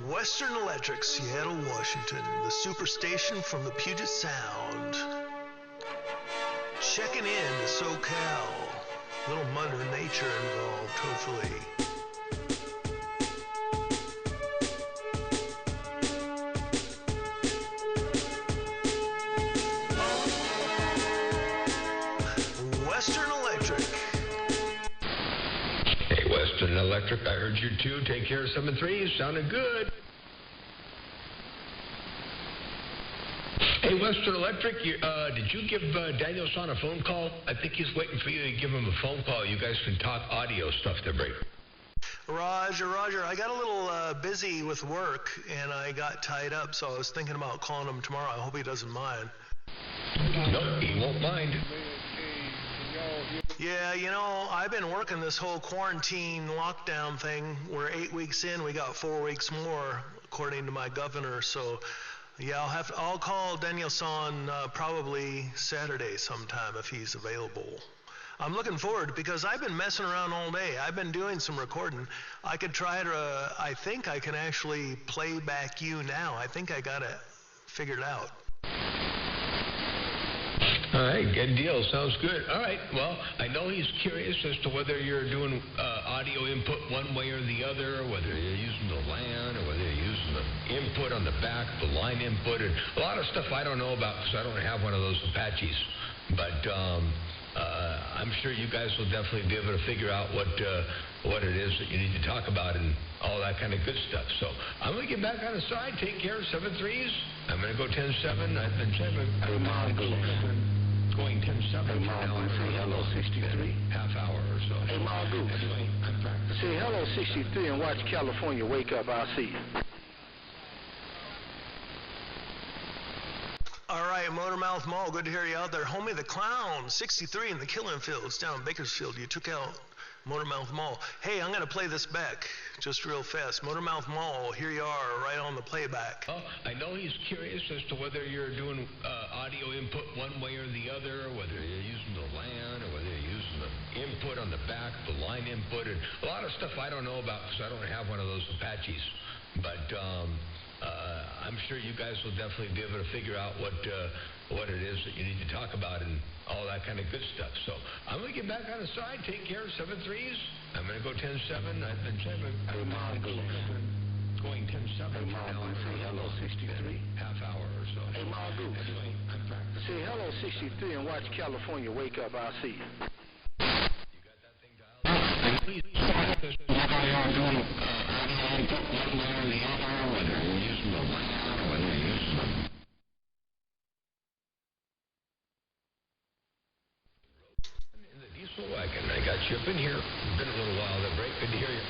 Western Electric, Seattle, Washington, the superstation from the Puget Sound. Checking in to SoCal. Little Mother Nature involved, hopefully. Western Electric. Hey, Western Electric, I heard you too. Take care of 7-3. Sounded good. Hey, Western Electric, did you give Daniel Son a phone call? I think he's waiting for you to give him a phone call. You guys can talk audio stuff there, break. Roger. I got a little busy with work, and I got tied up, so I was thinking about calling him tomorrow. I hope he doesn't mind. Nope, he won't mind. Yeah, I've been working this whole quarantine lockdown thing. We're 8 weeks in. We got 4 weeks more, according to my governor. So, yeah, I'll call Daniel Son probably Saturday sometime if he's available. I'm looking forward because I've been messing around all day. I've been doing some recording. I could try to, I think I can actually play back you now. I think I got it figured out. All right, good deal. Sounds good. All right, well, I know he's curious as to whether you're doing audio input one way or the other, whether you're using the LAN or whether you're using the input on the back, the line input, and a lot of stuff I don't know about because I don't have one of those Apaches. But I'm sure you guys will definitely be able to figure out what it is that you need to talk about and all that kind of good stuff. So I'm going to get back on the side, take care of 7-3s. I'm going to go 10-7. I've been Going 10-7. Hey, Margo, say hello, 63. Half hour or so. Hey, Margo, say hello, 63, and watch California wake up. I'll see you. All right, Motormouth Mall, good to hear you out there. Homie the Clown, 63 in the Killing Fields down in Bakersfield. You took out Motormouth Mall. Hey, I'm going to play this back just real fast. Motormouth Mall, here you are, right on the playback. Oh, I know he's curious as to whether you're doing audio input one way or the other, whether you're using the LAN or whether you're using the input on the back, the line input, and a lot of stuff I don't know about because I don't have one of those Apaches. But I'm sure you guys will definitely be able to figure out what it is that you need to talk about and all that kind of good stuff. So I'm going to get back on the side. Take care, 7-3s. I'm going to go 10-7. I've been 7. Going 10-7. Hey, Margo, say hello, 63. Half hour or so. Hey, Margo, say hello, 63, and watch California wake up. I'll see you. Please, how y'all doing audio input one way or the other, whether you're using the LAN or whether you're using the... In the diesel wagon, I got you up in here. It's been a little while, that break. Good to hear you.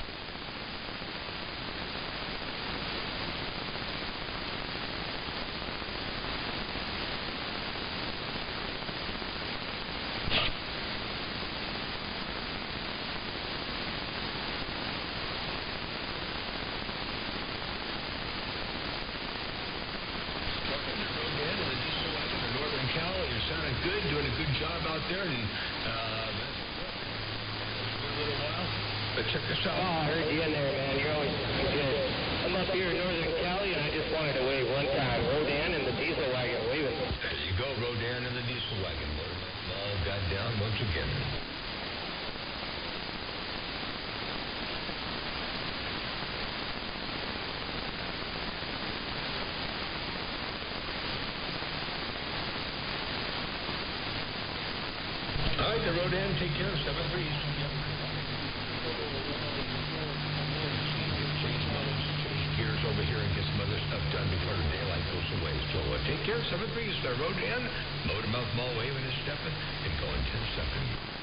Good, doing a good job out there, and that's been a little while. But check this out. Oh, I heard you in there, man. You're always good. I'm up here in Northern Cali, and I just wanted to wave one time. Rodan and the diesel wagon waving. There you go, Rodan and the diesel wagon. All got down once again. All right, the Rodan, take care, 7-3s. Change modes, change gears over here and get some other stuff done before the daylight goes away. So take care, 7-3s, the Rodan, Motormouth Mall waving and stepping and going 10-7.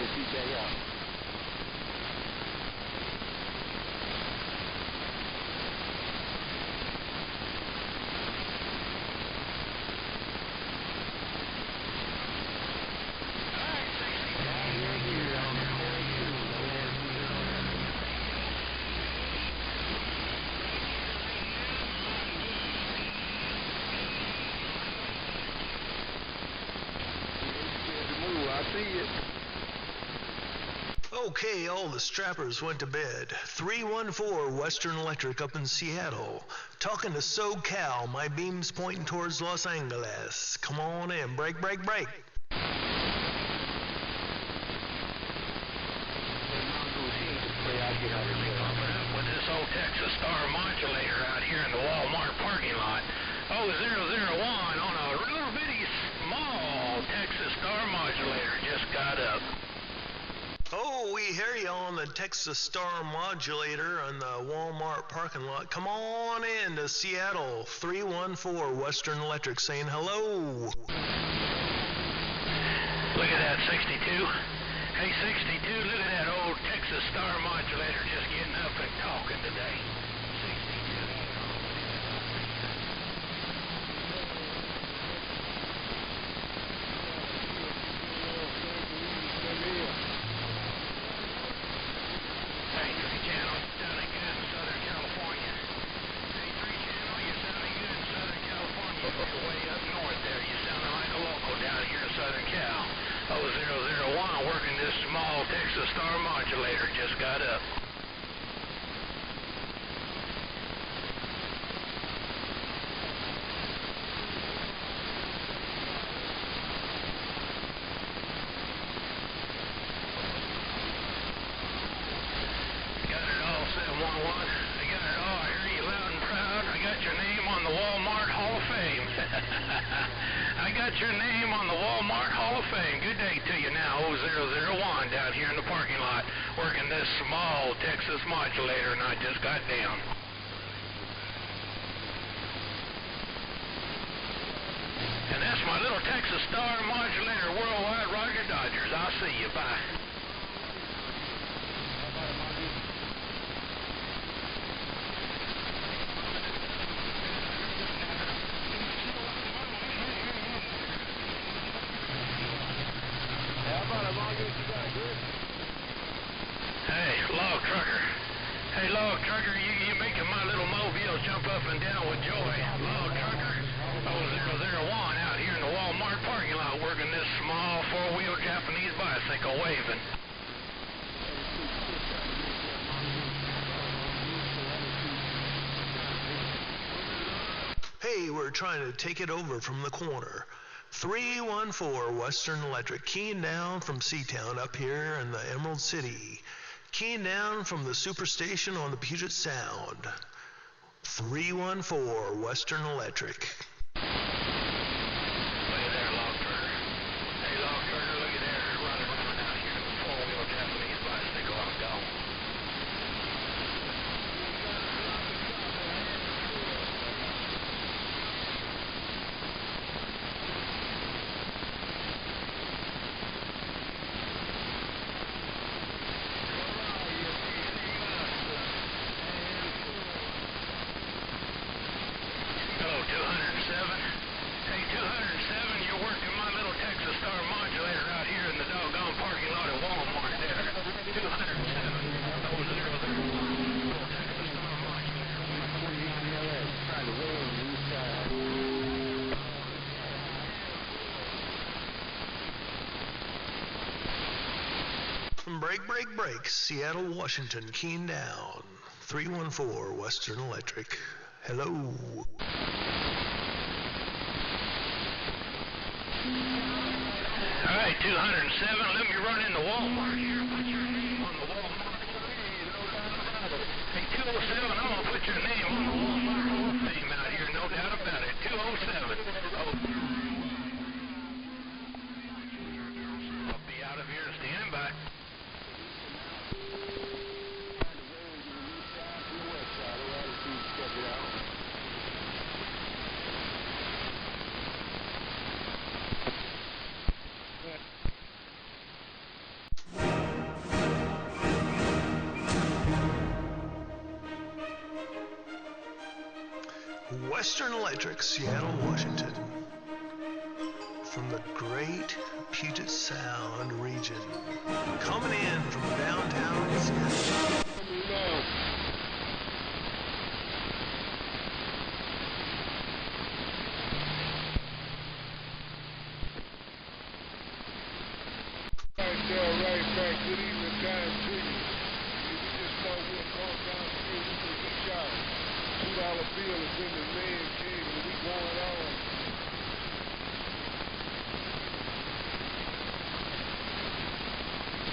CJ out. Okay, all the strappers went to bed. 314 Western Electric up in Seattle. Talking to SoCal, my beam's pointing towards Los Angeles. Come on in, break. With this old Texas Star modulator out here in the Walmart parking lot. 001 on a little bitty small Texas Star modulator just got up. Oh, we hear you on the Texas Star modulator on the Walmart parking lot. Come on in to Seattle. 314 Western Electric saying hello. Look at that 62. Hey, 62, look at that old Texas Star modulator just getting up and talking today. 62. Hey, 3 channel, you sounding good in Southern California. Hey, 3 channel, you sounding good in Southern California. You're way up north there. You sounding like a local down here in Southern Cal. 001 working this small Texas Star modulator just got up. Got it all, 711. I got it all. I hear you loud and proud. I got your name on the Walmart Hall of Fame. I got your name on the Walmart Hall of Fame. Good day to you now, 001 down here in the parking lot, working this small Texas modulator, and I just got down. And that's my little Texas Star modulator, worldwide Roger Dodgers. I'll see you. Bye. Hey, log trucker. Hey, log trucker, you making my little mobile jump up and down with joy. Log trucker, 001 out here in the Walmart parking lot working this small four-wheel Japanese bicycle waving. Hey, we're trying to take it over from the corner. 314 Western Electric, keying down from Seatown up here in the Emerald City. Keying down from the superstation on the Puget Sound. 314 Western Electric. Look at there, log trucker. Hey, log trucker, look at there, running around out here in the four-wheel Japanese bicycle. I'm gone. Hello, 207. Hey, 207, you're working my little Texas Star modulator out here in the doggone parking lot at Walmart there. 207. 001. Texas Star modulator. Trying to wait on the east side. Break. Seattle, Washington, keying down. 314 Western Electric. Hello. All right, 207, let me run in the Walmart here. Put your name on the Walmart. Hey, 207, I'm going to put your name on the Walmart Hall of Fame out here, no doubt about it. 207. I'll be out of here standing by. Western Electric, Seattle, Washington. From the great Puget Sound region. Coming in from downtown Seattle. Right back. Good evening time to you. We just thought we'd come down here. We can reach out. $2 bill is in the man cave and we going on.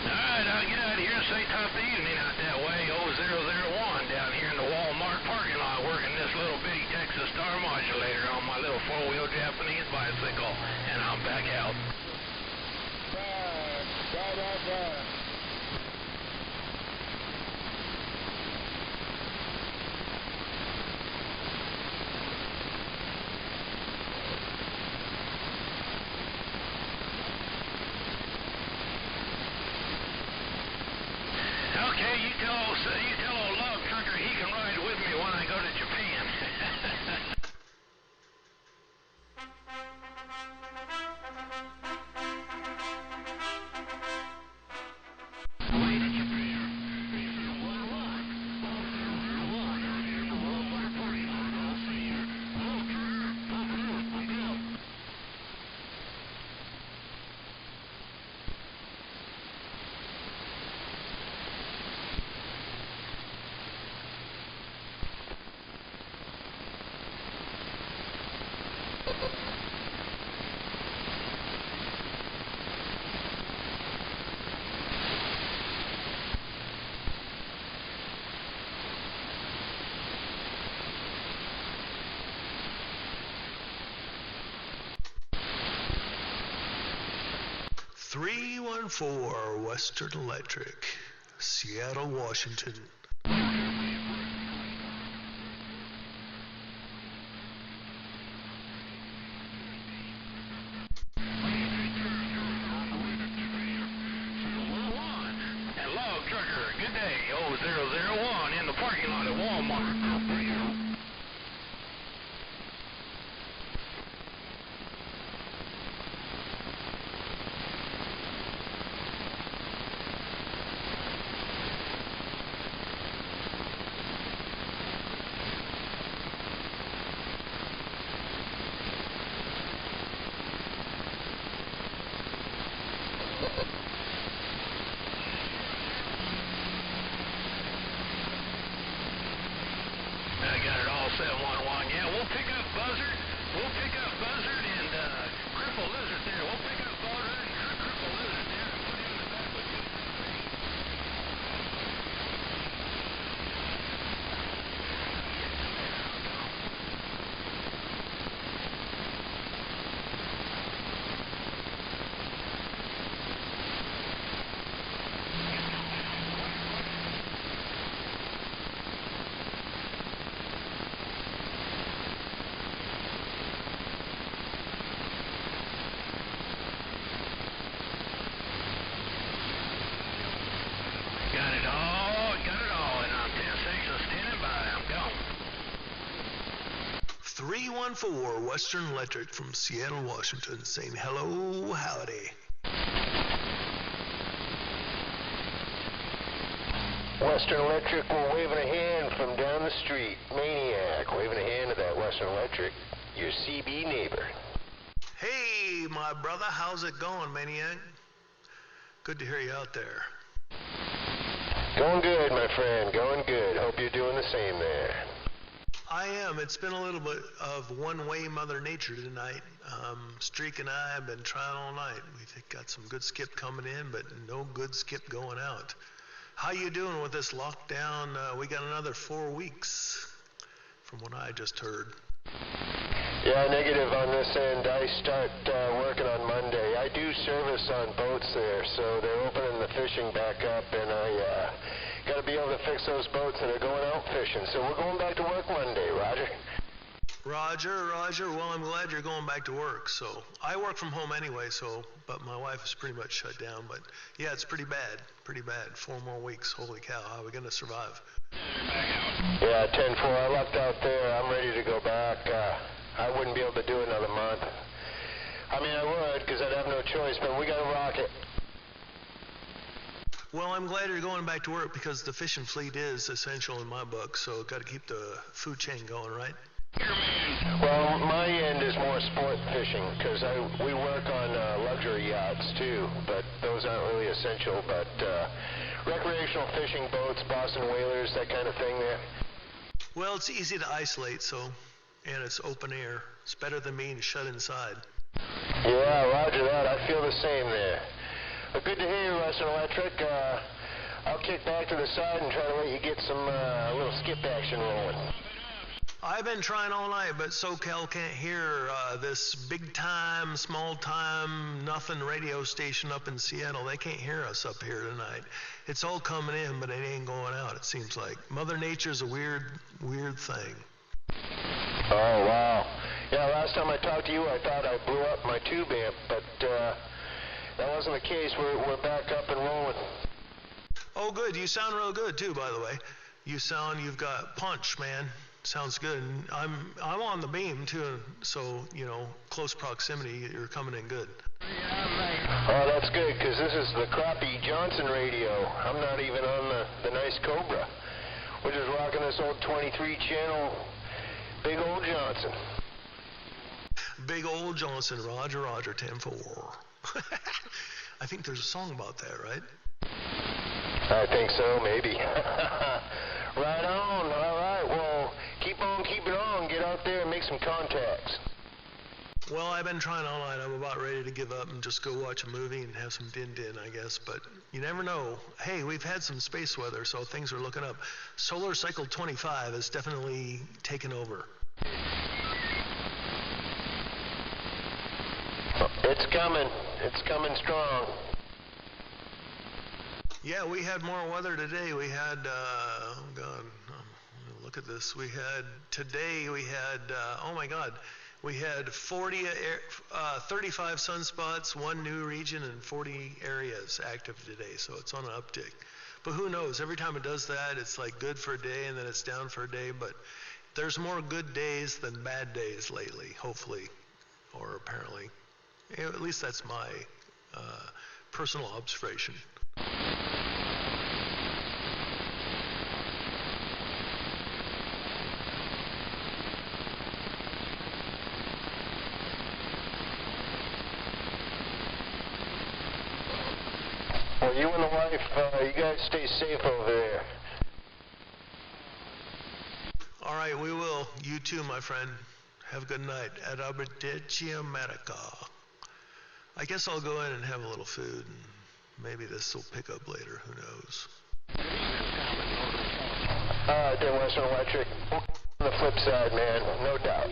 Alright, I'll get out of here and say top of the evening out that way. 0001 down here in the Walmart parking lot working this little bitty Texas Star modulator on my little four-wheel Japanese bicycle. And I'm back out. Bye. Okay, you tell old Love Trucker he can ride with me when I go to Japan. .314 Western Electric, Seattle, Washington. Love Trucker, good day. 0001 in the parking lot at Walmart. I got it all set, 1-1. Yeah, we'll pick up Buzzard. We'll pick up Buzzard and Cripple Lizard there. We'll pick up Buzzard and Cripple Lizard there and put him in the back with you. Got it all, and I'm 10-6, I'm standing by, I'm gone. 314 Western Electric from Seattle, Washington, saying hello, howdy. Western Electric, we're waving a hand from down the street. Maniac, waving a hand to that Western Electric, your CB neighbor. Hey, my brother, how's it going, Maniac? Good to hear you out there. Going good, my friend, going good. Hope you're doing the same there. I am. It's been a little bit of one-way Mother Nature tonight. Streak and I have been trying all night. We've got some good skip coming in, but no good skip going out. How you doing with this lockdown? We got another 4 weeks, from what I just heard. Yeah, negative on this end. I start working on Monday. I do service on boats there, so they're opening the fishing back up, and I got to be able to fix those boats that are going out fishing. So we're going back to work Monday, Roger. Roger. Well, I'm glad you're going back to work. So I work from home anyway, but my wife is pretty much shut down. But yeah, it's pretty bad. 4 more weeks. Holy cow, how are we going to survive? Yeah, 10-4. I left out there. I'm ready to go back. I wouldn't be able to do another month. I mean, I would, because I'd have no choice, but we got to rock it. Well, I'm glad you're going back to work because the fishing fleet is essential in my book, so got to keep the food chain going, right? Well, my end is more sport fishing, because we work on luxury yachts, too, but those aren't really essential, but recreational fishing boats, Boston whalers, that kind of thing there. Well, it's easy to isolate, and it's open air. It's better than being shut inside. Yeah, roger that. I feel the same there. Good to hear you, Western Electric. I'll kick back to the side and try to let you get some little skip action rolling. I've been trying all night, but SoCal can't hear this big-time, small-time, nothing radio station up in Seattle. They can't hear us up here tonight. It's all coming in, but it ain't going out, it seems like. Mother Nature's a weird thing. Oh, wow. Yeah, last time I talked to you, I thought I blew up my tube amp, but that wasn't the case. We're back up and rolling. Oh, good. You sound real good, too, by the way. You've got punch, man. Sounds good. And I'm on the beam, too, so, close proximity, you're coming in good. Oh, that's good, because this is the crappy Johnson radio. I'm not even on the nice Cobra. We're just rocking this old 23-channel big old Johnson. Big old Johnson, Roger, 10-4. I think there's a song about that, right? I think so, maybe. Right on. All right. Well, keep on keeping on. Get out there and make some contacts. Well, I've been trying all night. I'm about ready to give up and just go watch a movie and have some din-din, I guess. But you never know. Hey, we've had some space weather, so things are looking up. Solar Cycle 25 has definitely taken over. It's coming. It's coming strong. Yeah, we had more weather today. We had, look at this. Today we had, we had 35 sunspots, 1 new region, and 40 areas active today, so it's on an uptick. But who knows? Every time it does that, it's like good for a day, and then it's down for a day, but there's more good days than bad days lately, hopefully, or apparently. At least that's my personal observation. Well, you and the wife, you guys stay safe over there. All right, we will. You too, my friend. Have a good night. Ad Aberdeen, America. I guess I'll go in and have a little food, and maybe this will pick up later. Who knows? Then Western Electric. On the flip side, man, no doubt.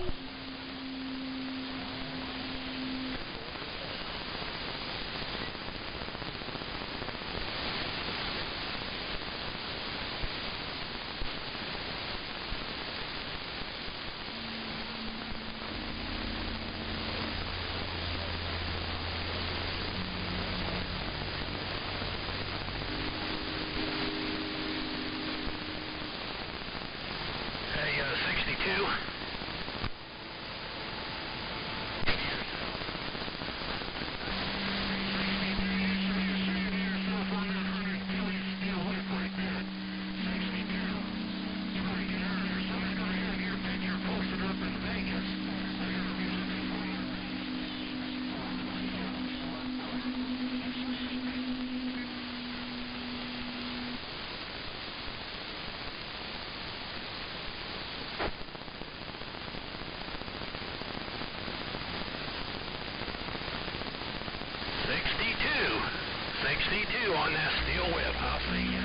On that steel whip, I'll see you.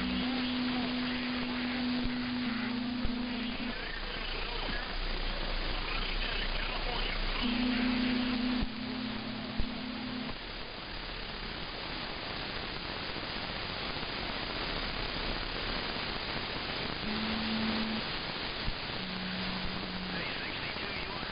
Hey, 62, you want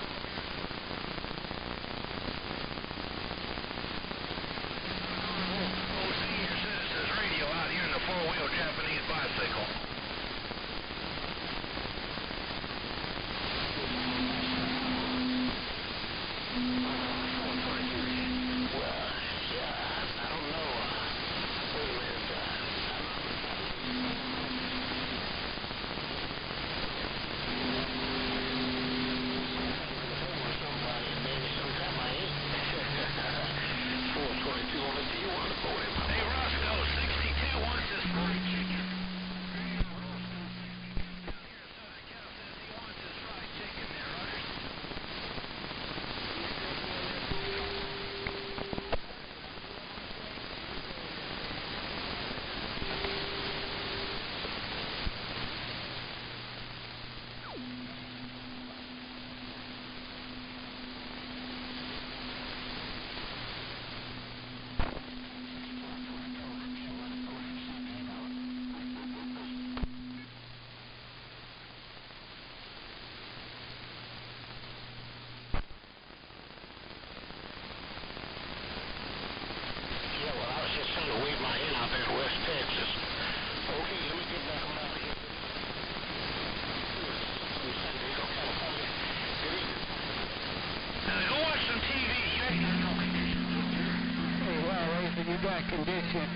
we got condition.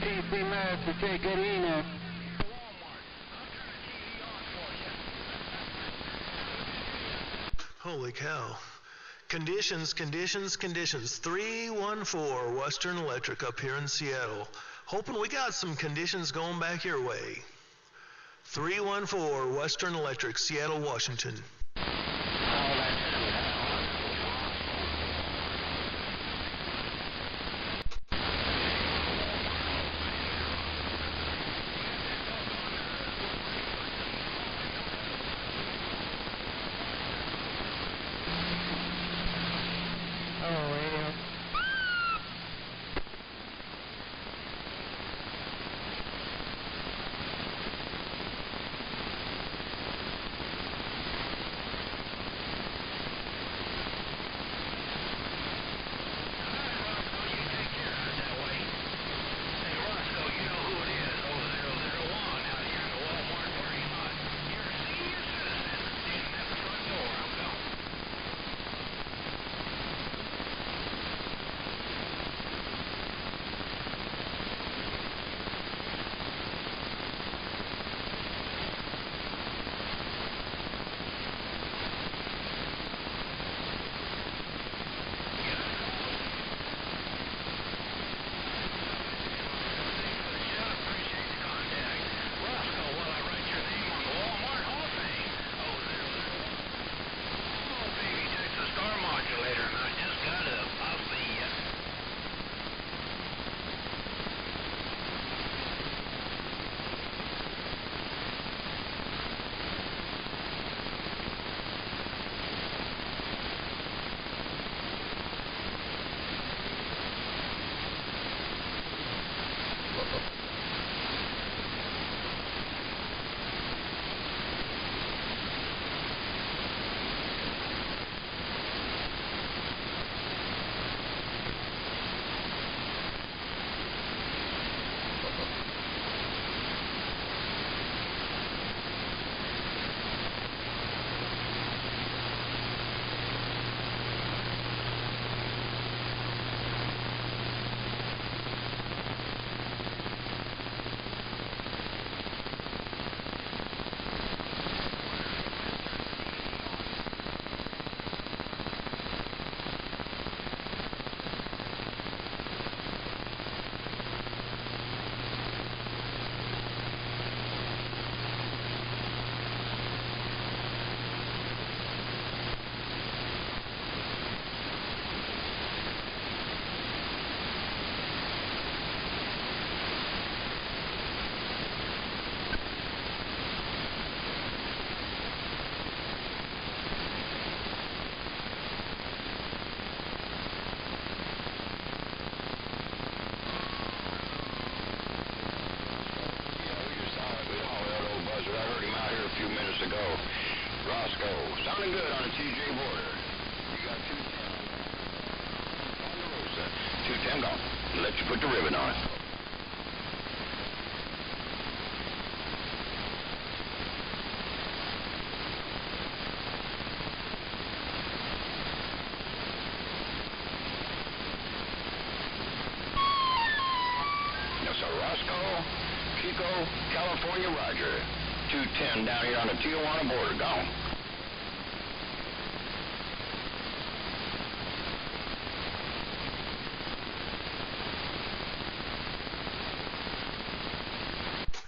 TC Master, say good evening. Holy cow. Conditions. 314 Western Electric up here in Seattle. Hoping we got some conditions going back your way. 314 Western Electric, Seattle, Washington. Roscoe, sounding good on the TJ border. You got 210. Ponderosa, 210 gone. Let you put the ribbon on it. Yes, sir, Roscoe, Chico, California, Roger. 210 down here on the Tijuana border. Gone.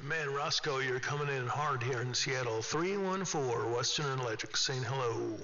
Man, Roscoe, you're coming in hard here in Seattle. 314 Western Electric saying hello.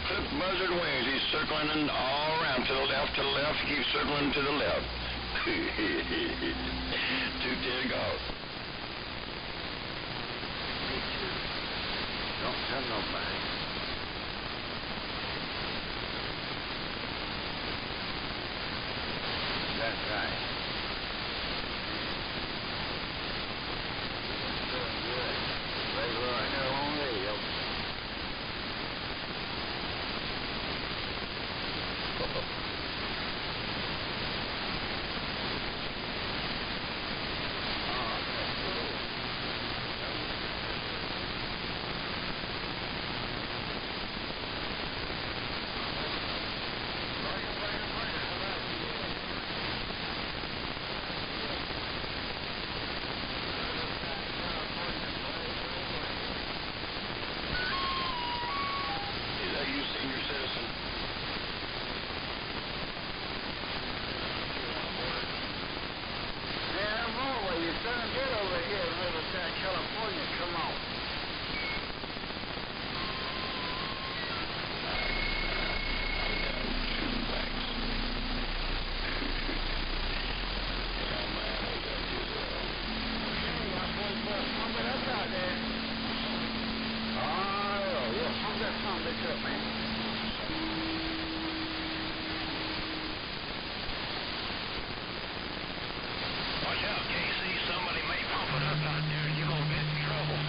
clipped buzzard wings. He's circling and all around to the left, he keeps circling to the left. 210 golf. Don't tell nobody. That's right. Doing good. Regular hell on radio. California, come on. Watch out, KC. Somebody may pump it up out there. You're going to get in trouble.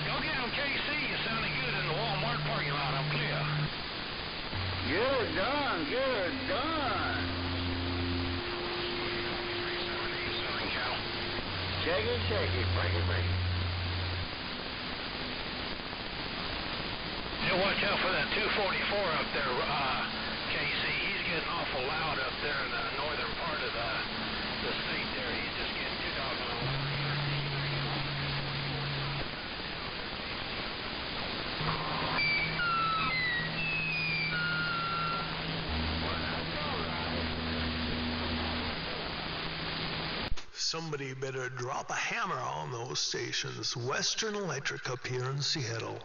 Go get him, KC. You sounded good in the Walmart parking lot. I'm clear. Good done, good done. Check it, break it. Yeah, watch out for that 244 up there, KC. He's getting awful loud up there in the northern part of the state there. He's just getting too doggone loud. Somebody better drop a hammer on those stations. Western Electric up here in Seattle.